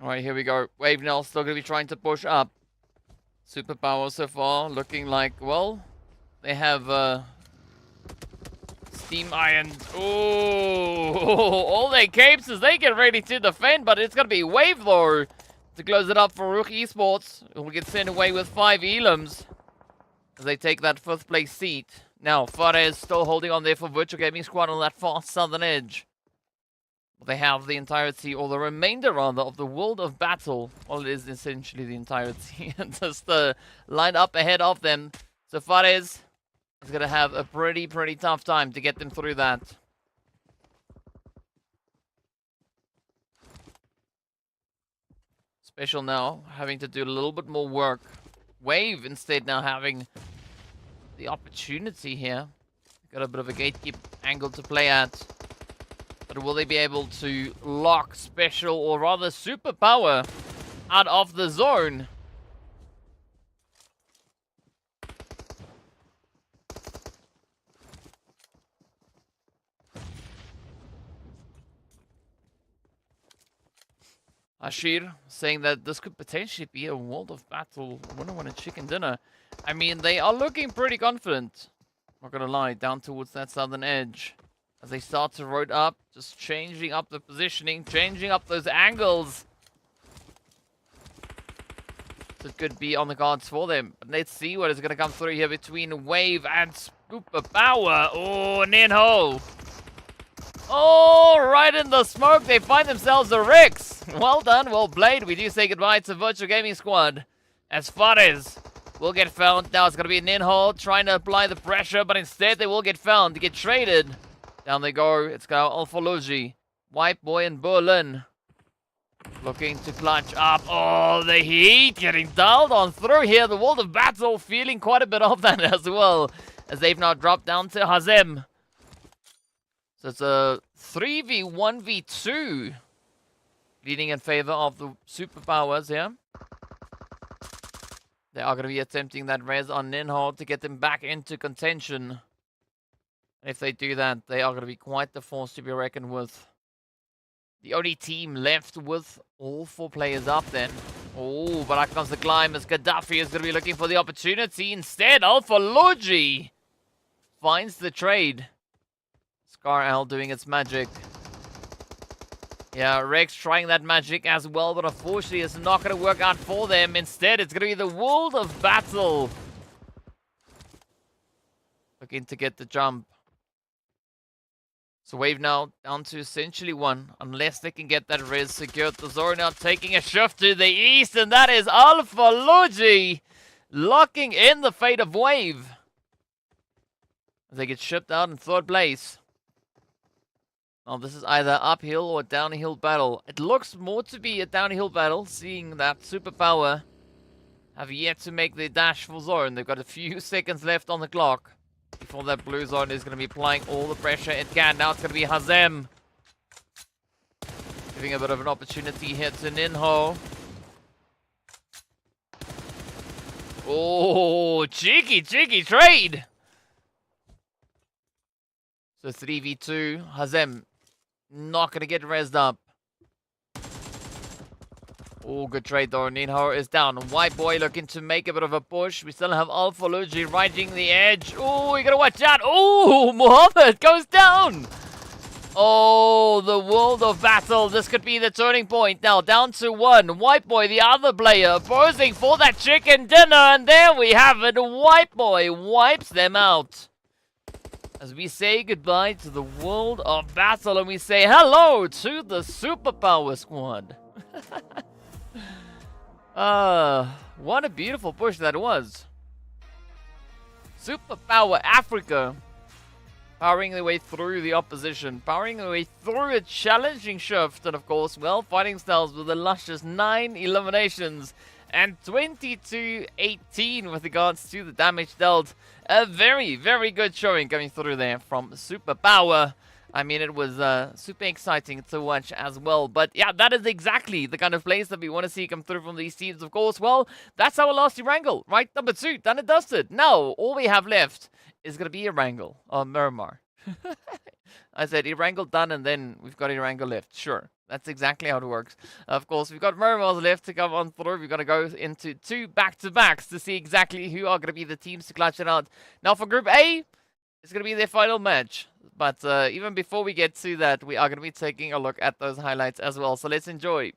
Alright, here we go. Wave now still going to be trying to push up. Superpower so far looking like, well, they have Steam Iron. Oh, all their capes as they get ready to defend, but it's going to be Wave though to close it up for RUKH Esports, who will get sent away with 5 elims as they take that 5th place seat. Now, Fares still holding on there for Virtual Gaming Squad on that far southern edge. They have the entirety, or the remainder rather, of the World of Battle. Well, it is essentially the entirety. Just lined up ahead of them. So Fares is going to have a pretty tough time to get them through that. Special now, having to do a little bit more work. Wave instead now having the opportunity here. Got a bit of a gatekeep angle to play at. But will they be able to lock Special, or rather Superpower, out of the zone? Ashir saying that this could potentially be a World of Battle winner chicken dinner. I mean, they are looking pretty confident. Not gonna lie, down towards that southern edge. As they start to road up, just changing up the positioning, changing up those angles. So it could be on the cards for them. But let's see what is gonna come through here between Wave and Superpower. Oh, Ninho. Oh, right in the smoke, they find themselves a RUKH. Well done, well played. We do say goodbye to Virtual Gaming Squad. As far as will get found. Now it's going to be Ninho trying to apply the pressure, but instead they will get found to get traded. Down they go. It's got Alpha Logi, White Boy, and Berlin. Looking to clutch up. Oh, the heat getting dialed on through here. The World of Battle feeling quite a bit of that as well, as they've now dropped down to Hazem. So it's a 3v1v2 leading in favor of the Superpowers here. They are going to be attempting that res on Ninho to get them back into contention. And if they do that, they are going to be quite the force to be reckoned with. The only team left with all 4 players up then. Oh, but out comes the climb as Gaddafi is going to be looking for the opportunity. Instead, Alpha Logi finds the trade. Scar doing its magic. Yeah, RUKH trying that magic as well, but unfortunately it's not going to work out for them. Instead, it's going to be the World of Battle looking to get the jump. So Wave now down to essentially 1, unless they can get that res secured. The Zoro now taking a shift to the east, and that is Alpha Logi locking in the fate of Wave. As they get shipped out in 3rd place. Now this is either uphill or downhill battle. It looks more to be a downhill battle, seeing that Superpower have yet to make the dash for zone. They've got a few seconds left on the clock before that blue zone is going to be applying all the pressure it can. Now it's going to be Hazem giving a bit of an opportunity here to Ninho. Oh, cheeky trade. So 3v2, Hazem not going to get rezzed up. Oh, good trade though. Ninho is down. White Boy looking to make a bit of a push. We still have Alpha Logi riding the edge. Oh, you got to watch out. Oh, Mohammed goes down. Oh, the World of Battle. This could be the turning point. Now down to 1. White Boy, the other player, posing for that chicken dinner. And there we have it. White Boy wipes them out. As we say goodbye to the World of Battle and we say hello to the Superpower Squad. What a beautiful push that was. Superpower Africa powering their way through the opposition, powering their way through a challenging shift, and of course, well, fighting styles with a luscious 9 eliminations and 22-18 with regards to the damage dealt. A very, very good showing coming through there from Superpower. I mean, it was super exciting to watch as well. But yeah, that is exactly the kind of plays that we want to see come through from these teams, of course. Well, that's our last Erangel, right? Number 2, done and dusted. Now, all we have left is going to be Erangel, or Miramar. I said Erangel done, and then we've got Erangel left. Sure. That's exactly how it works. Of course, we've got Miramar left to come on through. We've got to go into 2 back-to-backs to see exactly who are going to be the teams to clutch it out. Now, for Group A, it's going to be their final match. But even before we get to that, we are going to be taking a look at those highlights as well. So let's enjoy.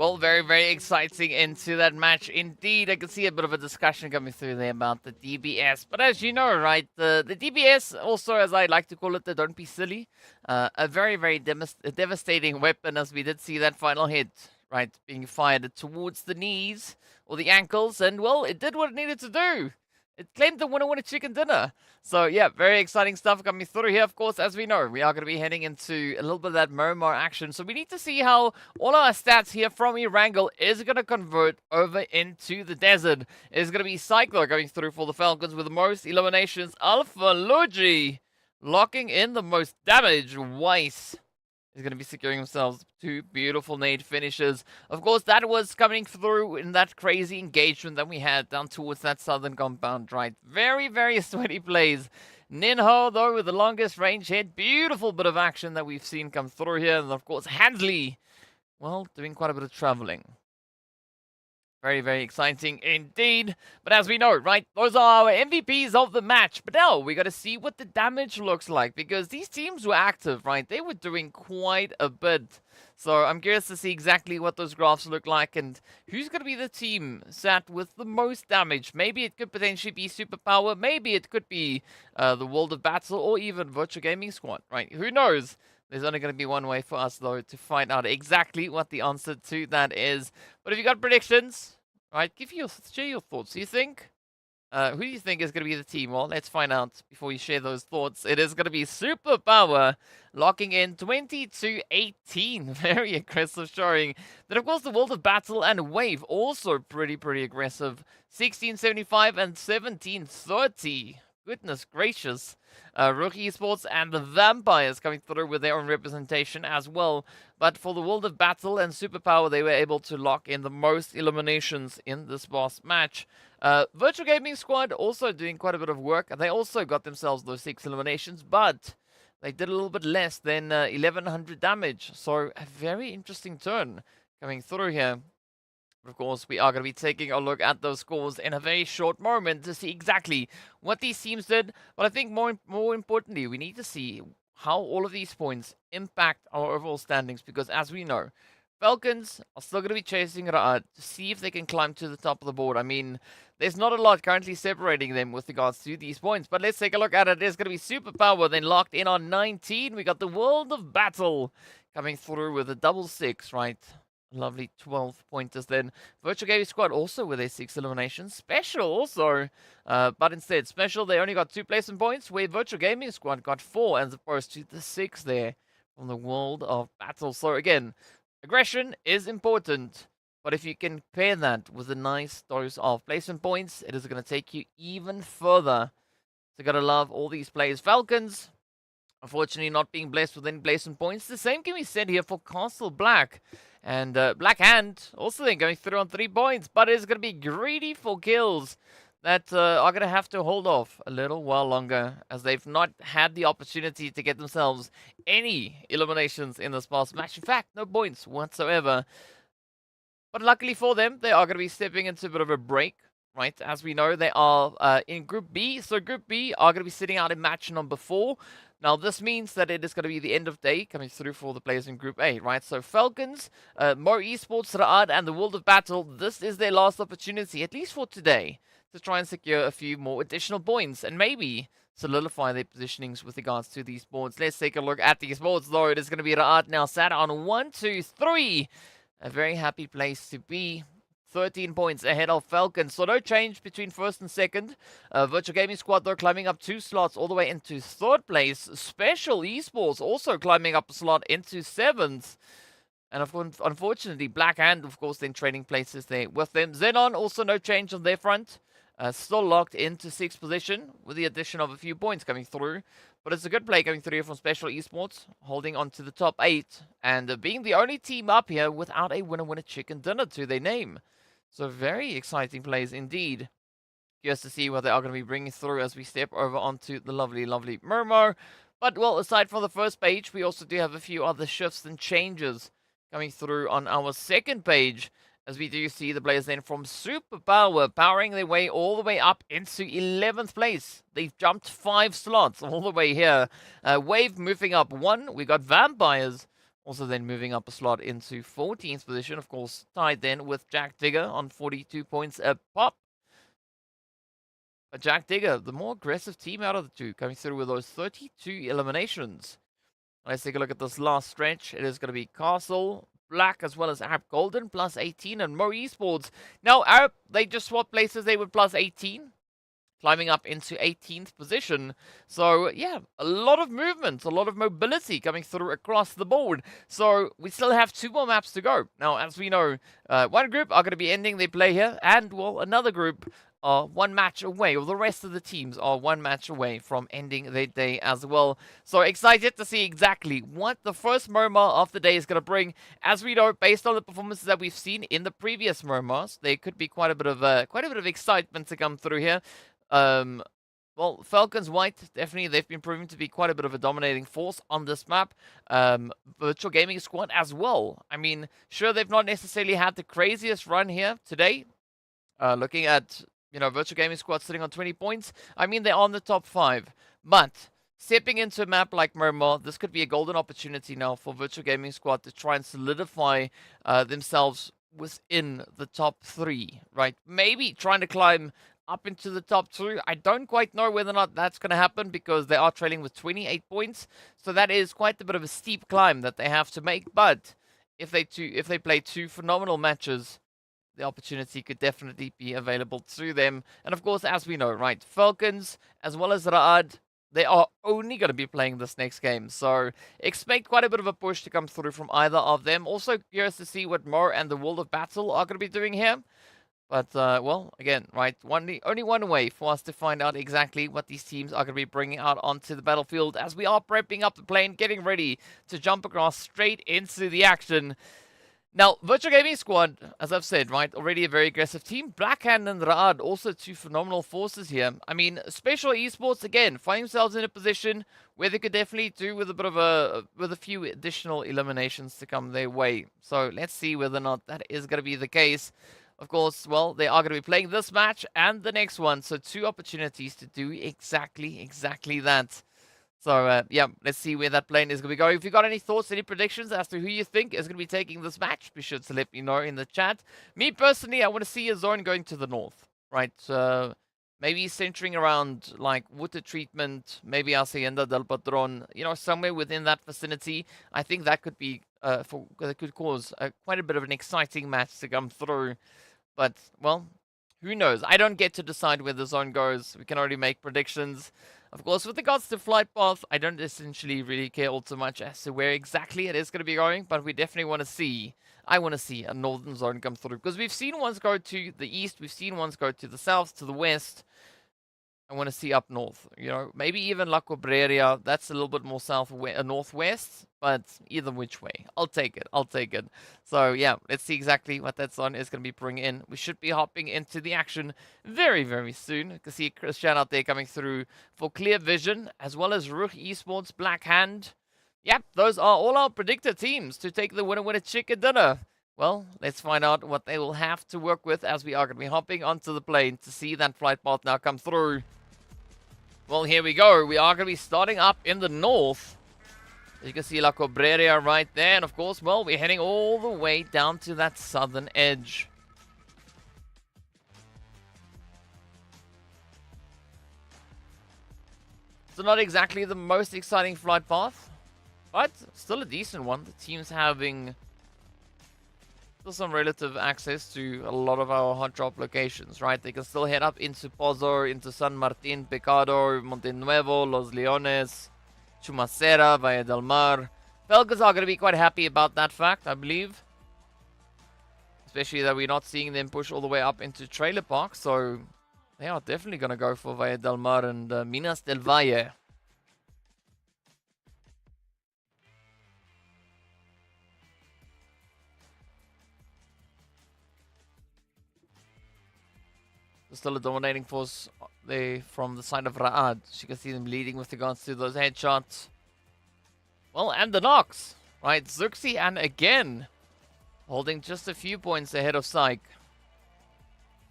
Well, very, very exciting into that match. Indeed, I can see a bit of a discussion coming through there about the DBS. But as you know, right, the DBS, also as I like to call it, the don't be silly, a very, very devastating weapon, as we did see that final hit, right, being fired towards the knees or the ankles. And, well, it did what it needed to do. It claimed the winner chicken dinner. So, yeah, very exciting stuff coming through here. Of course, as we know, we are going to be heading into a little bit of that Miramar action. So we need to see how all our stats here from Erangel is going to convert over into the desert. It's going to be Cycler going through for the Falcons with the most eliminations. FALCONS locking in the most damage. Weiss is going to be securing themselves 2 beautiful nade finishes. Of course, that was coming through in that crazy engagement that we had down towards that southern compound, right? Very, very sweaty plays. Ninho, though, with the longest range hit. Beautiful bit of action that we've seen come through here. And, of course, Hansley, well, doing quite a bit of traveling. Very, very exciting indeed. But as we know, right, those are our MVPs of the match. But now we got to see what the damage looks like, because these teams were active, right? They were doing quite a bit. So I'm curious to see exactly what those graphs look like and who's going to be the team sat with the most damage. Maybe it could potentially be Superpower. Maybe it could be the World of Battle or even Virtual Gaming Squad, right? Who knows? There's only going to be one way for us, though, to find out exactly what the answer to that is. But if you got predictions, right, share your thoughts. You think? Who do you think is going to be the team? Well, let's find out before you share those thoughts. It is going to be Superpower locking in 20-18. Very aggressive showing. Then, of course, the World of Battle and Wave also pretty aggressive. 1675 and 1730. Goodness gracious. RUKH Esports and the Vampires coming through with their own representation as well. But for the World of Battle and Superpower, they were able to lock in the most eliminations in this last match. Virtual Gaming Squad also doing quite a bit of work. They also got themselves those 6 eliminations, but they did a little bit less than 1100 damage. So a very interesting turn coming through here. Of course, we are going to be taking a look at those scores in a very short moment to see exactly what these teams did. But I think more importantly, we need to see how all of these points impact our overall standings. Because as we know, Falcons are still going to be chasing RUKH to see if they can climb to the top of the board. I mean, there's not a lot currently separating them with regards to these points. But let's take a look at it. There's going to be Superpower then locked in on 19. We got the World of Battle coming through with a double 6, right? Lovely 12 pointers then. Virtual Gaming Squad also with their 6 eliminations. Special also. But instead, Special, they only got 2 placement points, where Virtual Gaming Squad got 4 as opposed to the 6 there from the World of Battle. So again, aggression is important. But if you can pair that with a nice dose of placement points, it is going to take you even further. So gotta love all these players. Falcons, unfortunately not being blessed with any placement points. The same can be said here for Castle Black. And Black Hand also then going through on 3 points. But it's going to be GREEDYFORKILLS that are going to have to hold off a little while longer, as they've not had the opportunity to get themselves any eliminations in this past match. In fact, no points whatsoever. But luckily for them, they are going to be stepping into a bit of a break, right? As we know, they are in Group B. So Group B are going to be sitting out in match number 4. Now, this means that it is going to be the end of day coming through for the players in Group A, right? So, Falcons, Mo Esports, RUKH, and the World of Battle, this is their last opportunity, at least for today, to try and secure a few more additional points and maybe solidify their positionings with regards to these boards. Let's take a look at these boards, though. It is going to be RUKH now sat on 1, 2, 3. A very happy place to be. 13 points ahead of Falcons. So no change between first and second. Virtual Gaming Squad, though, climbing up 2 slots all the way into 3rd place. Special Esports also climbing up a slot into 7th. And unfortunately, Black Hand, of course, then trading places there with them. XENON, also no change on their front. Still locked into 6th position with the addition of a few points coming through. But it's a good play coming through from Special Esports, holding on to the top 8. And being the only team up here without a winner chicken dinner to their name. So very exciting plays indeed. Curious to see what they are going to be bringing through as we step over onto the lovely Miramar. But, well, aside from the first page, we also do have a few other shifts and changes coming through on our second page. As we do see the players then from Superpower powering their way all the way up into 11th place. They've jumped 5 slots all the way here. Wave moving up 1. We got Vampires Also then moving up a slot into 14th position, of course, tied then with Jack Digger on 42 points a pop. But Jack Digger, the more aggressive team out of the two, coming through with those 32 eliminations. Let's take a look at this last stretch. It is going to be Castle, Black, as well as Arab Golden, plus 18, and Mo Esports. Now, Arab, they just swapped places. They were plus 18, climbing up into 18th position. So, yeah, a lot of movement, a lot of mobility coming through across the board. So, we still have 2 more maps to go. Now, as we know, one group are going to be ending their play here, and, well, another group are 1 match away, or the rest of the teams are 1 match away from ending their day as well. So excited to see exactly what the first Miramar of the day is going to bring. As we know, based on the performances that we've seen in the previous Miramars, there could be quite a bit of excitement to come through here. Well, Falcons White, definitely, they've been proving to be quite a bit of a dominating force on this map. Virtual Gaming Squad as well. I mean, sure, they've not necessarily had the craziest run here today. Looking at, you know, Virtual Gaming Squad sitting on 20 points. I mean, they're on the top 5. But stepping into a map like Miramar, this could be a golden opportunity now for Virtual Gaming Squad to try and solidify themselves within the top 3, right? Maybe trying to climb up into the top 2. I don't quite know whether or not that's going to happen because they are trailing with 28 points. So that is quite a bit of a steep climb that they have to make. But if they play 2 phenomenal matches, the opportunity could definitely be available to them. And of course, as we know, right, Falcons as well as RUKH, they are only going to be playing this next game. So expect quite a bit of a push to come through from either of them. Also curious to see what Mo and the World of Battle are going to be doing here. But, well, again, right, only one way for us to find out exactly what these teams are going to be bringing out onto the battlefield as we are prepping up the plane, getting ready to jump across straight into the action. Now, Virtual Gaming Squad, as I've said, right, already a very aggressive team. Blackhand and RUKH, also 2 phenomenal forces here. I mean, Special Esports, again, find themselves in a position where they could definitely do with a few additional eliminations to come their way. So let's see whether or not that is going to be the case. Of course, well, they are going to be playing this match and the next one. So 2 opportunities to do exactly that. So, yeah, let's see where that plane is going to be going. If you got any thoughts, any predictions as to who you think is going to be taking this match, be sure to let me know in the chat. Me, personally, I want to see a zone going to the north, right? Maybe centering around, like, water treatment, maybe Hacienda del Patron, you know, somewhere within that vicinity. I think that could be, that could cause quite a bit of an exciting match to come through. But, well, who knows? I don't get to decide where the zone goes. We can already make predictions. Of course, with regards to flight path, I don't essentially really care all too much as to where exactly it is going to be going, but we definitely want to see, I want to see a northern zone come through, because we've seen ones go to the east, we've seen ones go to the south, to the west. I want to see up north, you know, maybe even La Cobreria, that's a little bit more northwest, but either which way, I'll take it. So yeah, let's see exactly what that zone is going to be bringing in. We should be hopping into the action very, very soon. You can see Chris Chan out there coming through for Clear Vision, as well as RUKH Esports, Black Hand. Yep, those are all our predictor teams to take the winner chicken dinner. Well, let's find out what they will have to work with as we are going to be hopping onto the plane to see that flight path now come through. Well, here we go. We are going to be starting up in the north. As you can see La Cobreria right there. And of course, well, we're heading all the way down to that southern edge. So not exactly the most exciting flight path, but still a decent one. The team's having still some relative access to a lot of our hot drop locations, right? They can still head up into Pozo, into San Martin, Pecado, Monte Nuevo, Los Leones, Chumacera, Valle del Mar. Falcons are going to be quite happy about that fact, I believe. Especially that we're not seeing them push all the way up into Trailer Park, so they are definitely going to go for Valle del Mar and Minas del Valle. Still a dominating force there from the side of RUKH. So you can see them leading with regards to those headshots. Well, and the knocks, right? Zuxi and again holding just a few points ahead of Psych.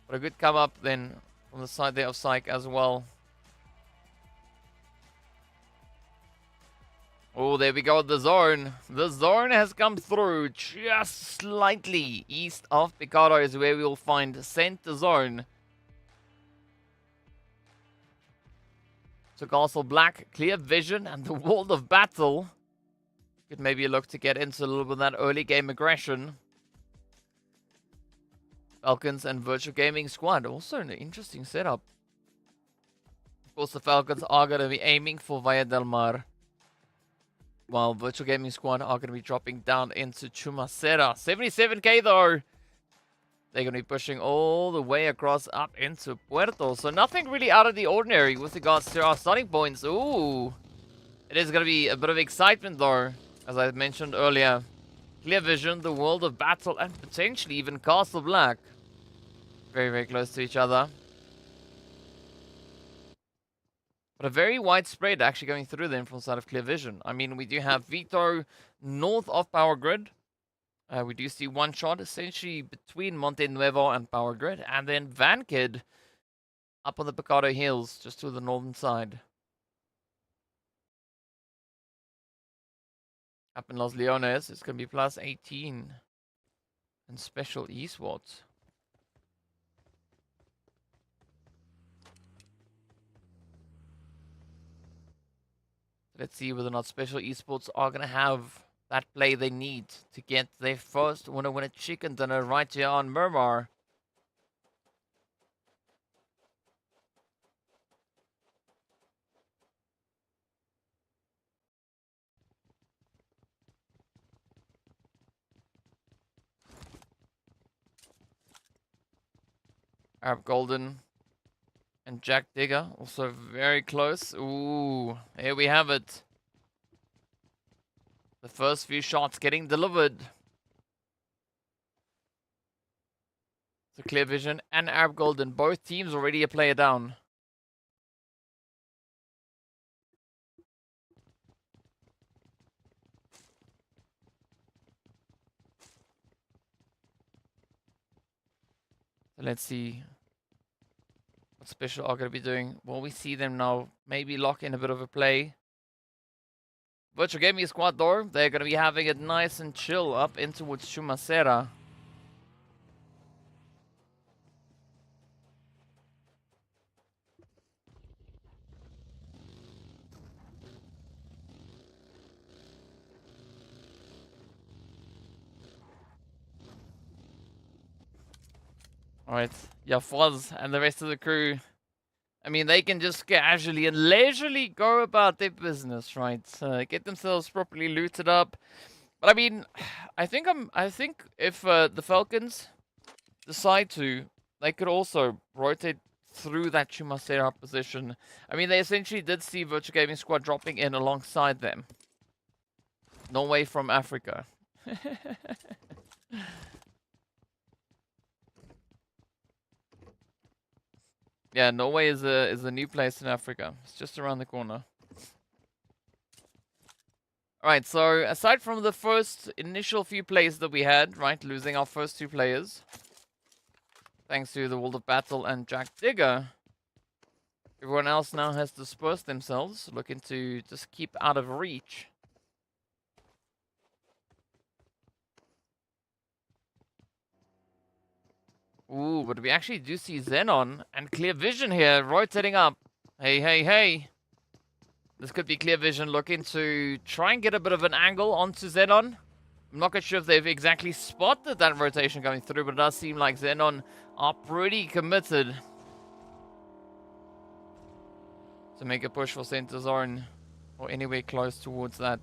But a good come up then from the side there of Psych as well. Oh, there we go, the zone. The zone has come through just slightly east of Picado is where we will find center zone. So Castle Black, clear vision, and the World of Battle. Could maybe look to get into a little bit of that early game aggression. Falcons and Virtual Gaming Squad, also an interesting setup. Of course, the Falcons are going to be aiming for Valle del Mar, while Virtual Gaming Squad are going to be dropping down into Chumacera. 77k though. They're going to be pushing all the way across up into Puerto. So nothing really out of the ordinary with regards to our starting points. Ooh. It is going to be a bit of excitement though, as I mentioned earlier. Clear vision, the World of Battle, and potentially even Castle Black. Very, very close to each other. But a very wide spread actually going through them from the side of Clear Vision. I mean, we do have Vito north of Power Grid. We do see one shot essentially between Monte Nuevo and Power Grid. And then Van Kid up on the Picado Hills, just to the northern side. Up in Los Leones, it's going to be +18. And Special Esports. Let's see whether or not Special Esports are going to have that play they need to get their first winner chicken dinner right here on Miramar. Arab Golden and Jack Digger also very close. Ooh, here we have it. The first few shots getting delivered. So Clear Vision and Arab Golden, both teams already a player down. So let's see what Special are going to be doing. Will we see them now maybe lock in a bit of a play? Virtual Gaming Squad though, they're going to be having it nice and chill up in towards Chumacera. Alright, yeah, Foz and the rest of the crew, I mean, they can just casually and leisurely go about their business, right? Get themselves properly looted up. But I mean, I think if the Falcons decide to, they could also rotate through that Chumacera position. I mean, they essentially did see Virtual Gaming Squad dropping in alongside them. Norway from Africa. Yeah, Norway is a new place in Africa. It's just around the corner. Alright, so aside from the first initial few plays that we had, right, losing our first two players, thanks to the World of Battle and Jack Digger, everyone else now has dispersed themselves, looking to just keep out of reach. Ooh, but we actually do see XENON and Clear Vision here rotating up. Hey, hey, hey. This could be Clear Vision looking to try and get a bit of an angle onto XENON. I'm not quite sure if they've exactly spotted that rotation coming through, but it does seem like XENON are pretty committed to make a push for center zone or anywhere close towards that.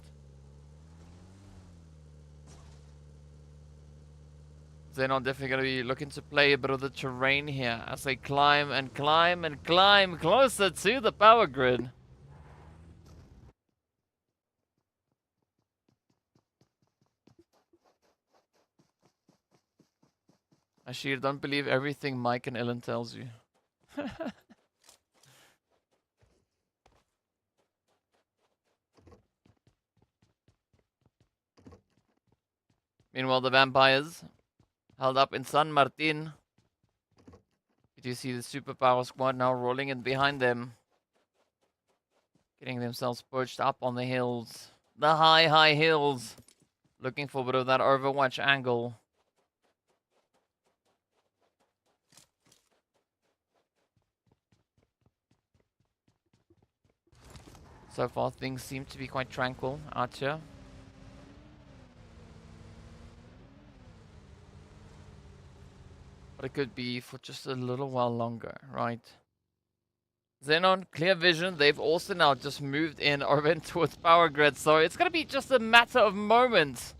XENON definitely going to be looking to play a bit of the terrain here as they climb and climb and climb closer to the power grid. Ashir, don't believe everything Mike and Ellen tells you. Meanwhile, the vampires held up in San Martin. You do see the superpower squad now rolling in behind them, getting themselves perched up on the hills. the high hills. Looking for a bit of that Overwatch angle. So far, things seem to be quite tranquil out here. But it could be for just a little while longer, right? XENON, clear vision. They've also now just moved in over towards power grid. So it's going to be just a matter of moments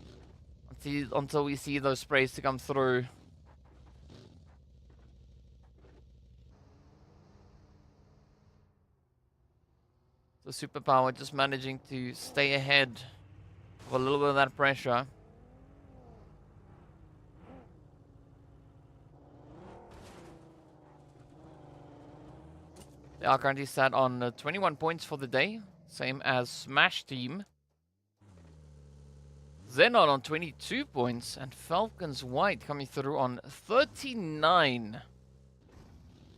until we see those sprays to come through. So Superpower just managing to stay ahead of a little bit of that pressure. They are currently sat on 21 points for the day, same as Smash Team. XENON on 22 points, and FALCONS White coming through on 39.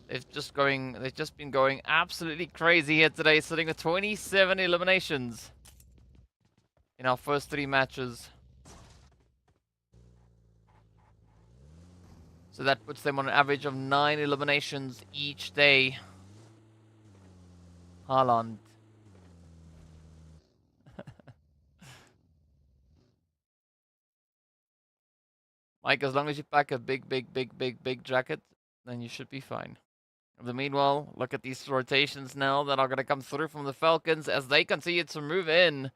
They've just been going absolutely crazy here today, sitting with 27 eliminations in our first 3 matches. So that puts them on an average of 9 eliminations each day. Haaland. Mike, as long as you pack a big jacket, then you should be fine. In the meanwhile, look at these rotations now that are going to come through from the FALCONS as they continue to move in.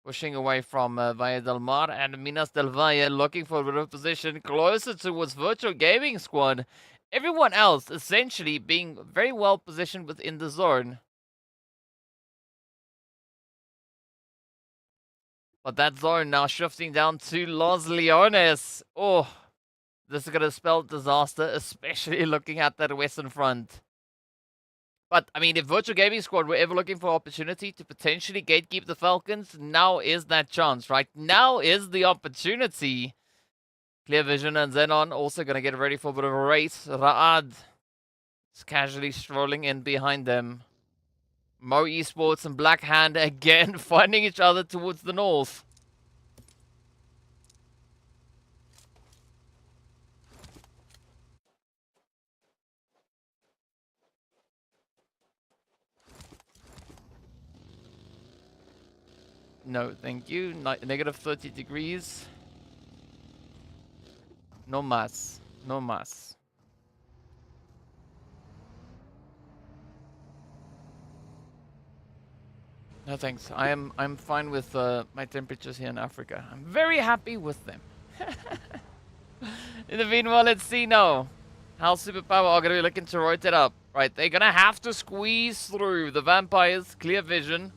Pushing away from Valle del Mar and Minas del Valle, looking for a bit of position closer towards Virtual Gaming Squad. Everyone else essentially being very well positioned within the zone. But that zone now shifting down to Los Leones. Oh, this is going to spell disaster, especially looking at that western front. But, I mean, if Virtual Gaming Squad were ever looking for opportunity to potentially gatekeep the FALCONS, now is that chance, right? Now is the opportunity. Clear Vision and XENON also going to get ready for a bit of a race. RUKH is casually strolling in behind them. Mo Esports and Black Hand again finding each other towards the north. No, thank you. Negative 30 degrees. No mas. No mas. No thanks. I'm fine with my temperatures here in Africa. I'm very happy with them. In the meanwhile, let's see now how Superpower are going to be looking to rotate up. Right, they're going to have to squeeze through the Vampires, clear vision.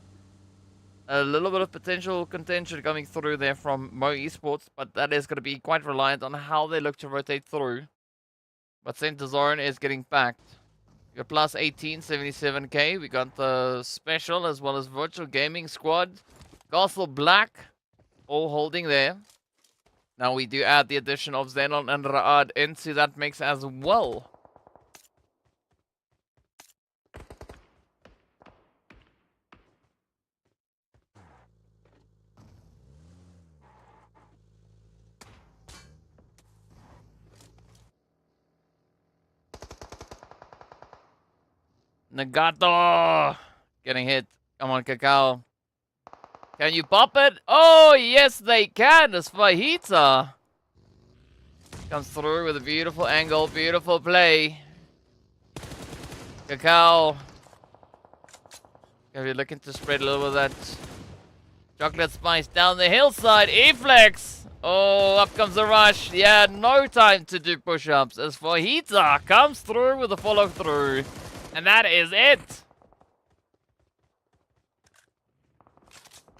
A little bit of potential contention coming through there from Mo Esports, but that is going to be quite reliant on how they look to rotate through. But Center Zone is getting packed. We got plus 18, 77k. We got the Special as well as Virtual Gaming Squad. Castle Black, all holding there. Now we do add the addition of XENON and RUKH into that mix as well. Nagato getting hit. Come on, Cacao. Can you pop it? Oh, yes, they can. As Fajita comes through with a beautiful angle, beautiful play. Cacao. If you're looking to spread a little bit of that chocolate spice down the hillside. E-flex. Oh, up comes the rush. Yeah, no time to do push-ups as Fajita comes through with a follow-through. And that is it.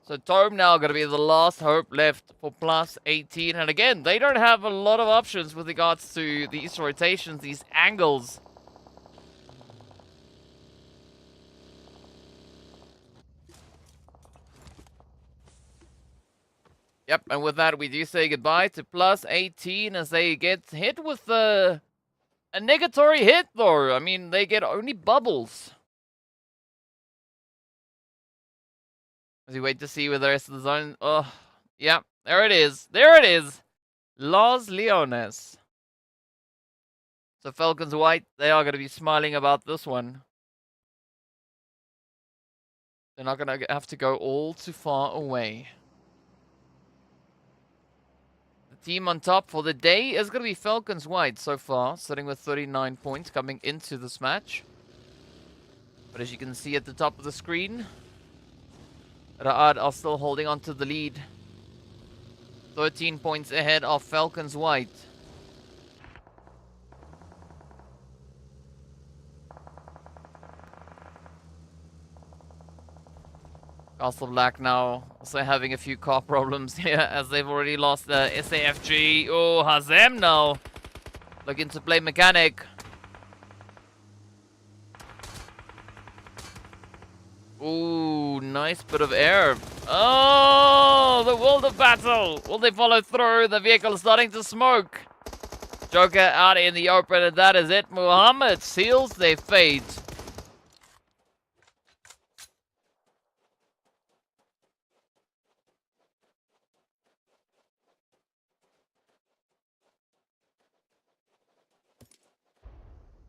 So Tome now going to be the last hope left for plus 18. And again, they don't have a lot of options with regards to these rotations, these angles. Yep, and with that, we do say goodbye to plus 18 as they get hit with a negatory hit, though. I mean, they get only bubbles. As we wait to see where the rest of the zone... Oh, yeah, there it is. There it is. Los Leones. So Falcons White, they are going to be smiling about this one. They're not going to have to go all too far away. The team on top for the day is going to be Falcons White so far, sitting with 39 points coming into this match. But as you can see at the top of the screen, RUKH are still holding on to the lead. 13 points ahead of Falcons White. Castle Black now also having a few car problems here as they've already lost the SAFG. Oh, Hazem now looking to play mechanic. Ooh, nice bit of air. Oh, the world of battle. Will they follow through? The vehicle is starting to smoke. Joker out in the open, and that is it. Muhammad seals their fate.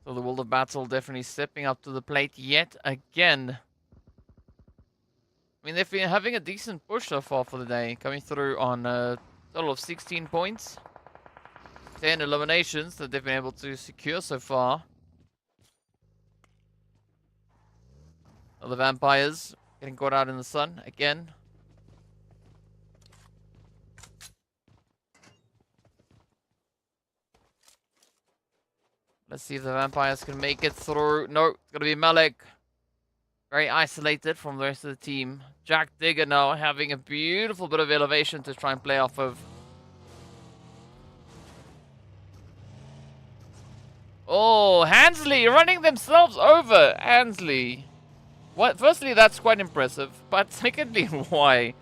So the world of battle definitely stepping up to the plate yet again. I mean, they've been having a decent push so far for the day, coming through on a total of 16 points. 10 eliminations that they've been able to secure so far. The vampires getting caught out in the sun again. Let's see if the vampires can make it through. No, it's going to be Malik. Very isolated from the rest of the team. Jack Digger now having a beautiful bit of elevation to try and play off of. Oh, Hansley running themselves over. Hansley. What? Firstly, that's quite impressive. But secondly, why?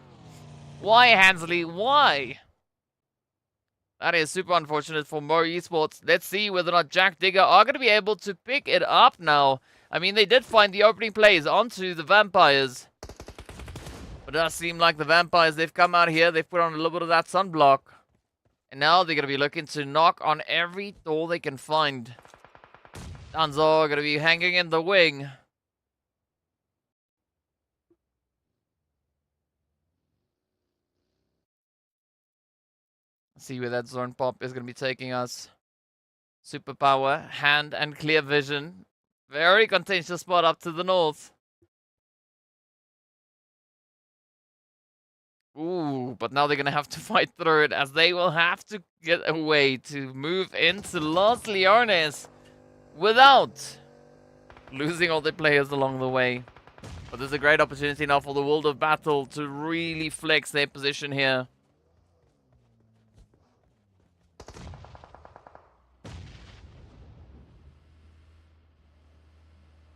Why, Hansley? Why? That is super unfortunate for Mo Esports. Let's see whether or not Jack Digger are going to be able to pick it up now. I mean, they did find the opening plays onto the vampires. But it does seem like the vampires, they've come out here. They've put on a little bit of that sunblock. And now they're going to be looking to knock on every door they can find. Danzo are going to be hanging in the wing. See where that zone pop is going to be taking us. Superpower, hand, and clear vision. Very contentious spot up to the north. Ooh, but now they're going to have to fight through it as they will have to get away to move into Los Leones without losing all their players along the way. But there's a great opportunity now for the World of Battle to really flex their position here.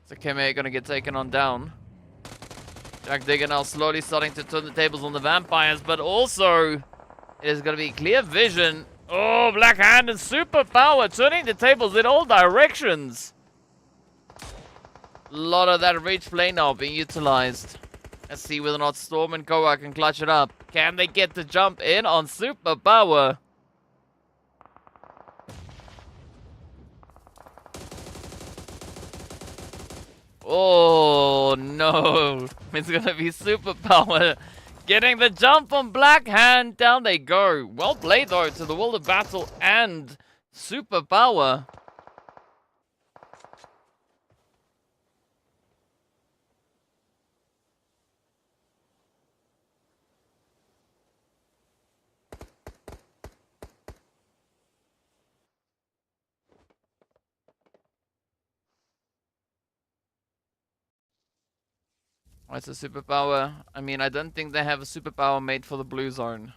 So Keme gonna get taken on down. Jack Digger now slowly starting to turn the tables on the vampires, but also it is gonna be clear vision. Oh, Black Hand and Superpower turning the tables in all directions. A lot of that reach play now being utilized. Let's see whether or not Storm and Koa can clutch it up. Can they get the jump in on Superpower? Oh no, it's gonna be Superpower getting the jump on Black Hand. Down they go. Well played though to the World of Battle and Superpower. Oh, it's a superpower. I mean, I don't think they have a superpower made for the blue zone.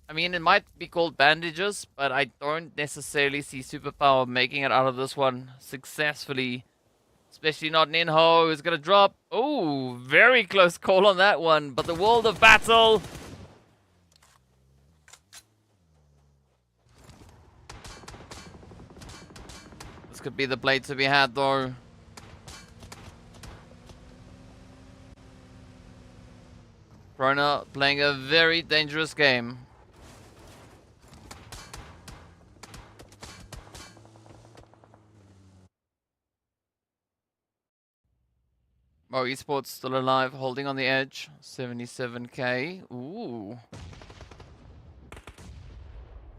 I mean, it might be called bandages, but I don't necessarily see superpower making it out of this one successfully. Especially not Ninho, who's going to drop. Oh, very close call on that one. But the World of Battle. This could be the play to be had, though. Prona playing a very dangerous game. Mo Esports still alive, holding on the edge. 77k. Ooh.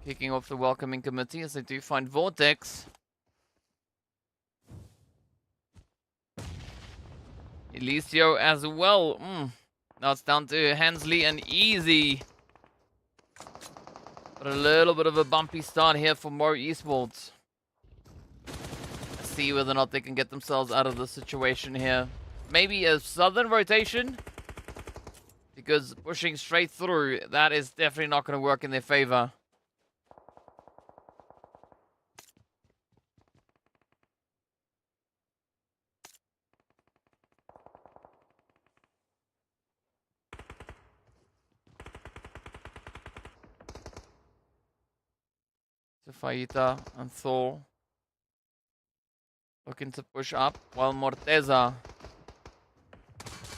Kicking off the welcoming committee as they do find Vortex. Elisio as well. Now it's down to Hensley and Easy. But a little bit of a bumpy start here for Mo Esports. Let's see whether or not they can get themselves out of the situation here. Maybe a southern rotation, because pushing straight through, that is definitely not going to work in their favor. So Faita and Thor looking to push up, while Morteza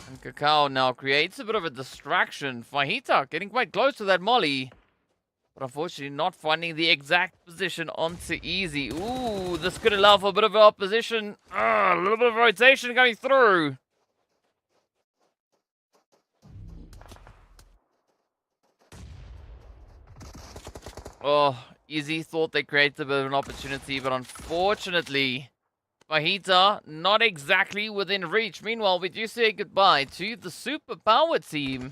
and Cacao now creates a bit of a distraction. Fajita getting quite close to that molly, but unfortunately not finding the exact position onto Easy. Ooh, this could allow for a bit of opposition. A little bit of rotation going through. Oh, Easy thought they created a bit of an opportunity, but unfortunately, Fajita not exactly within reach. Meanwhile, we do say goodbye to the Superpower team.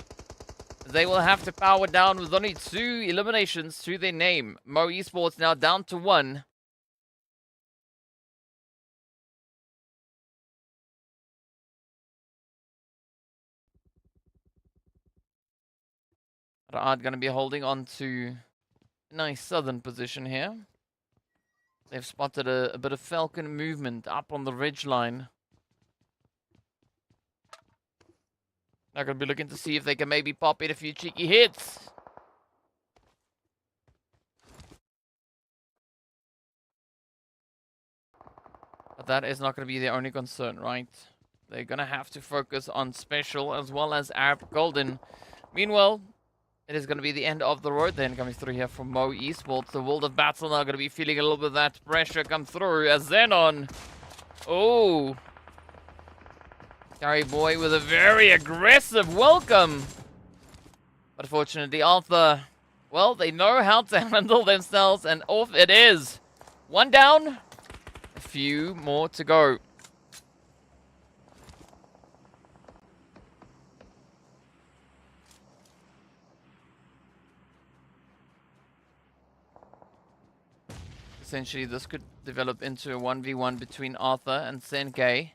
They will have to power down with only 2 eliminations to their name. Mo Esports now down to 1. Raad going to be holding on to a nice southern position here. They've spotted a bit of Falcon movement up on the ridge line. They're going to be looking to see if they can maybe pop in a few cheeky hits. But that is not going to be their only concern, right? They're going to have to focus on Special as well as Arab Golden. Meanwhile, it is going to be the end of the road then coming through here from Mo Esports. The World of Battle now going to be feeling a little bit of that pressure come through as XENON. Oh. Gary Boy with a very aggressive welcome. But fortunately, Arthur, well, they know how to handle themselves, and off it is. 1 down, a few more to go. Essentially, this could develop into a 1v1 between Arthur and Senke.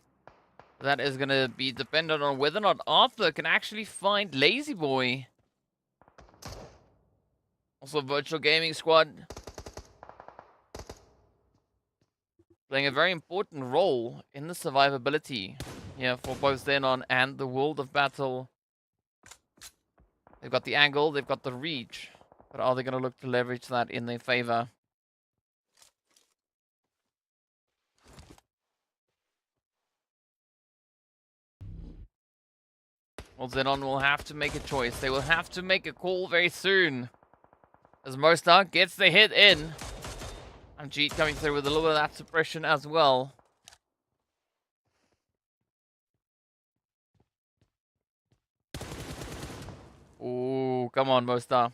That is going to be dependent on whether or not Arthur can actually find Lazy Boy. Also, Virtual Gaming Squad playing a very important role in the survivability here for both XENON and the World of Battle. They've got the angle, they've got the reach, but are they going to look to leverage that in their favor? Well, XENON will have to make a choice. They will have to make a call very soon. As Mostar gets the hit in. And Jeet coming through with a little bit of that suppression as well. Ooh, come on, Mostar.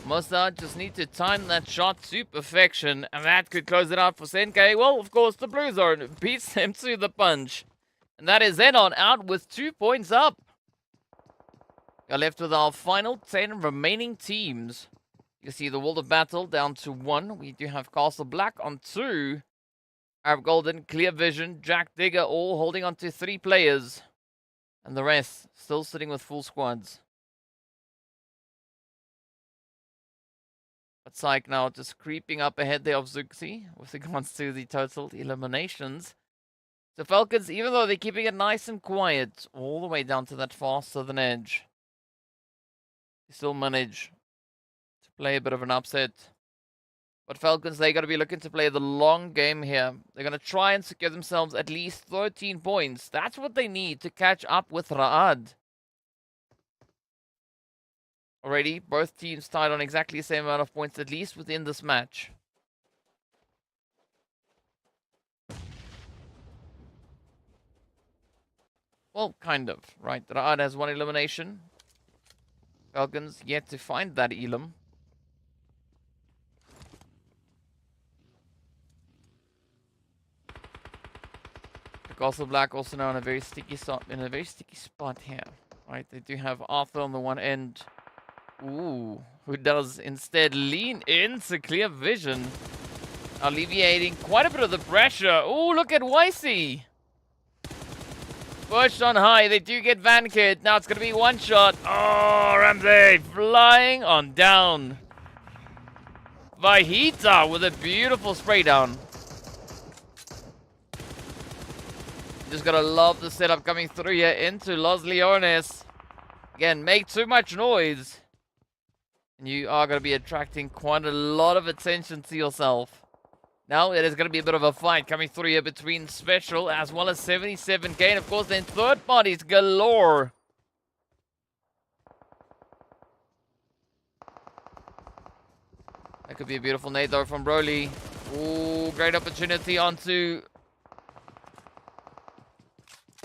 Mostar just need to time that shot to perfection. And that could close it out for Senke. Well, of course, the Blue Zone beats them to the punch. And that is XENON out with 2 points up. We are left with our final 10 remaining teams. You can see the World of Battle down to 1. We do have Castle Black on 2. Arab Golden, Clear Vision, Jack Digger all holding on to 3 players. And the rest still sitting with full squads. But Psych now just creeping up ahead there of Zuxi with regards to the total eliminations. So Falcons, even though they're keeping it nice and quiet all the way down to that far southern edge, they still manage to play a bit of an upset. But Falcons, they got to be looking to play the long game here. They're going to try and secure themselves at least 13 points. That's what they need to catch up with Raad. already. Both teams tied on exactly the same amount of points, at least within this match. Well, kind of, right? Raad has 1 elimination. Falcons yet to find that elim. Castle Black also now in a very sticky spot here. Right, they do have Arthur on the one end. Ooh, who does instead lean into clear vision, alleviating quite a bit of the pressure. Ooh, look at YC. Pushed on high, they do get Vankid. Now it's going to be one shot. Oh, Ramsey flying on down. Vahita with a beautiful spray down. Just gotta love the setup coming through here into Los Leones. Again, make too much noise, and you are going to be attracting quite a lot of attention to yourself. Now it is going to be a bit of a fight coming through here between Special as well as 77K. And of course then third parties galore. That could be a beautiful nade though from Broly. Ooh, great opportunity onto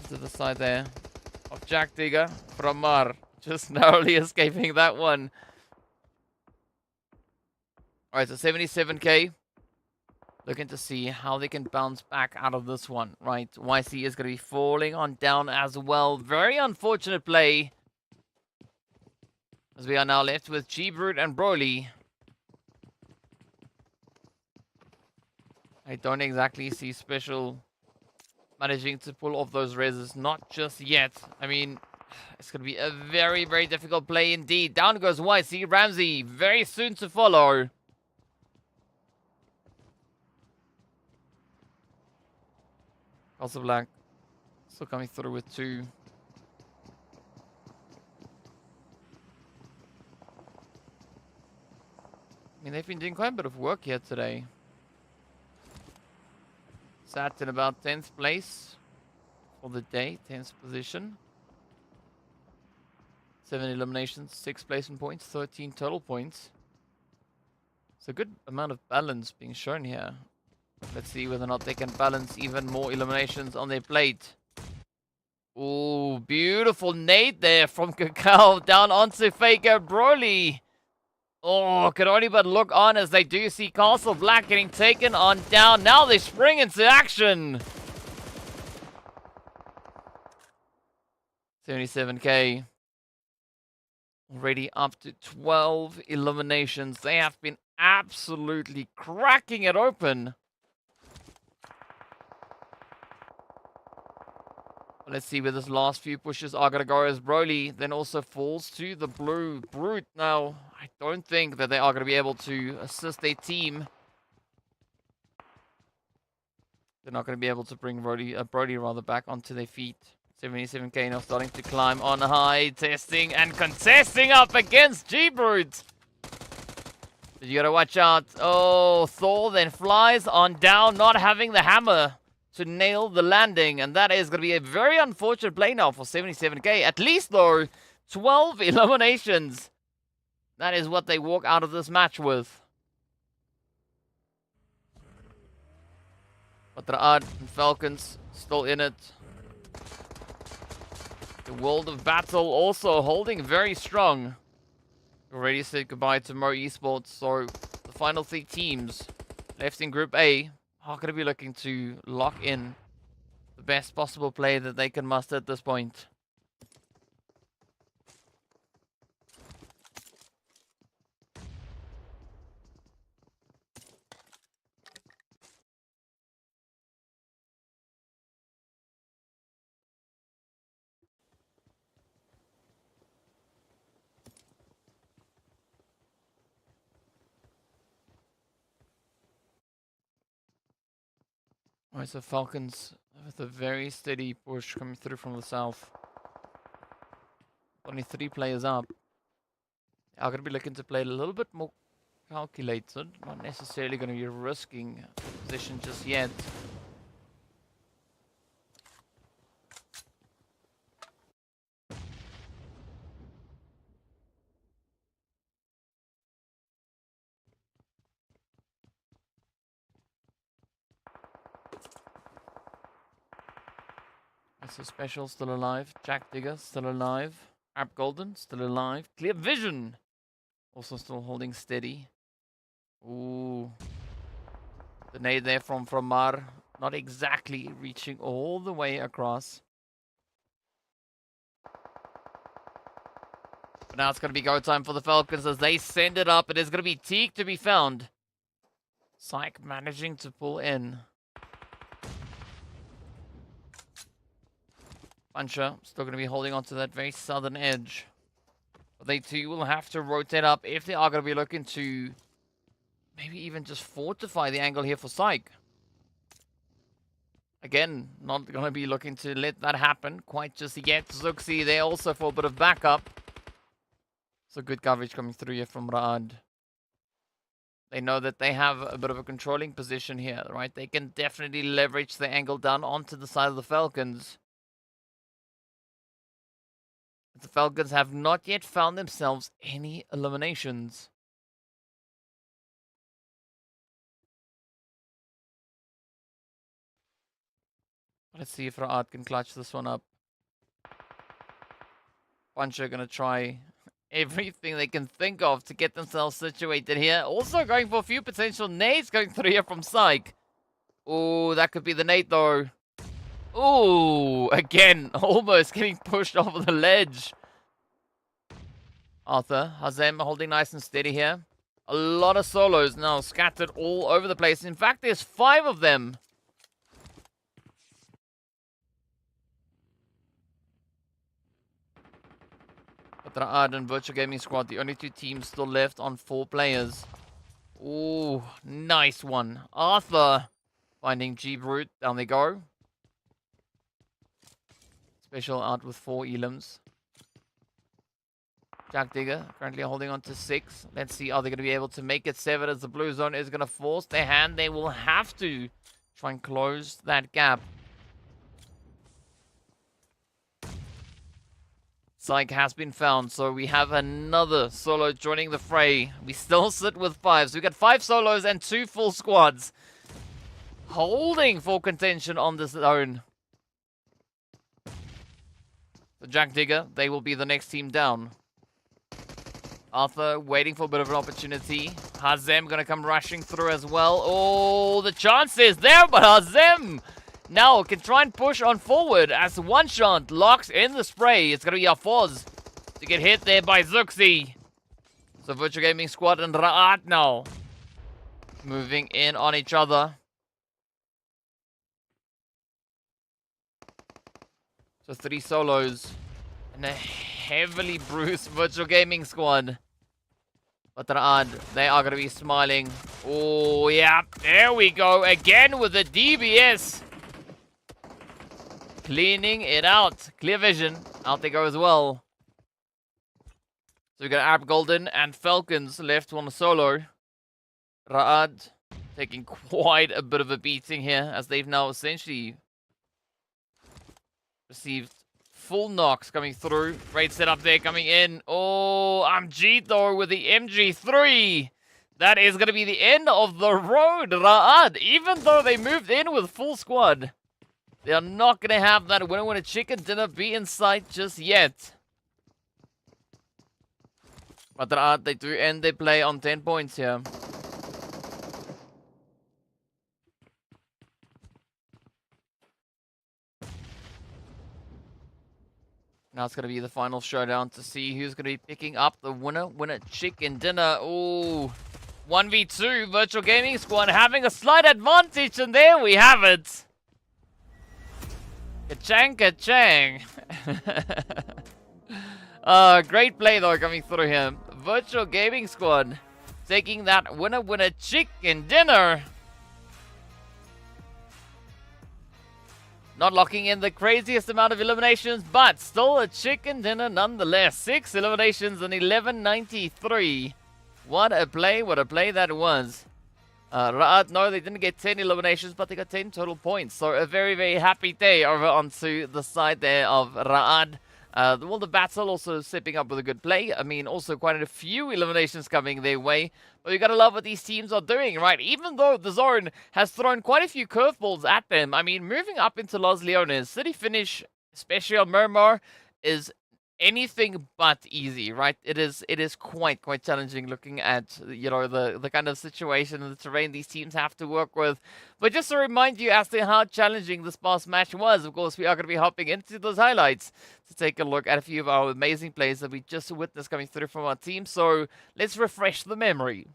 the side there of Jack Digger from Mar. Just narrowly escaping that one. Alright, so 77K. Looking to see how they can bounce back out of this one, right? YC is going to be falling on down as well. Very unfortunate play. As we are now left with G-Brute and Broly. I don't exactly see Special managing to pull off those reses. Not just yet. I mean, it's going to be a very, very difficult play indeed. Down goes YC. Ramsey very soon to follow. Also Black still coming through with 2. I mean, they've been doing quite a bit of work here today. Sat in about 10th place for the day, 10th position. 7 eliminations, 6 placement points, 13 total points. It's a good amount of balance being shown here. Let's see whether or not they can balance even more eliminations on their plate. Ooh, beautiful nade there from Cacao down onto Faker Broly. Oh, could only but look on as they do see Castle Black getting taken on down. Now they spring into action. 77K. Already up to 12 eliminations. They have been absolutely cracking it open. Let's see where this last few pushes are going to go as Broly then also falls to the blue Brute. Now, I don't think that they are going to be able to assist their team. They're not going to be able to bring Brody rather back onto their feet. 77K now starting to climb on high, testing and contesting up against G-Brute. But you got to watch out. Oh, Thor then flies on down, not having the hammer to nail the landing, and that is going to be a very unfortunate play now for 77K. At least, though, 12 eliminations. That is what they walk out of this match with. But Raad and Falcons still in it. The World of Battle also holding very strong. Already said goodbye to Mo Esports, so the final 3 teams left in Group A are going to be looking to lock in the best possible play that they can muster at this point. Alright, so Falcons with a very steady push coming through from the south. Only 3 players up. Are going to be looking to play a little bit more calculated. Not necessarily going to be risking position just yet. So Special still alive. Jack Digger still alive. App Golden still alive. Clear Vision also still holding steady. Ooh. The nade there from Mar. Not exactly reaching all the way across. But now it's going to be go time for the Falcons as they send it up. It is going to be Teak to be found. Psych managing to pull in. Puncher still going to be holding on to that very southern edge. But they too will have to rotate up if they are going to be looking to maybe even just fortify the angle here for Psych. Again, not going to be looking to let that happen quite just yet. Zuxi there also for a bit of backup. So good coverage coming through here from Raad. They know that they have a bit of a controlling position here, right? They can definitely leverage the angle down onto the side of the Falcons. The Falcons have not yet found themselves any eliminations. Let's see if Raad can clutch this one up. Puncher gonna try everything they can think of to get themselves situated here. Also going for a few potential nades going through here from Psych. Oh, that could be the nade though. Oh, again, almost getting pushed off the ledge. Arthur, Hazem holding nice and steady here. A lot of solos now scattered all over the place. In fact, there's 5 of them. But Raad and Virtual Gaming Squad, the only 2 teams still left on 4 players. Ooh, nice one. Arthur finding G-Brute. Down they go. Special out with 4 elims. Jack Digger currently holding on to 6. Let's see, are they going to be able to make it 7 as the blue zone is going to force their hand. They will have to try and close that gap. Psych has been found, so we have another solo joining the fray. We still sit with 5, so we got 5 solos and 2 full squads. Holding for contention on this zone. The Jack Digger, they will be the next team down. Arthur waiting for a bit of an opportunity. Hazem going to come rushing through as well. Oh, the chance is there, but Hazem now can try and push on forward as One Shot locks in the spray. It's going to be a Foz to get hit there by Zuxi. So Virtual Gaming Squad and Raad now moving in on each other. So 3 solos and a heavily bruised Virtual Gaming Squad. But Raad, they are going to be smiling. Oh, yeah. There we go. Again with the DBS. Cleaning it out. Clear Vision. Out they go as well. So we got App Golden and Falcons left on a solo. Raad taking quite a bit of a beating here as they've now essentially received full knocks coming through. Great setup there coming in. Oh, MG though with the MG3. That is going to be the end of the road, Raad. Even though they moved in with full squad, they are not going to have that winner chicken dinner be in sight just yet. But Raad, they do end their play on 10 points here. Now it's going to be the final showdown to see who's going to be picking up the winner chicken dinner. Ooh, 1v2 Virtual Gaming Squad having a slight advantage, and there we have it. Ka-chang, ka-chang. Great play though coming through here. Virtual Gaming Squad taking that winner chicken dinner. Not locking in the craziest amount of eliminations, but still a chicken dinner nonetheless. 6 eliminations and 1193. What a play that was. Raad, no, they didn't get 10 eliminations, but they got 10 total points. So a very, very happy day over onto the side there of Raad. Well, the battle also stepping up with a good play. I mean, also quite a few eliminations coming their way. But you gotta love what these teams are doing, right? Even though the zone has thrown quite a few curveballs at them. I mean, moving up into Los Leones, city finish especially on Miramar, is anything but easy, right? It is quite challenging looking at the kind of situation and the terrain these teams have to work with. But just to remind you as to how challenging this past match was, of course, we are going to be hopping into those highlights to take a look at a few of our amazing plays that we just witnessed coming through from our team. So let's refresh the memory.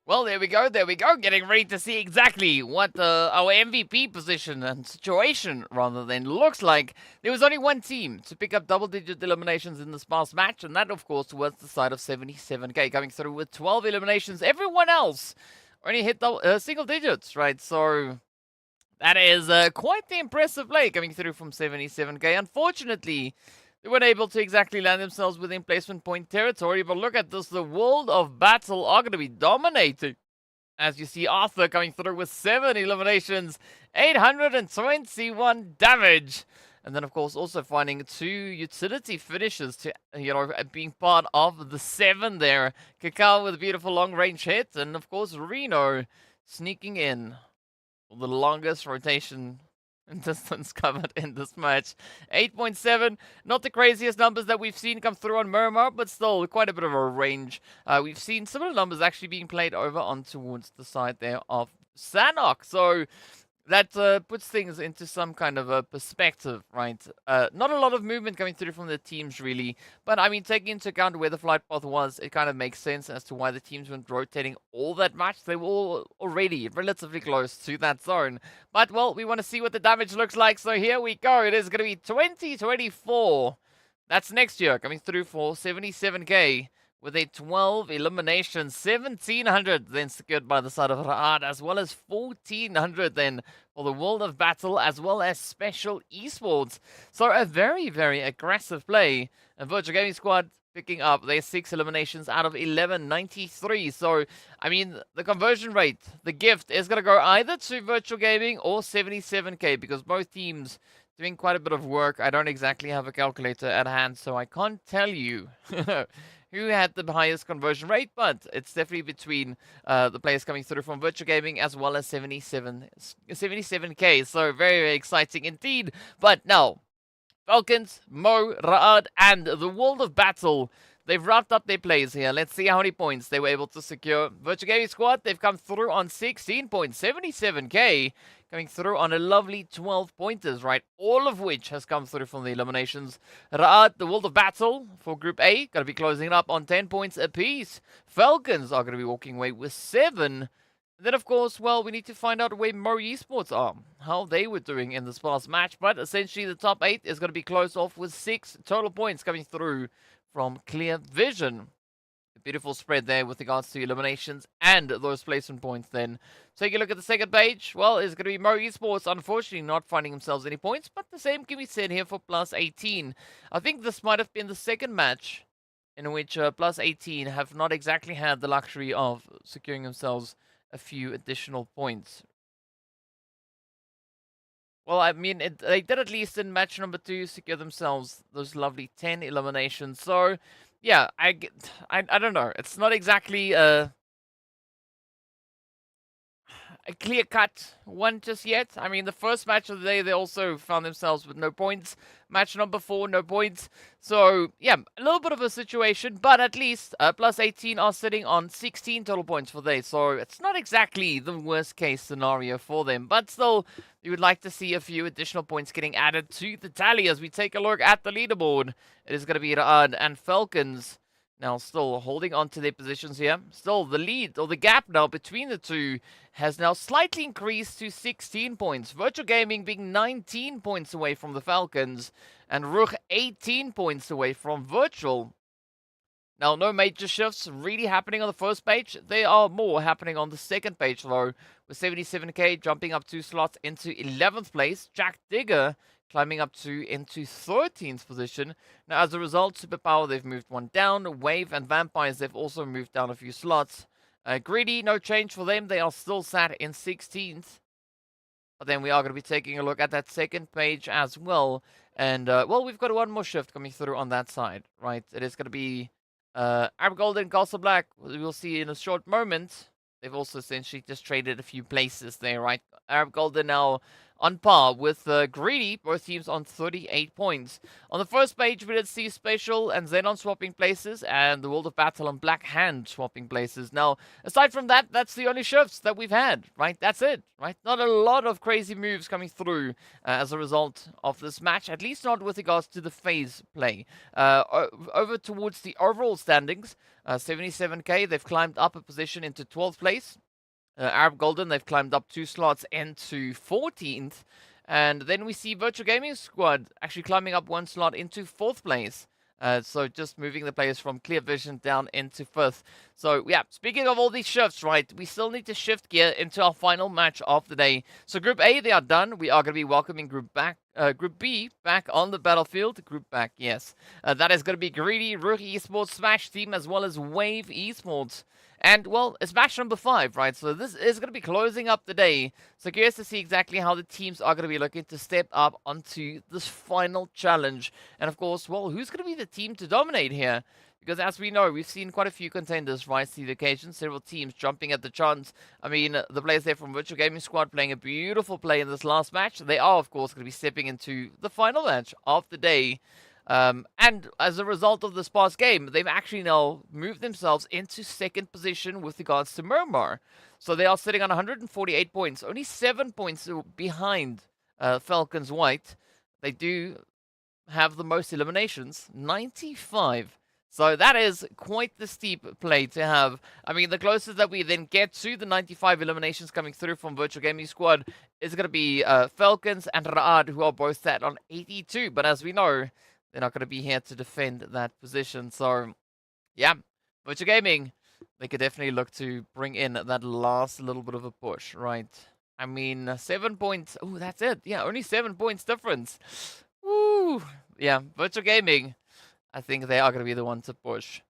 Well, there we go, getting ready to see exactly what our MVP position and situation, rather than, looks like. There was only one team to pick up double-digit eliminations in this past match, and that, of course, was the side of 77k, coming through with 12 eliminations. Everyone else only hit single digits, right? So that is quite the impressive play coming through from 77k. Unfortunately, they weren't able to exactly land themselves within placement point territory, but look at this, the World of Battle are going to be dominating. As you see, RUKH coming through with 7 eliminations, 821 damage. And then, of course, also finding 2 utility finishes to, being part of the 7 there. Kakao with a beautiful long-range hit, and, of course, Reno sneaking in for the longest rotation distance covered in this match. 8.7, not the craziest numbers that we've seen come through on Miramar, but still quite a bit of a range. We've seen similar numbers actually being played over on towards the side there of Sanhok. So that puts things into some kind of a perspective, right? Not a lot of movement coming through from the teams, really. But, I mean, taking into account where the flight path was, it kind of makes sense as to why the teams weren't rotating all that much. They were all already relatively close to that zone. But, well, we want to see what the damage looks like. So here we go. It is going to be 2024. That's next year, coming through for 77k. With a 12 elimination, 1,700 then secured by the side of RUKH, as well as 1,400 then for the World of Battle, as well as Special Esports. So a very, very aggressive play. And Virtual Gaming Squad picking up their 6 eliminations out of 1193. So, I mean, the conversion rate, the gift, is going to go either to Virtual Gaming or 77k, because both teams doing quite a bit of work. I don't exactly have a calculator at hand, so I can't tell you who had the highest conversion rate, but it's definitely between the players coming through from Virtual Gaming as well as 77k. So very, very exciting indeed. But now, Falcons, Mo, RUKH, and the World of Battle, they've wrapped up their plays here. Let's see how many points they were able to secure. Virtual Gaming Squad, they've come through on 16.77k. Coming through on a lovely 12 pointers, right? All of which has come through from the eliminations. RUKH, the World of Battle for Group A, going to be closing it up on 10 points apiece. Falcons are going to be walking away with 7. And then, of course, well, we need to find out where Mo Esports are, how they were doing in this past match. But essentially, the top 8 is going to be closed off with 6 total points coming through from Clear Vision. Beautiful spread there with regards to eliminations and those placement points then. Take a look at the second page. Well, it's going to be Mo Esports, unfortunately not finding themselves any points, but the same can be said here for +18. I think this might have been the second match in which +18 have not exactly had the luxury of securing themselves a few additional points. Well, I mean, they did at least in match number 2 secure themselves those lovely 10 eliminations. So, yeah, I don't know. It's not exactly a clear-cut one just yet. I mean, the first match of the day, they also found themselves with no points. Match number 4, no points. So, yeah, a little bit of a situation, but at least +18 are sitting on 16 total points for the day. So, it's not exactly the worst-case scenario for them, but still, you would like to see a few additional points getting added to the tally as we take a look at the leaderboard. It is going to be RUKH and FALCONS. Now, still holding on to their positions here. Still, the lead, or the gap now between the two, has now slightly increased to 16 points. Virtual Gaming being 19 points away from the FALCONS, and RUKH 18 points away from Virtual. Now, no major shifts really happening on the first page. There are more happening on the second page, though, with 77k jumping up 2 slots into 11th place. Jack Digger climbing up into 13th position. Now, as a result, Superpower, they've moved one down. Wave and Vampires, they've also moved down a few slots. Greedy, no change for them. They are still sat in 16th. But then we are going to be taking a look at that second page as well. And, well, we've got one more shift coming through on that side, right? It is going to be Arab Golden, Castle Black. We'll see in a short moment. They've also essentially just traded a few places there, right? Arab Golden now on par with Greedy, both teams on 38 points. On the first page, we did see Spatial and XENON swapping places, and the World of Battle and Black Hand swapping places. Now, aside from that, that's the only shifts that we've had, right? That's it, right? Not a lot of crazy moves coming through as a result of this match, at least not with regards to the phase play. Over towards the overall standings, 77k, they've climbed up a position into 12th place. Arab Golden, they've climbed up 2 slots into 14th. And then we see Virtual Gaming Squad actually climbing up 1 slot into 4th place. So just moving the players from Clear Vision down into 5th. So, yeah, speaking of all these shifts, right, we still need to shift gear into our final match of the day. So Group A, they are done. We are going to be welcoming Group B back on the battlefield. Group back, yes. That is going to be Greedy, RUKH Esports, Smash Team, as well as Wave Esports. And, well, it's match number 5, right? So this is going to be closing up the day. So curious to see exactly how the teams are going to be looking to step up onto this final challenge. And, of course, well, who's going to be the team to dominate here? Because, as we know, we've seen quite a few contenders rise to the occasion. Several teams jumping at the chance. I mean, the players there from Virtual Gaming Squad playing a beautiful play in this last match. They are, of course, going to be stepping into the final match of the day. And as a result of this past game, they've actually now moved themselves into 2nd position with regards to Miramar. So they are sitting on 148 points, only 7 points behind FALCONS White. They do have the most eliminations, 95. So that is quite the steep play to have. I mean, the closest that we then get to the 95 eliminations coming through from Virtual Gaming Squad is going to be FALCONS and RUKH, who are both set on 82. But as we know, they're not going to be here to defend that position. So, yeah, Virtual Gaming, they could definitely look to bring in that last little bit of a push, right? I mean, 7 points. Oh, that's it. Yeah, only 7 points difference. Woo! Yeah, Virtual Gaming, I think they are going to be the one to push.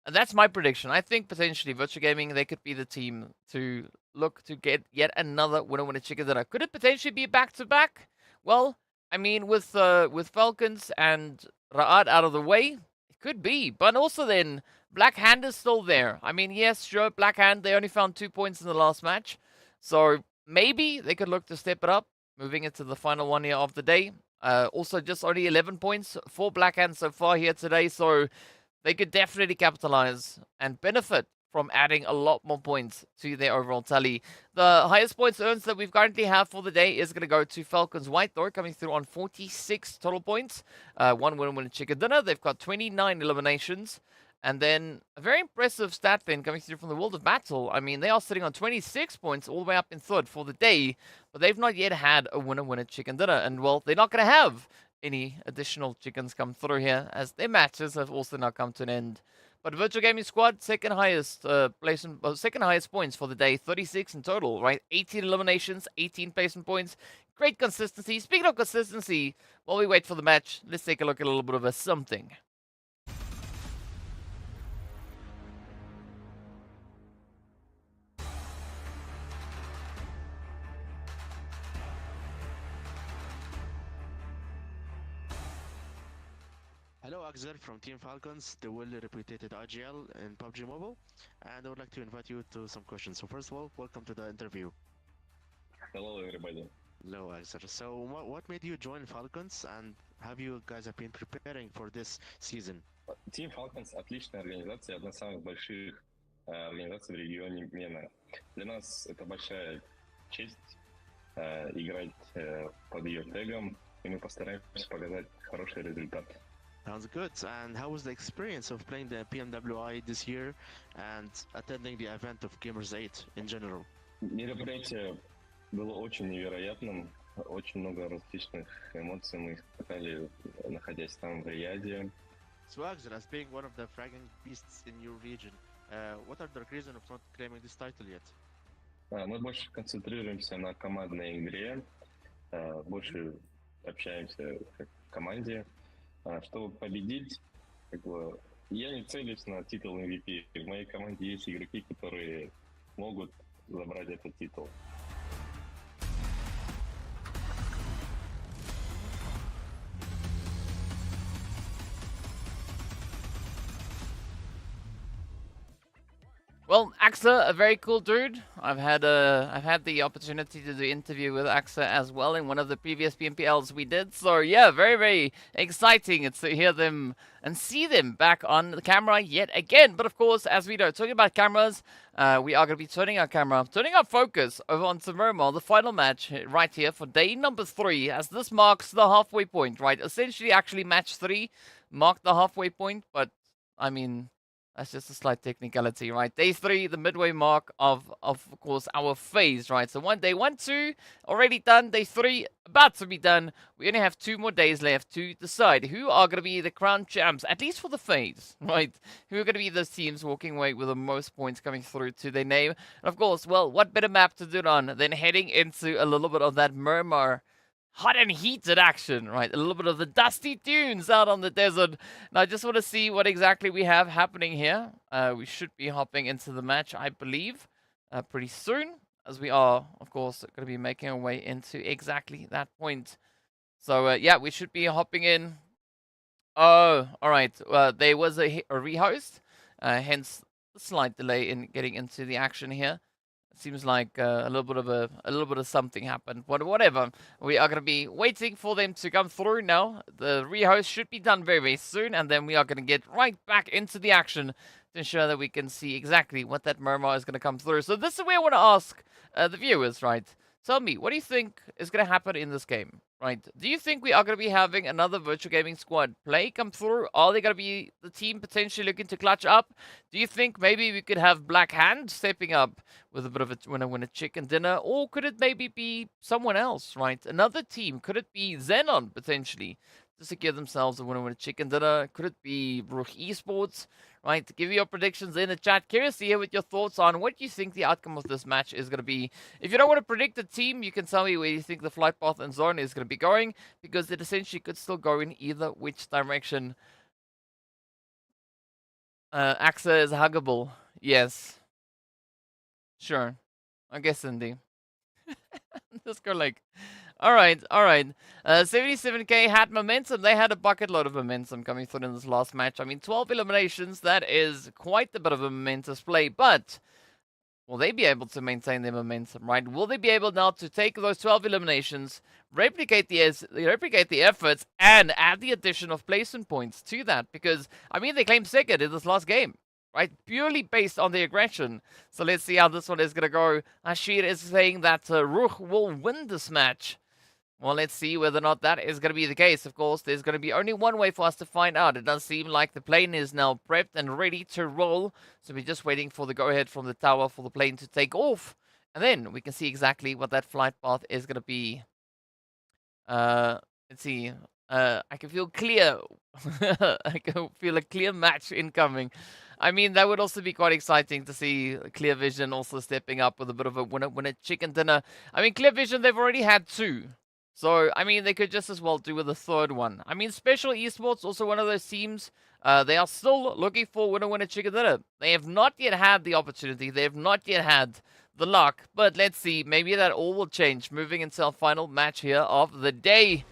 And that's my prediction. I think potentially Virtual Gaming, they could be the team to look to get yet another winner chicken dinner. Could it potentially be back-to-back? Well, I mean, with FALCONS and RUKH out of the way, it could be. But also then, Black Hand is still there. I mean, yes, sure, Black Hand, they only found 2 points in the last match. So maybe they could look to step it up, moving into the final one here of the day. Also, just only 11 points for Black Hand so far here today. So they could definitely capitalize and benefit from adding a lot more points to their overall tally. The highest points earned that we've currently have for the day is going to go to FALCONS White, though, coming through on 46 total points. 1 winner chicken dinner. They've got 29 eliminations. And then a very impressive stat then coming through from the World of Battle. I mean, they are sitting on 26 points all the way up in 3rd for the day, but they've not yet had a winner chicken dinner. And, well, they're not going to have any additional chickens come through here, as their matches have also now come to an end. But Virtual Gaming Squad, second highest points for the day, 36 in total, right? 18 eliminations, 18 placement points. Great consistency. Speaking of consistency, while we wait for the match, let's take a look at a little bit of a something. Hello, Axel from Team Falcons, the well-reputed IGL in PUBG Mobile, and I would like to invite you to some questions. So first of all, welcome to the interview. Hello, everybody. Hello, Axel. So, what made you join Falcons, and have you guys have been preparing for this season? Team Falcons — отличная организация, одна из самых больших организаций в регионе MENA. Для нас это большая честь играть под ее тегом, и мы постараемся показать хороший результат. Sounds good. And how was the experience of playing the PMWI this year and attending the event of Gamers 8 in general? Мероприятие было очень невероятным, очень много различных эмоций мы испытали, находясь там в Рияде. So, Axel, as being one of the fragging beasts in your region, what are the reasons of not claiming this title yet? Мы больше концентрируемся на командной игре, больше общаемся как в команде. Чтобы победить, я не целюсь на титул MVP. В моей команде есть игроки, которые могут забрать этот титул. Well, AXA, a very cool dude. I've had the opportunity to do interview with AXA as well in one of the previous PMPLs we did. So yeah, very, very exciting. It's to hear them and see them back on the camera yet again. But of course, as we know, talking about cameras, we are going to be turning our focus over onto Miramar, the final match right here for day number 3, as this marks the halfway point, right? Essentially, actually, match 3 marked the halfway point, but I mean, that's just a slight technicality, right? Day 3, the midway mark of course, our phase, right? So day 1, 2, already done. Day 3, about to be done. We only have 2 more days left to decide who are going to be the crown champs, at least for the phase, right? Who are going to be those teams walking away with the most points coming through to their name. And of course, well, what better map to do it on than heading into a little bit of that Miramar hot and heated action, right? A little bit of the dusty dunes out on the desert. Now, I just want to see what exactly we have happening here. We should be hopping into the match, I believe, pretty soon, as we are, of course, going to be making our way into exactly that point. So, yeah, we should be hopping in. Oh, all right. There was a rehost, hence the slight delay in getting into the action here. Seems like a little bit of something happened. But whatever, we are going to be waiting for them to come through now. The rehost should be done very, very soon, and then we are going to get right back into the action to ensure that we can see exactly what that Miramar is going to come through. So this is where I want to ask the viewers, right? Tell me, what do you think is going to happen in this game, right? Do you think we are going to be having another virtual gaming squad play come through? Are they going to be the team potentially looking to clutch up? Do you think maybe we could have Black Hand stepping up with a bit of a winner chicken dinner? Or could it maybe be someone else, right? Another team? Could it be XENON potentially to secure themselves a winner chicken dinner? Could it be RUKH Esports? Right, give me your predictions in the chat. Curious to hear what your thoughts on what you think the outcome of this match is going to be. If you don't want to predict the team, you can tell me where you think the flight path and zone is going to be going, because it essentially could still go in either which direction. AXA is huggable. Yes. Sure. I guess, Cindy. Just go like... Alright. 77k had momentum. They had a bucket load of momentum coming through in this last match. I mean, 12 eliminations, that is quite a bit of a momentous play, but will they be able to maintain their momentum, right? Will they be able now to take those 12 eliminations, replicate the efforts, and add the addition of placement points to that? Because, I mean, they claimed second in this last game, right? Purely based on the aggression. So let's see how this one is going to go. Ashir is saying that RUKH will win this match. Well, let's see whether or not that is going to be the case. Of course, there's going to be only one way for us to find out. It does seem like the plane is now prepped and ready to roll. So we're just waiting for the go-ahead from the tower for the plane to take off. And then we can see exactly what that flight path is going to be. Let's see. I can feel clear. I can feel a clear match incoming. I mean, that would also be quite exciting to see Clear Vision also stepping up with a bit of a winner chicken dinner. I mean, Clear Vision, they've already had 2. So, I mean, they could just as well do with a 3rd one. I mean, Special Esports, also one of those teams, they are still looking for winner chicken dinner. They have not yet had the opportunity. They have not yet had the luck. But let's see. Maybe that all will change moving into our final match here of the day.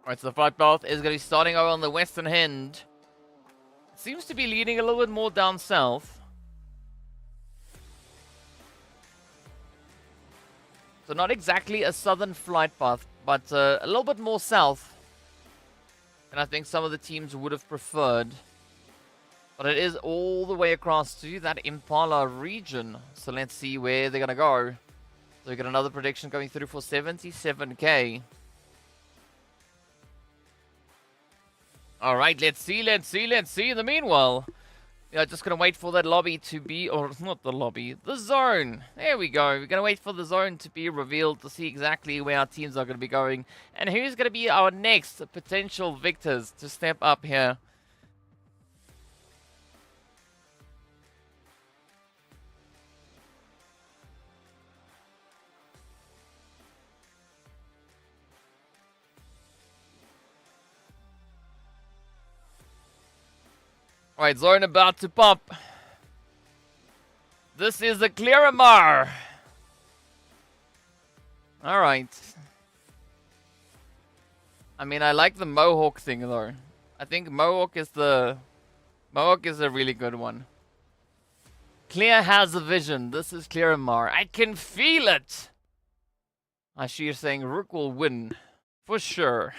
Alright, so the flight path is going to be starting over on the western end. Seems to be leading a little bit more down south. So not exactly a southern flight path, but a little bit more south. And I think some of the teams would have preferred. But it is all the way across to that Impala region. So let's see where they're going to go. So we got another prediction coming through for 77k. Alright, let's see. In the meanwhile, yeah, just going to wait for that lobby to be, or not the lobby, the zone. There we go. We're going to wait for the zone to be revealed to see exactly where our teams are going to be going. And who's going to be our next potential victors to step up here. Alright, zone about to pop. This is the Miramar. Alright. I mean, I like the Mohawk thing though. I think Mohawk is a really good one. Clear has a vision. This is Miramar. I can feel it. I see you're saying RUKH will win. For sure.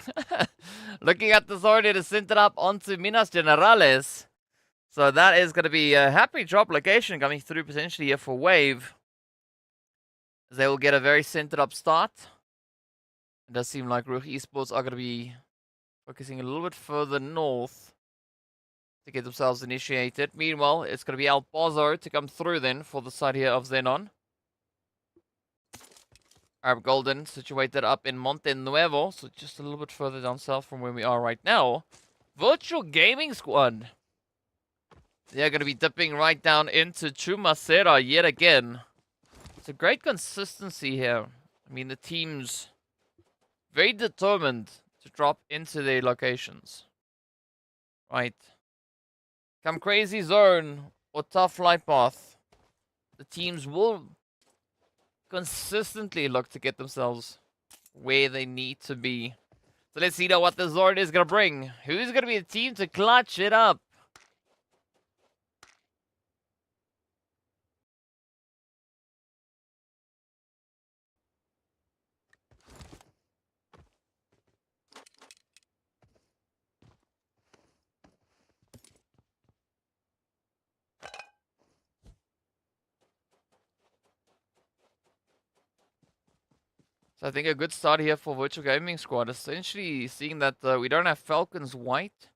Looking at the zone, it is centered up onto Minas Generales. So that is going to be a happy drop location coming through potentially here for Wave. They will get a very centered up start. It does seem like RUKH Esports are going to be focusing a little bit further north to get themselves initiated. Meanwhile, it's going to be El Pozo to come through then for the side here of XENON. Arab Golden situated up in Monte Nuevo, so just a little bit further down south from where we are right now. Virtual Gaming Squad. They're going to be dipping right down into Chumacera yet again. It's a great consistency here. I mean, the team's very determined to drop into their locations. Right. Come crazy zone or tough flight path. The teams will consistently look to get themselves where they need to be. So let's see now what the zone is going to bring. Who's going to be the team to clutch it up? So I think a good start here for Virtual Gaming Squad. Essentially seeing that we don't have FALCONS white.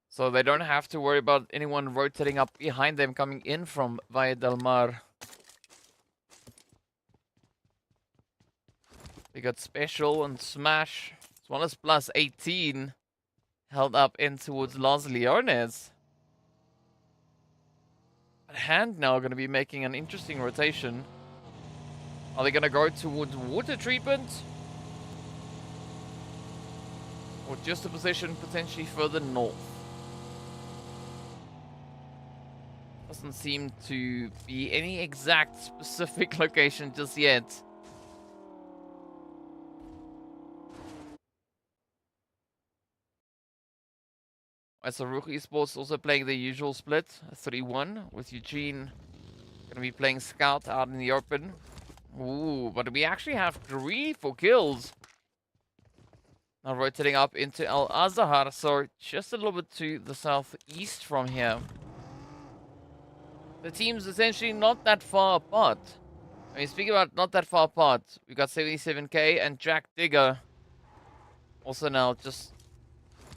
So they don't have to worry about anyone rotating up behind them coming in from Valle del Mar. We got Special and Smash, as well as +18 held up in towards Los Leones. But Hand now going to be making an interesting rotation. Are they going to go towards water treatment? Or just a position potentially further north? Doesn't seem to be any exact specific location just yet. Alright, so RUKH Esports also playing the usual split, 3-1, with Eugene going to be playing Scout out in the open. Ooh, but we actually have GREEDYFORKILLS now rotating up into Al Azhar, so just a little bit to the southeast from here. The team's essentially not that far apart. I mean, speaking about not that far apart, we got 77k and Jack Digger also now just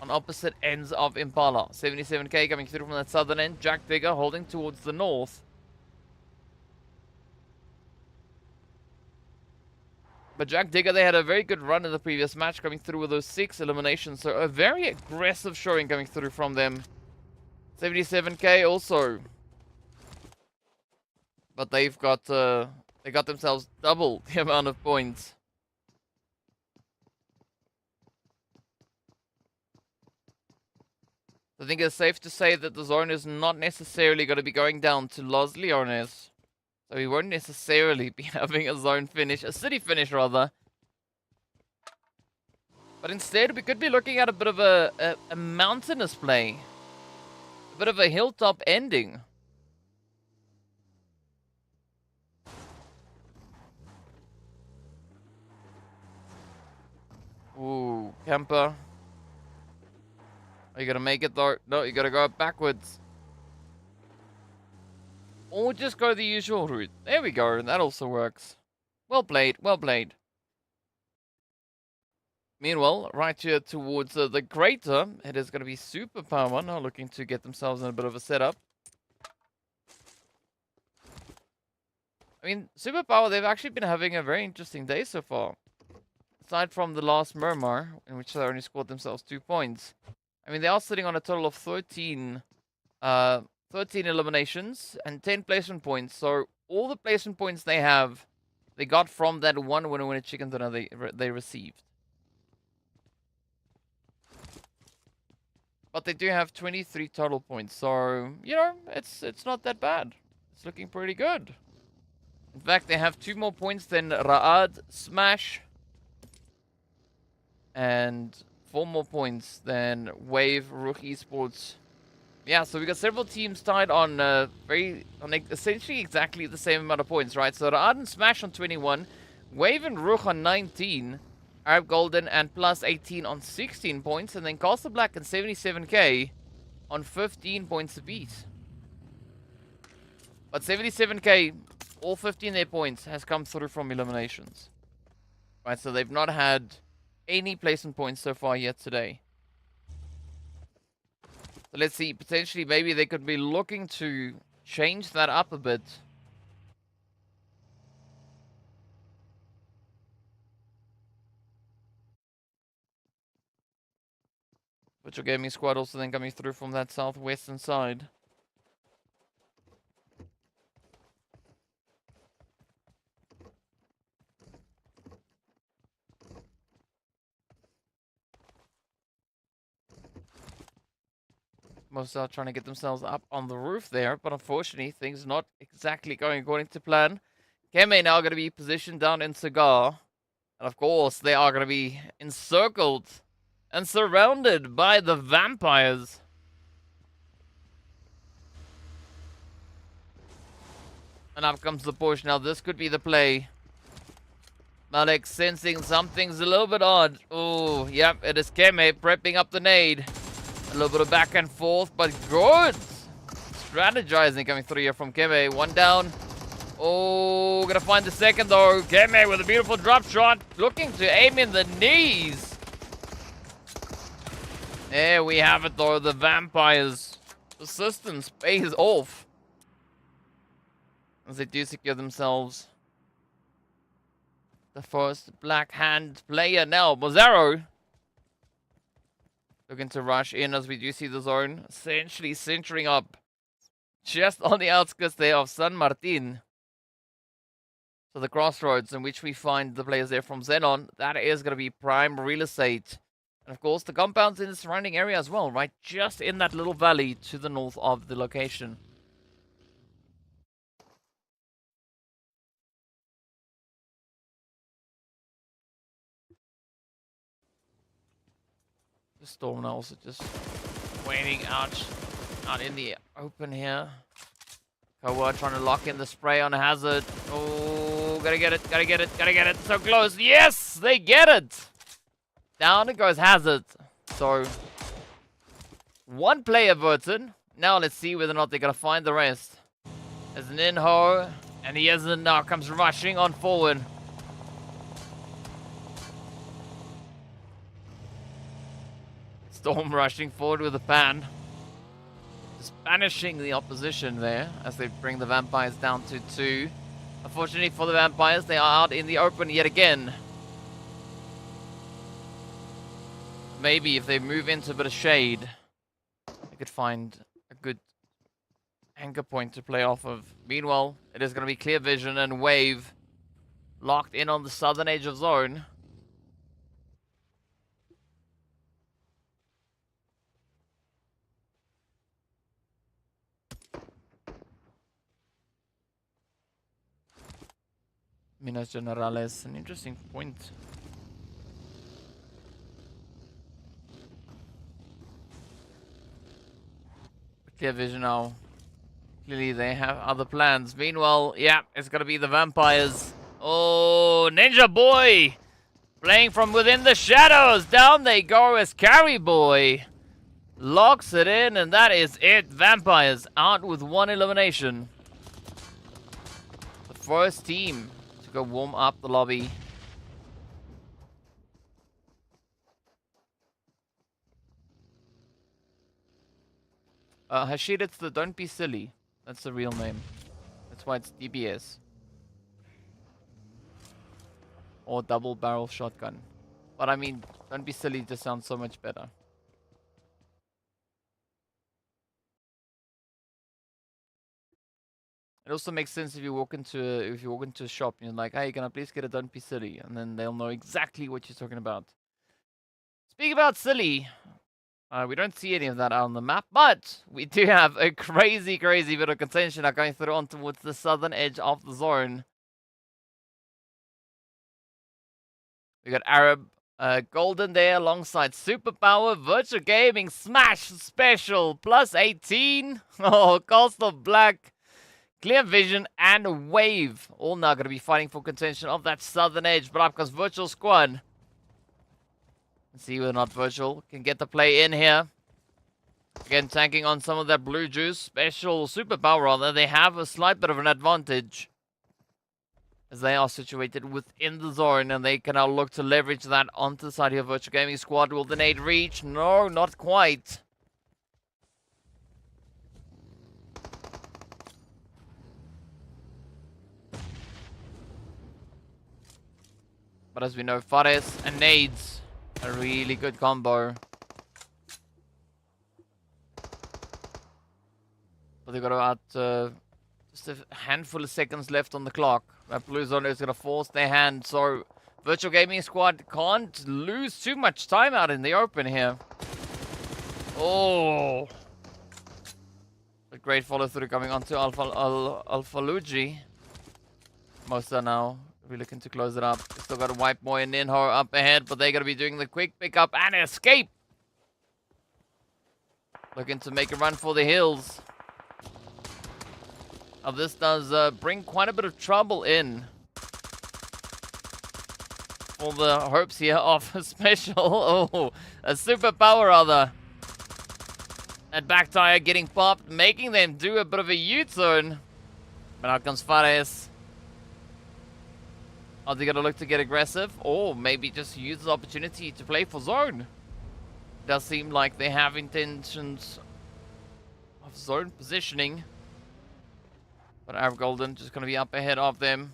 on opposite ends of Impala. 77k coming through from that southern end, Jack Digger holding towards the north. But Jack Digger, they had a very good run in the previous match, coming through with those 6 eliminations. So a very aggressive showing coming through from them. 77k also. But they've got they got themselves double the amount of points. I think it's safe to say that the zone is not necessarily going to be going down to Los Leones. So we won't necessarily be having a zone finish, a city finish rather. But instead we could be looking at a bit of a mountainous play. A bit of a hilltop ending. Ooh, Kemper. Are you gonna make it though? No, you gotta go backwards. Or just go the usual route. There we go, that also works. Well played, well played. Meanwhile, right here towards the crater, it is going to be Superpower now looking to get themselves in a bit of a setup. I mean, Superpower, they've actually been having a very interesting day so far. Aside from the last Miramar, in which they only scored themselves 2 points. I mean, they are sitting on a total of 13 eliminations and 10 placement points. So all the placement points they have, they got from that one winner chicken dinner they received. But they do have 23 total points, so, you know, it's not that bad. It's looking pretty good. In fact, they have 2 more points than RUKH, Smash, and 4 more points than Wave, RUKH Esports. Yeah, so we got several teams tied on essentially exactly the same amount of points, right? So RUKH and Smash on 21, Wave and RUKH on 19, Arab Golden and +18 on 16 points, and then Castle Black and 77k on 15 points apiece. But 77k, all 15 of their points has come through from eliminations. Right, so they've not had any placement points so far yet today. So let's see, potentially maybe they could be looking to change that up a bit. Virtual Gaming Squad also then coming through from that southwestern side. Most are trying to get themselves up on the roof there, but unfortunately things not exactly going according to plan. Keme now going to be positioned down in Cigar. And of course they are going to be encircled and surrounded by the vampires. And up comes the push. Now this could be the play. Malik sensing something's a little bit odd. Oh, yep, it is Keme prepping up the nade. A little bit of back and forth, but good strategizing coming through here from Keme. One down. Oh, gonna find the second though. Keme with a beautiful drop shot. Looking to aim in the knees. There we have it though. The vampires' persistence pays off. As they do secure themselves the first black hand player now. Bozaro looking to rush in as we do see the zone essentially centering up just on the outskirts there of San Martin. So the crossroads in which we find the players there from XENON, that is going to be prime real estate. And of course the compounds in the surrounding area as well, right? Just in that little valley to the north of the location. The Storm now also just waiting out in the open here. Kowa trying to lock in the spray on Hazard. Oh, gotta get it, gotta get it, gotta get it. So close. Yes, they get it. Down it goes Hazard. So, one player Burton. Now let's see whether or not they're gonna find the rest. There's an Inho, and he isn't now. Comes rushing on forward. Storm rushing forward with a pan. Just banishing the opposition there as they bring the vampires down to 2. Unfortunately for the vampires, they are out in the open yet again. Maybe if they move into a bit of shade, they could find a good anchor point to play off of. Meanwhile, it is going to be Clear Vision and Wave locked in on the southern edge of zone. Minas Generales, an interesting point. Clear Vision now. Clearly they have other plans. Meanwhile, yeah, it's gonna be the vampires. Oh, Ninja Boy! Playing from within the shadows. Down they go as Carry Boy locks it in, and that is it. Vampires out with 1 elimination. The first team to go warm up the lobby. Hashid, it's the Don't Be Silly. That's the real name. That's why it's DBS. Or double barrel shotgun. But I mean, Don't Be Silly just sounds so much better. It also makes sense if you walk into a shop and you're like, hey, can I please get a Don't Be Silly? And then they'll know exactly what you're talking about. Speaking about silly, we don't see any of that out on the map, but we do have a crazy bit of contention now going through on towards the southern edge of the zone. We got Arab Golden there alongside Superpower, Virtual Gaming, Smash Special, +18. Oh, Cost of Black, Clear Vision, and Wave. All now going to be fighting for contention of that southern edge. But up comes Virtual Squad. Let's see whether or not Virtual can get the play in here. Again, tanking on some of that blue juice. Special Superpower, rather. They have a slight bit of an advantage, as they are situated within the zone, and they can now look to leverage that onto the side of Virtual Gaming Squad. Will the nade reach? No, not quite. But as we know, Fares and nades, a really good combo. But they've got about just a handful of seconds left on the clock. That blue zone is going to force their hand, so Virtual Gaming Squad can't lose too much time out in the open here. Oh! A great follow through coming onto Alphalugi. Most are now really looking to close it up. Still got a White Boy and Ninho up ahead, but they're going to be doing the quick pickup and escape. Looking to make a run for the hills. Now this does bring quite a bit of trouble in for the hopes here of a special, oh, a Superpower rather. That back tire getting popped, making them do a bit of a U-turn. But out comes Fares. Are they going to look to get aggressive, or maybe just use the opportunity to play for zone? Does seem like they have intentions of zone positioning. But Arab Golden just going to be up ahead of them.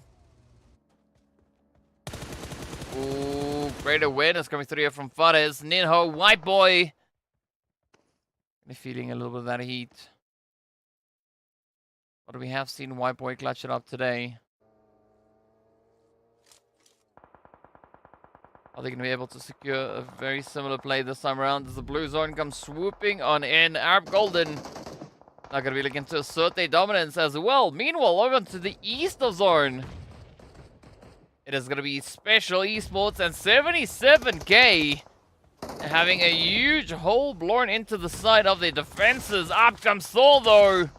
Ooh, great awareness coming through here from Fares. Ninho, White Boy. Feeling a little bit of that heat. But we have seen White Boy clutch it up today. Are they going to be able to secure a very similar play this time around as the blue zone comes swooping on in? Arab Golden are going to be looking to assert their dominance as well. Meanwhile, over to the east of zone, it is going to be Special Esports and 77k having a huge hole blown into the side of their defenses. Up comes Thor though.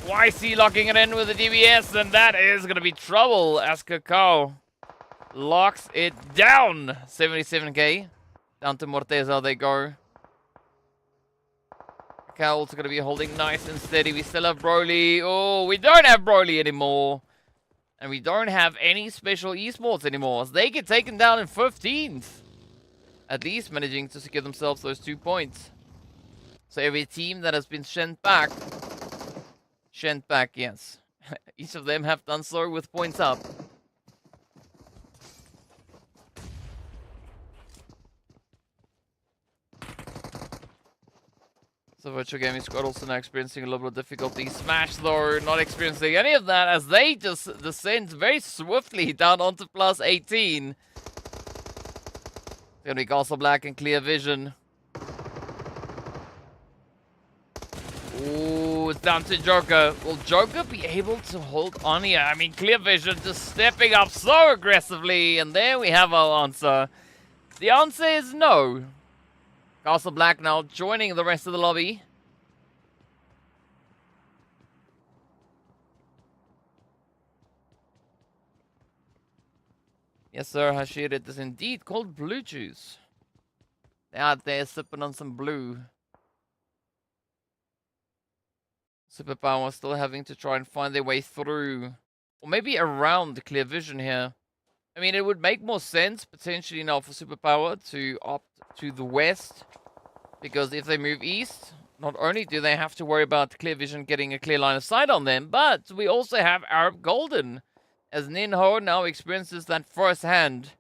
YC locking it in with the DBS, and that is going to be trouble as Kakao locks it down. 77k down to Morteza they go. Cowl's going to be holding nice and steady. We still have Broly. Oh, we don't have Broly anymore. And we don't have any Special Esports anymore. So they get taken down in 15th. At least managing to secure themselves those 2 points. So every team that has been sent back, yes. Each of them have done so with points up. So Virtual Gaming Squad also now experiencing a little bit of difficulty. Smash though, not experiencing any of that as they just descend very swiftly down onto +18. It's gonna be Castle Black and Clear Vision. Ooh, it's down to Joker. Will Joker be able to hold on here? I mean, Clear Vision just stepping up so aggressively, and there we have our answer. The answer is no. Castle Black now joining the rest of the lobby. Yes, sir, Hashir, it is indeed called blue juice. They're out there sipping on some blue. Superpower still having to try and find their way through. Or maybe around the clear vision here. I mean, it would make more sense, potentially now, for Superpower to opt to the west. Because if they move east, not only do they have to worry about clear vision getting a clear line of sight on them, but we also have Arab Golden. As Ninho now experiences that firsthand.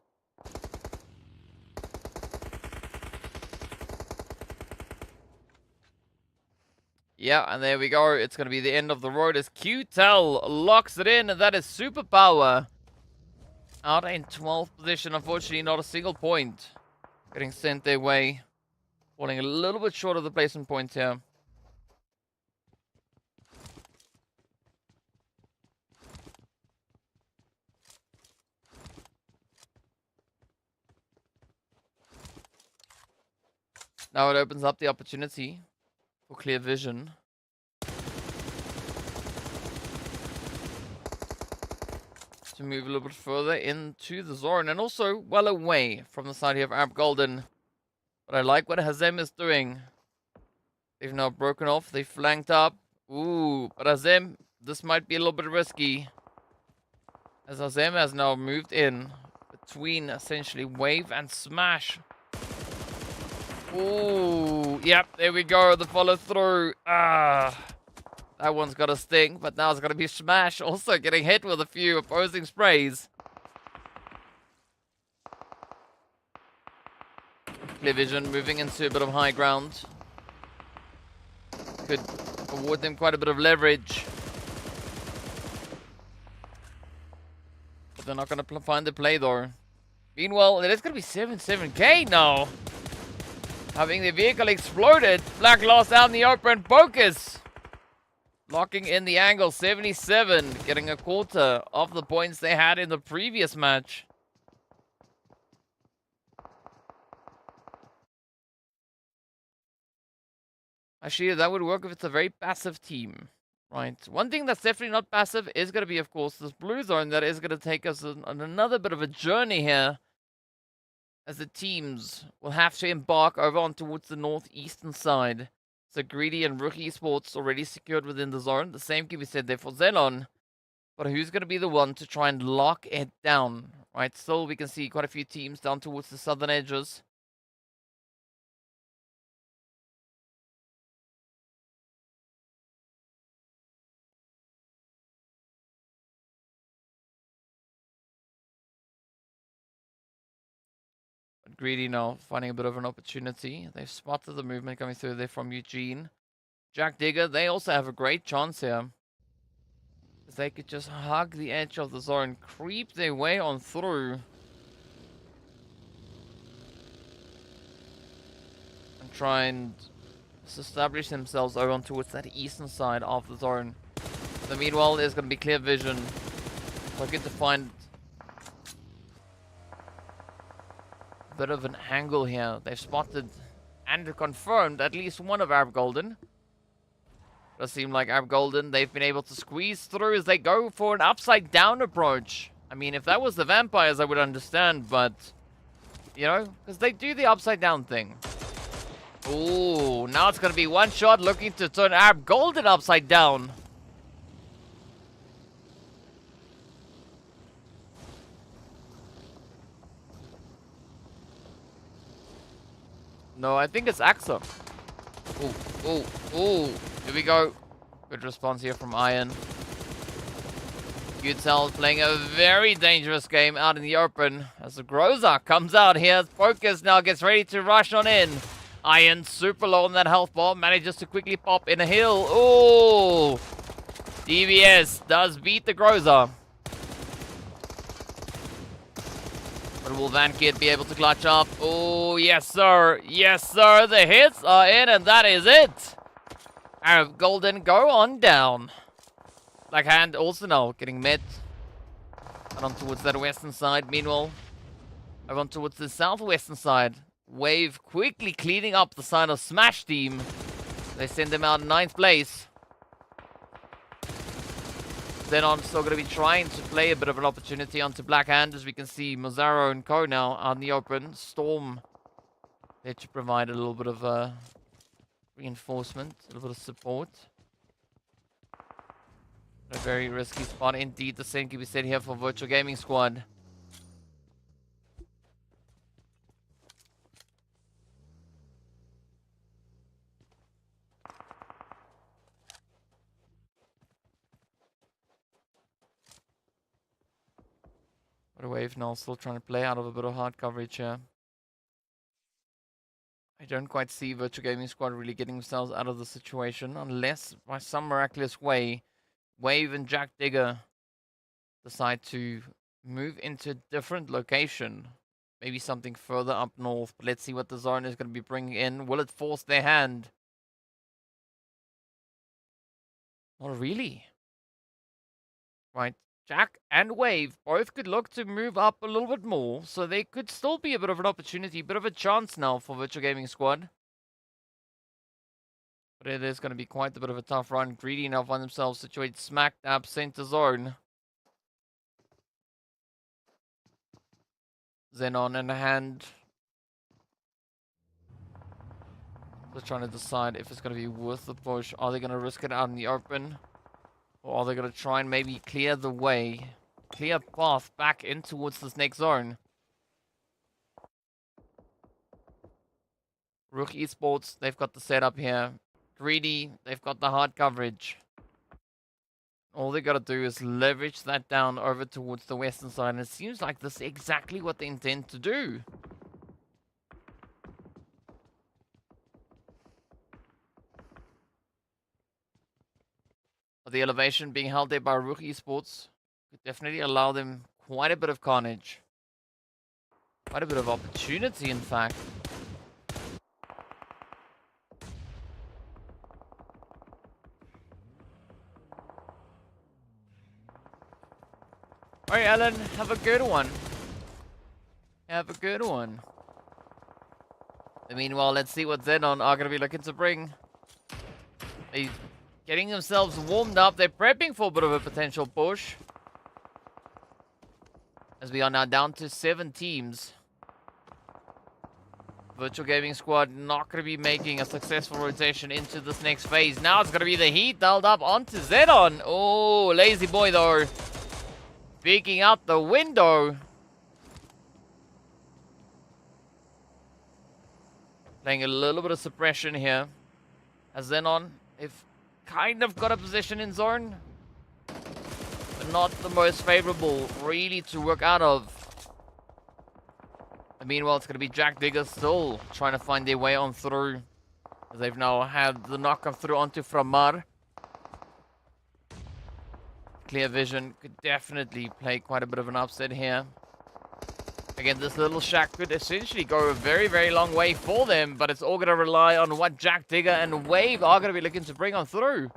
Yeah, and there we go. It's going to be the end of the road as QTEL locks it in, and that is Superpower. Out in 12th position, unfortunately not a single point getting sent their way. Falling a little bit short of the placement points here. Now it opens up the opportunity for clear vision. To move a little bit further into the zone and also well away from the side here of Arab Golden. But I like what Hazem is doing. They've now broken off. They flanked up. Ooh, but Hazem, this might be a little bit risky. As Hazem has now moved in between essentially Wave and Smash. Ooh, yep, there we go. The follow through. That one's got a sting, but now it's going to be Smash also getting hit with a few opposing sprays. Clear vision moving into a bit of high ground. Could award them quite a bit of leverage. But they're not going to find the play though. Meanwhile, it is going to be 7-7K now. Having the vehicle exploded. Black lost out in the open. Focus. Locking in the angle. 77. Getting a quarter of the points they had in the previous match. Actually, that would work if it's a very passive team. Right. One thing that's definitely not passive is going to be, of course, this blue zone that is going to take us on another bit of a journey here. As the teams will have to embark over on towards the northeastern side. So Greedy and RUKH Esports already secured within the zone. The same can be said there for XENON. But who's going to be the one to try and lock it down? Right, still we can see quite a few teams down towards the southern edges. Greedy now finding a bit of an opportunity. They've spotted the movement coming through there from Eugene. Jack Digger, they also have a great chance here. As they could just hug the edge of the zone, creep their way on through. And try and establish themselves over on towards that eastern side of the zone. So meanwhile, there's going to be clear vision. Looking to find bit of an angle here. They've spotted and confirmed at least one of Arab Golden. Does seem like Arab Golden, they've been able to squeeze through as they go for an upside down approach. I mean, if that was the vampires, I would understand, but you know, because they do the upside down thing. Ooh, now it's going to be one shot looking to turn Arab Golden upside down. No, I think it's AXA. Ooh. Here we go. Good response here from Iron. QTEL playing a very dangerous game out in the open. As the Groza comes out here. Focus now gets ready to rush on in. Iron super low on that health bar. Manages to quickly pop in a hill. Ooh. DVS does beat the Groza. But will Vankid be able to clutch up? Oh, yes, sir. Yes, sir. The hits are in, and that is it. Arab Golden go on down. Black Hand also now getting met. And on towards that western side. Meanwhile, over on towards the southwestern side. Wave quickly cleaning up the side of Smash team. They send them out in 9th place. XENON still going to be trying to play a bit of an opportunity onto Black Hand, as we can see Mazzaro and Co now out in the open. Storm there to provide a little bit of reinforcement, a little bit of support. A very risky spot indeed. The same can be said here for Virtual Gaming Squad. What a wave now, still trying to play out of a bit of hard coverage here. I don't quite see Virtual Gaming Squad really getting themselves out of the situation, unless by some miraculous way, Wave and Jack Digger decide to move into a different location. Maybe something further up north, but let's see what the zone is going to be bringing in. Will it force their hand? Not really. Right. Jack and Wave both could look to move up a little bit more, so they could still be a bit of an opportunity, a bit of a chance now for Virtual Gaming Squad. But it is going to be quite a bit of a tough run. Greedy now find themselves situated smack dab center zone. XENON in the hand. They're trying to decide if it's going to be worth the push. Are they going to risk it out in the open? Or are they going to try and maybe clear the way, clear path back in towards this next zone? RUKH Esports, they've got the setup here. Greedy, they've got the hard coverage. All they got to do is leverage that down over towards the western side. And it seems like this is exactly what they intend to do. The elevation being held there by RUKH Esports could definitely allow them quite a bit of carnage. Quite a bit of opportunity, in fact. Alright, Alan, have a good one. Have a good one. Meanwhile, let's see what XENON are going to be looking to bring. They getting themselves warmed up. They're prepping for a bit of a potential push. As we are now down to 7 teams. Virtual Gaming Squad not going to be making a successful rotation into this next phase. Now it's going to be the heat dialed up onto XENON. Oh, lazy boy though. Peeking out the window. Playing a little bit of suppression here. As XENON, if kind of got a position in zone, but not the most favorable really to work out of. And meanwhile, it's going to be Jack Digger still trying to find their way on through, as they've now had the knock-off through onto Miramar. Clear Vision could definitely play quite a bit of an upset here. Again, this little shack could essentially go a very, very long way for them, but it's all going to rely on what Jack Digger and Wave are going to be looking to bring on through.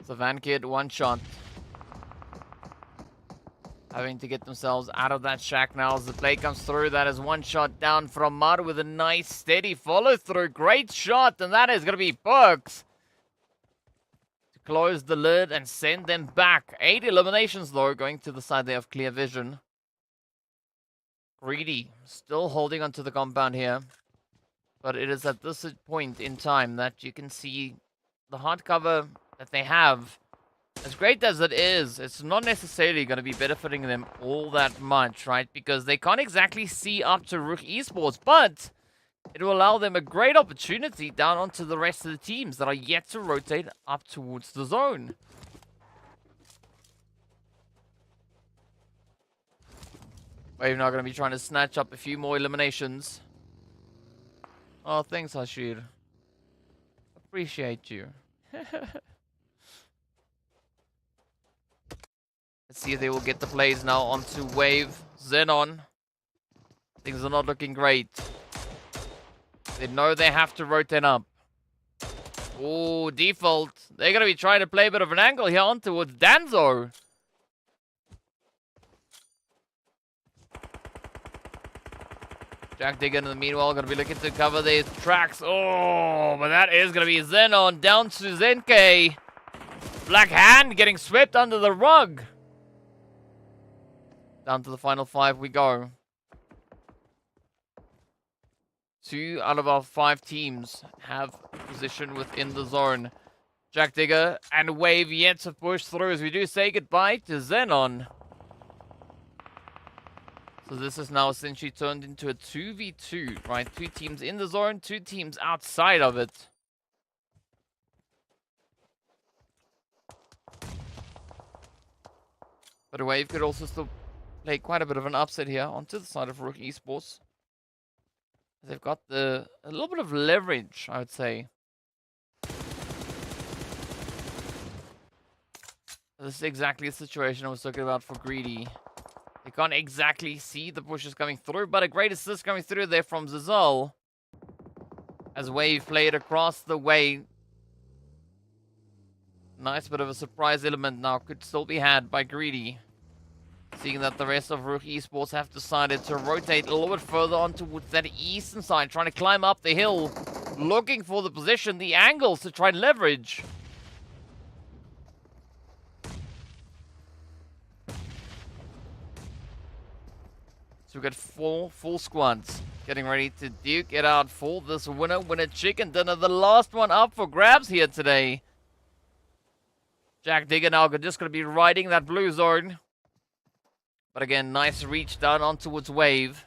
So Van Kid, one shot. Having to get themselves out of that shack now as the play comes through. That is one shot down from Mud with a nice steady follow through. Great shot, and that is going to be Perks to close the lid and send them back. 8 eliminations though, going to the side there of Clear Vision. Greedy still holding onto the compound here. But it is at this point in time that you can see the hardcover that they have. As great as it is, it's not necessarily going to be benefiting them all that much, right? Because they can't exactly see up to RUKH Esports, but it will allow them a great opportunity down onto the rest of the teams that are yet to rotate up towards the zone. We're now going to be trying to snatch up a few more eliminations. Oh, thanks, Hashir. Appreciate you. Let's see if they will get the plays now onto Wave. XENON. Things are not looking great. They know they have to rotate up. Oh, default. They're going to be trying to play a bit of an angle here on towards Danzo. Jack Digger in the meanwhile going to be looking to cover their tracks. Oh, but that is going to be XENON down to Zenke. Black Hand getting swept under the rug. Down to the final 5 we go. 2 out of our 5 teams have position within the zone. Jack Digger and Wave yet to push through as we do say goodbye to XENON. So this is now essentially turned into a 2v2, right? 2 teams in the zone, 2 teams outside of it. But a Wave could also still play quite a bit of an upset here onto the side of RUKH Esports. They've got a little bit of leverage, I would say. This is exactly the situation I was talking about for Greedy. They can't exactly see the pushes coming through, but a great assist coming through there from Zazal. As Wave played across the way. Nice bit of a surprise element now could still be had by Greedy. Seeing that the rest of RUKH Esports have decided to rotate a little bit further on towards that eastern side, trying to climb up the hill, looking for the position, the angles to try and leverage. So we've got 4 full squads getting ready to duke it out for this winner chicken dinner. The last one up for grabs here today. Jack Digger now just going to be riding that blue zone. But again, nice reach down on towards Wave.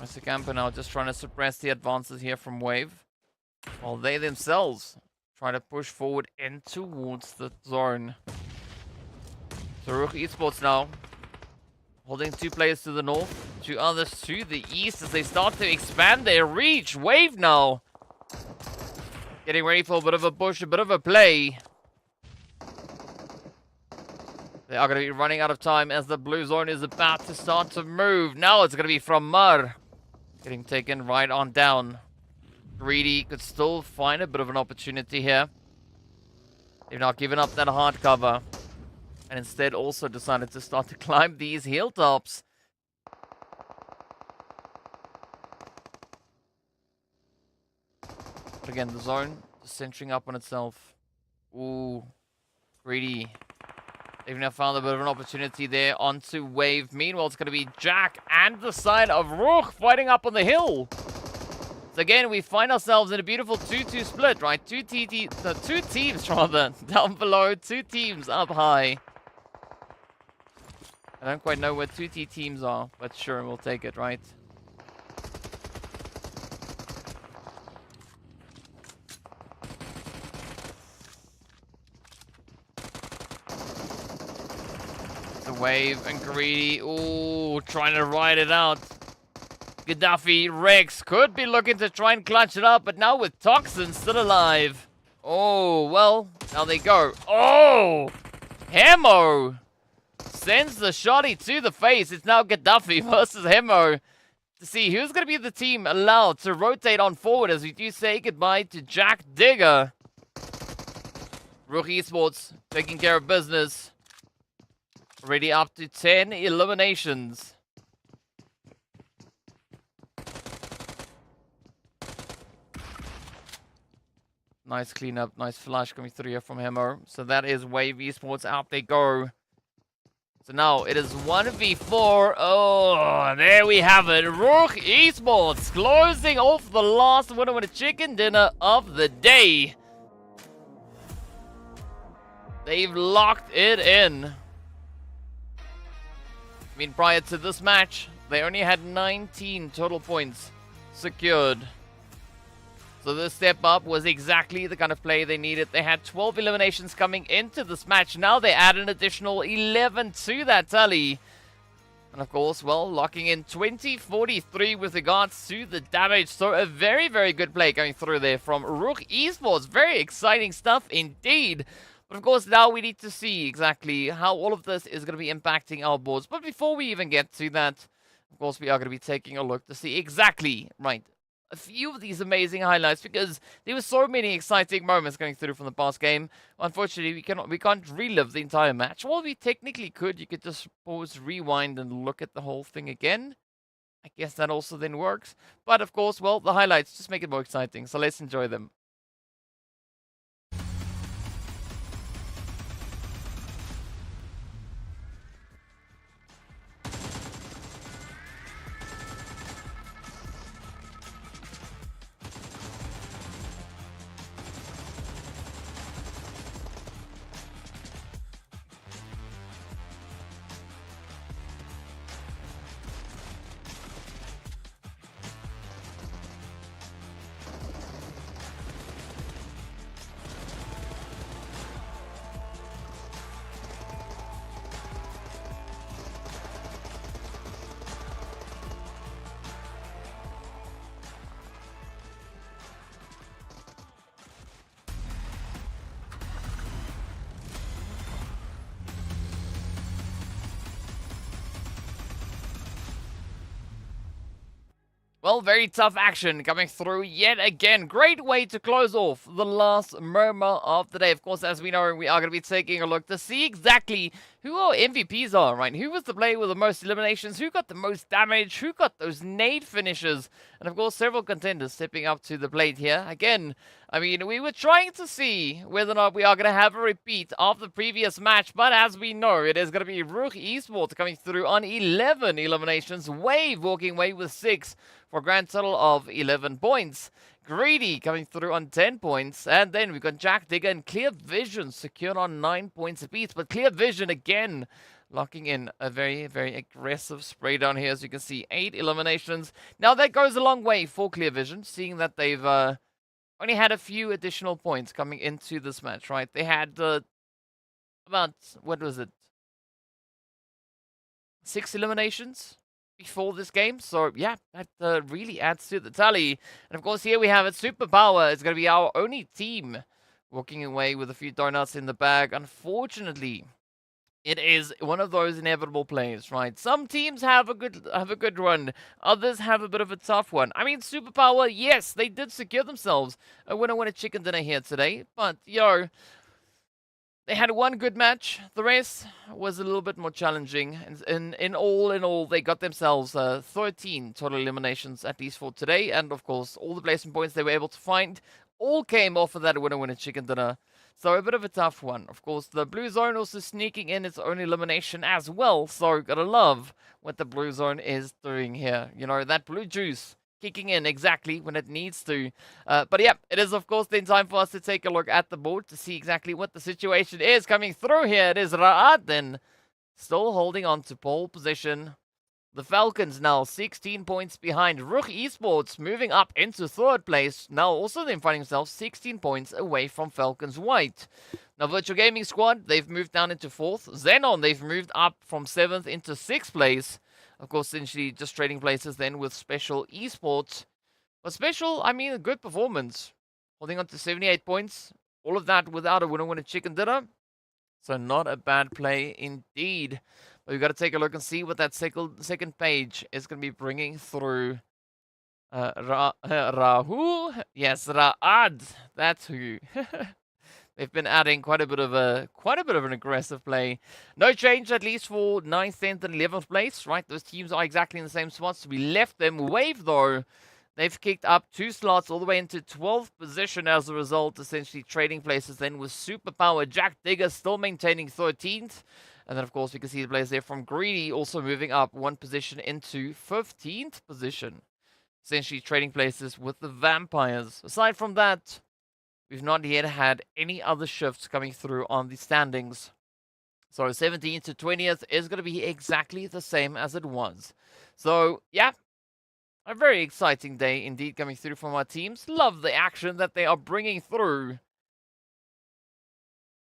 Mr. Camper now just trying to suppress the advances here from Wave. While they themselves try to push forward in towards the zone. So RUKH Esports now holding 2 players to the north, 2 others to the east as they start to expand their reach. Wave now getting ready for a bit of a push, a bit of a play. They are going to be running out of time as the blue zone is about to start to move. Now it's going to be from Mar getting taken right on down. Greedy could still find a bit of an opportunity here. They've not given up that hard cover. And instead also decided to start to climb these hilltops. But again, the zone just centering up on itself. Ooh, Greedy. They've now found a bit of an opportunity there onto Wave. Meanwhile, it's going to be Jack and the side of RUKH fighting up on the hill. So again, we find ourselves in a beautiful 2-2 split, right? 2 teams rather down below, 2 teams up high. I don't quite know where 2T teams are, but sure, we'll take it, right? The Wave and Greedy, ooh, trying to ride it out. Gaddafi, Rex could be looking to try and clutch it up, but now with Toxin still alive. Oh, well, now they go. Oh, Hemo sends the shotty to the face. It's now Gaddafi versus Hemo to see who's going to be the team allowed to rotate on forward as we do say goodbye to Jack Digger. RUKH Esports taking care of business. Already up to 10 eliminations. Nice cleanup, nice flash coming through here from Hemo. So that is Wave Esports, out they go. So now it is 1v4. Oh, there we have it. RUKH Esports closing off the last winner with a chicken dinner of the day. They've locked it in. I mean, prior to this match, they only had 19 total points secured. So this step up was exactly the kind of play they needed. They had 12 eliminations coming into this match. Now they add an additional 11 to that tally. And of course, well, locking in 20-43 with regards to the damage. So a very, very good play going through there from RUKH Esports. Very exciting stuff indeed. But of course, now we need to see exactly how all of this is going to be impacting our boards. But before we even get to that, of course, we are going to be taking a look to see exactly, right, a few of these amazing highlights because there were so many exciting moments going through from the past game. Unfortunately, we can't relive the entire match. Well, we technically could. You could just pause, rewind, and look at the whole thing again. I guess that also then works. But of course, well, the highlights just make it more exciting. So let's enjoy them. Well, very tough action coming through yet again. Great way to close off the last Miramar of the day. Of course, as we know, we are going to be taking a look to see exactly who our MVPs are, right? Who was the player with the most eliminations? Who got the most damage? Who got those nade finishes? And of course, several contenders stepping up to the plate here. Again, I mean, we were trying to see whether or not we are going to have a repeat of the previous match. But as we know, it is going to be RUKH Esports coming through on 11 eliminations. Wave walking away with 6 for a grand total of 11 points. Greedy coming through on 10 points. And then we've got Jack Digger and Clear Vision secured on 9 points apiece. But Clear Vision again locking in a very, very aggressive spray down here. As you can see, 8 eliminations. Now that goes a long way for Clear Vision, seeing that they've only had a few additional points coming into this match, right? They had about, what was it? 6 eliminations before this game. So, yeah, that really adds to the tally. And, of course, here we have it. Superpower is going to be our only team walking away with a few donuts in the bag. Unfortunately, it is one of those inevitable plays, right? Some teams have a good run. Others have a bit of a tough one. I mean, Superpower, yes, they did secure themselves a winner chicken dinner here today. But, yo, they had one good match. The rest was a little bit more challenging. In all, they got themselves 13 total eliminations, at least for today. And, of course, all the placement points they were able to find all came off of that winner chicken dinner. So a bit of a tough one. Of course, the Blue Zone also sneaking in its own elimination as well. So gotta love what the Blue Zone is doing here. You know, that blue juice kicking in exactly when it needs to. But yeah, it is of course then time for us to take a look at the board to see exactly what the situation is coming through here. It is RUKH then still holding on to pole position. The Falcons now 16 points behind. RUKH Esports moving up into 3rd place. Now also then finding themselves 16 points away from Falcons White. Now Virtual Gaming Squad, they've moved down into 4th. XENON, they've moved up from 7th into 6th place. Of course, essentially just trading places then with Special Esports. But Special, I mean, a good performance. Holding on to 78 points. All of that without a winner chicken dinner. So not a bad play indeed. But we've got to take a look and see what that second page is going to be bringing through. Rahu? Yes, RUKH. That's who. They've been adding quite a bit of an aggressive play. No change, at least for 9th, 10th, and 11th place, right? Those teams are exactly in the same spots. We left them. Wave, though, they've kicked up 2 slots all the way into 12th position as a result, essentially trading places then with Superpower. Jack Digger still maintaining 13th. And then, of course, we can see the players there from Greedy also moving up 1 position into 15th position. Essentially trading places with the Vampires. Aside from that, we've not yet had any other shifts coming through on the standings. So 17th to 20th is going to be exactly the same as it was. So, yeah, a very exciting day indeed coming through from our teams. Love the action that they are bringing through.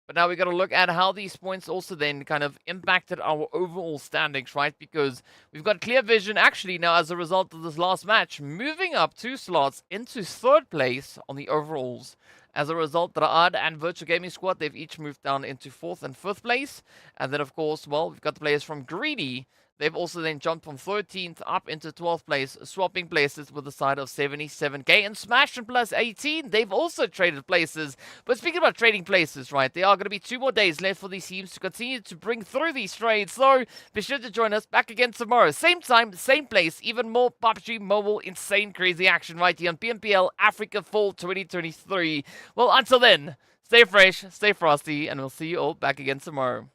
But now we got to look at how these points also then kind of impacted our overall standings, right? Because we've got Clear Vision actually now as a result of this last match moving up 2 slots into 3rd place on the overalls. As a result, RUKH and Virtual Gaming Squad, they've each moved down into 4th and 5th place. And then, of course, well, we've got the players from Greedy They've also then jumped from 13th up into 12th place, swapping places with the side of 77k. And Smash and PLUSEIGHTEEN, they've also traded places. But speaking about trading places, right, there are going to be 2 more days left for these teams to continue to bring through these trades. So be sure to join us back again tomorrow. Same time, same place, even more PUBG Mobile insane crazy action right here on PMPL Africa Fall 2023. Well, until then, stay fresh, stay frosty, and we'll see you all back again tomorrow.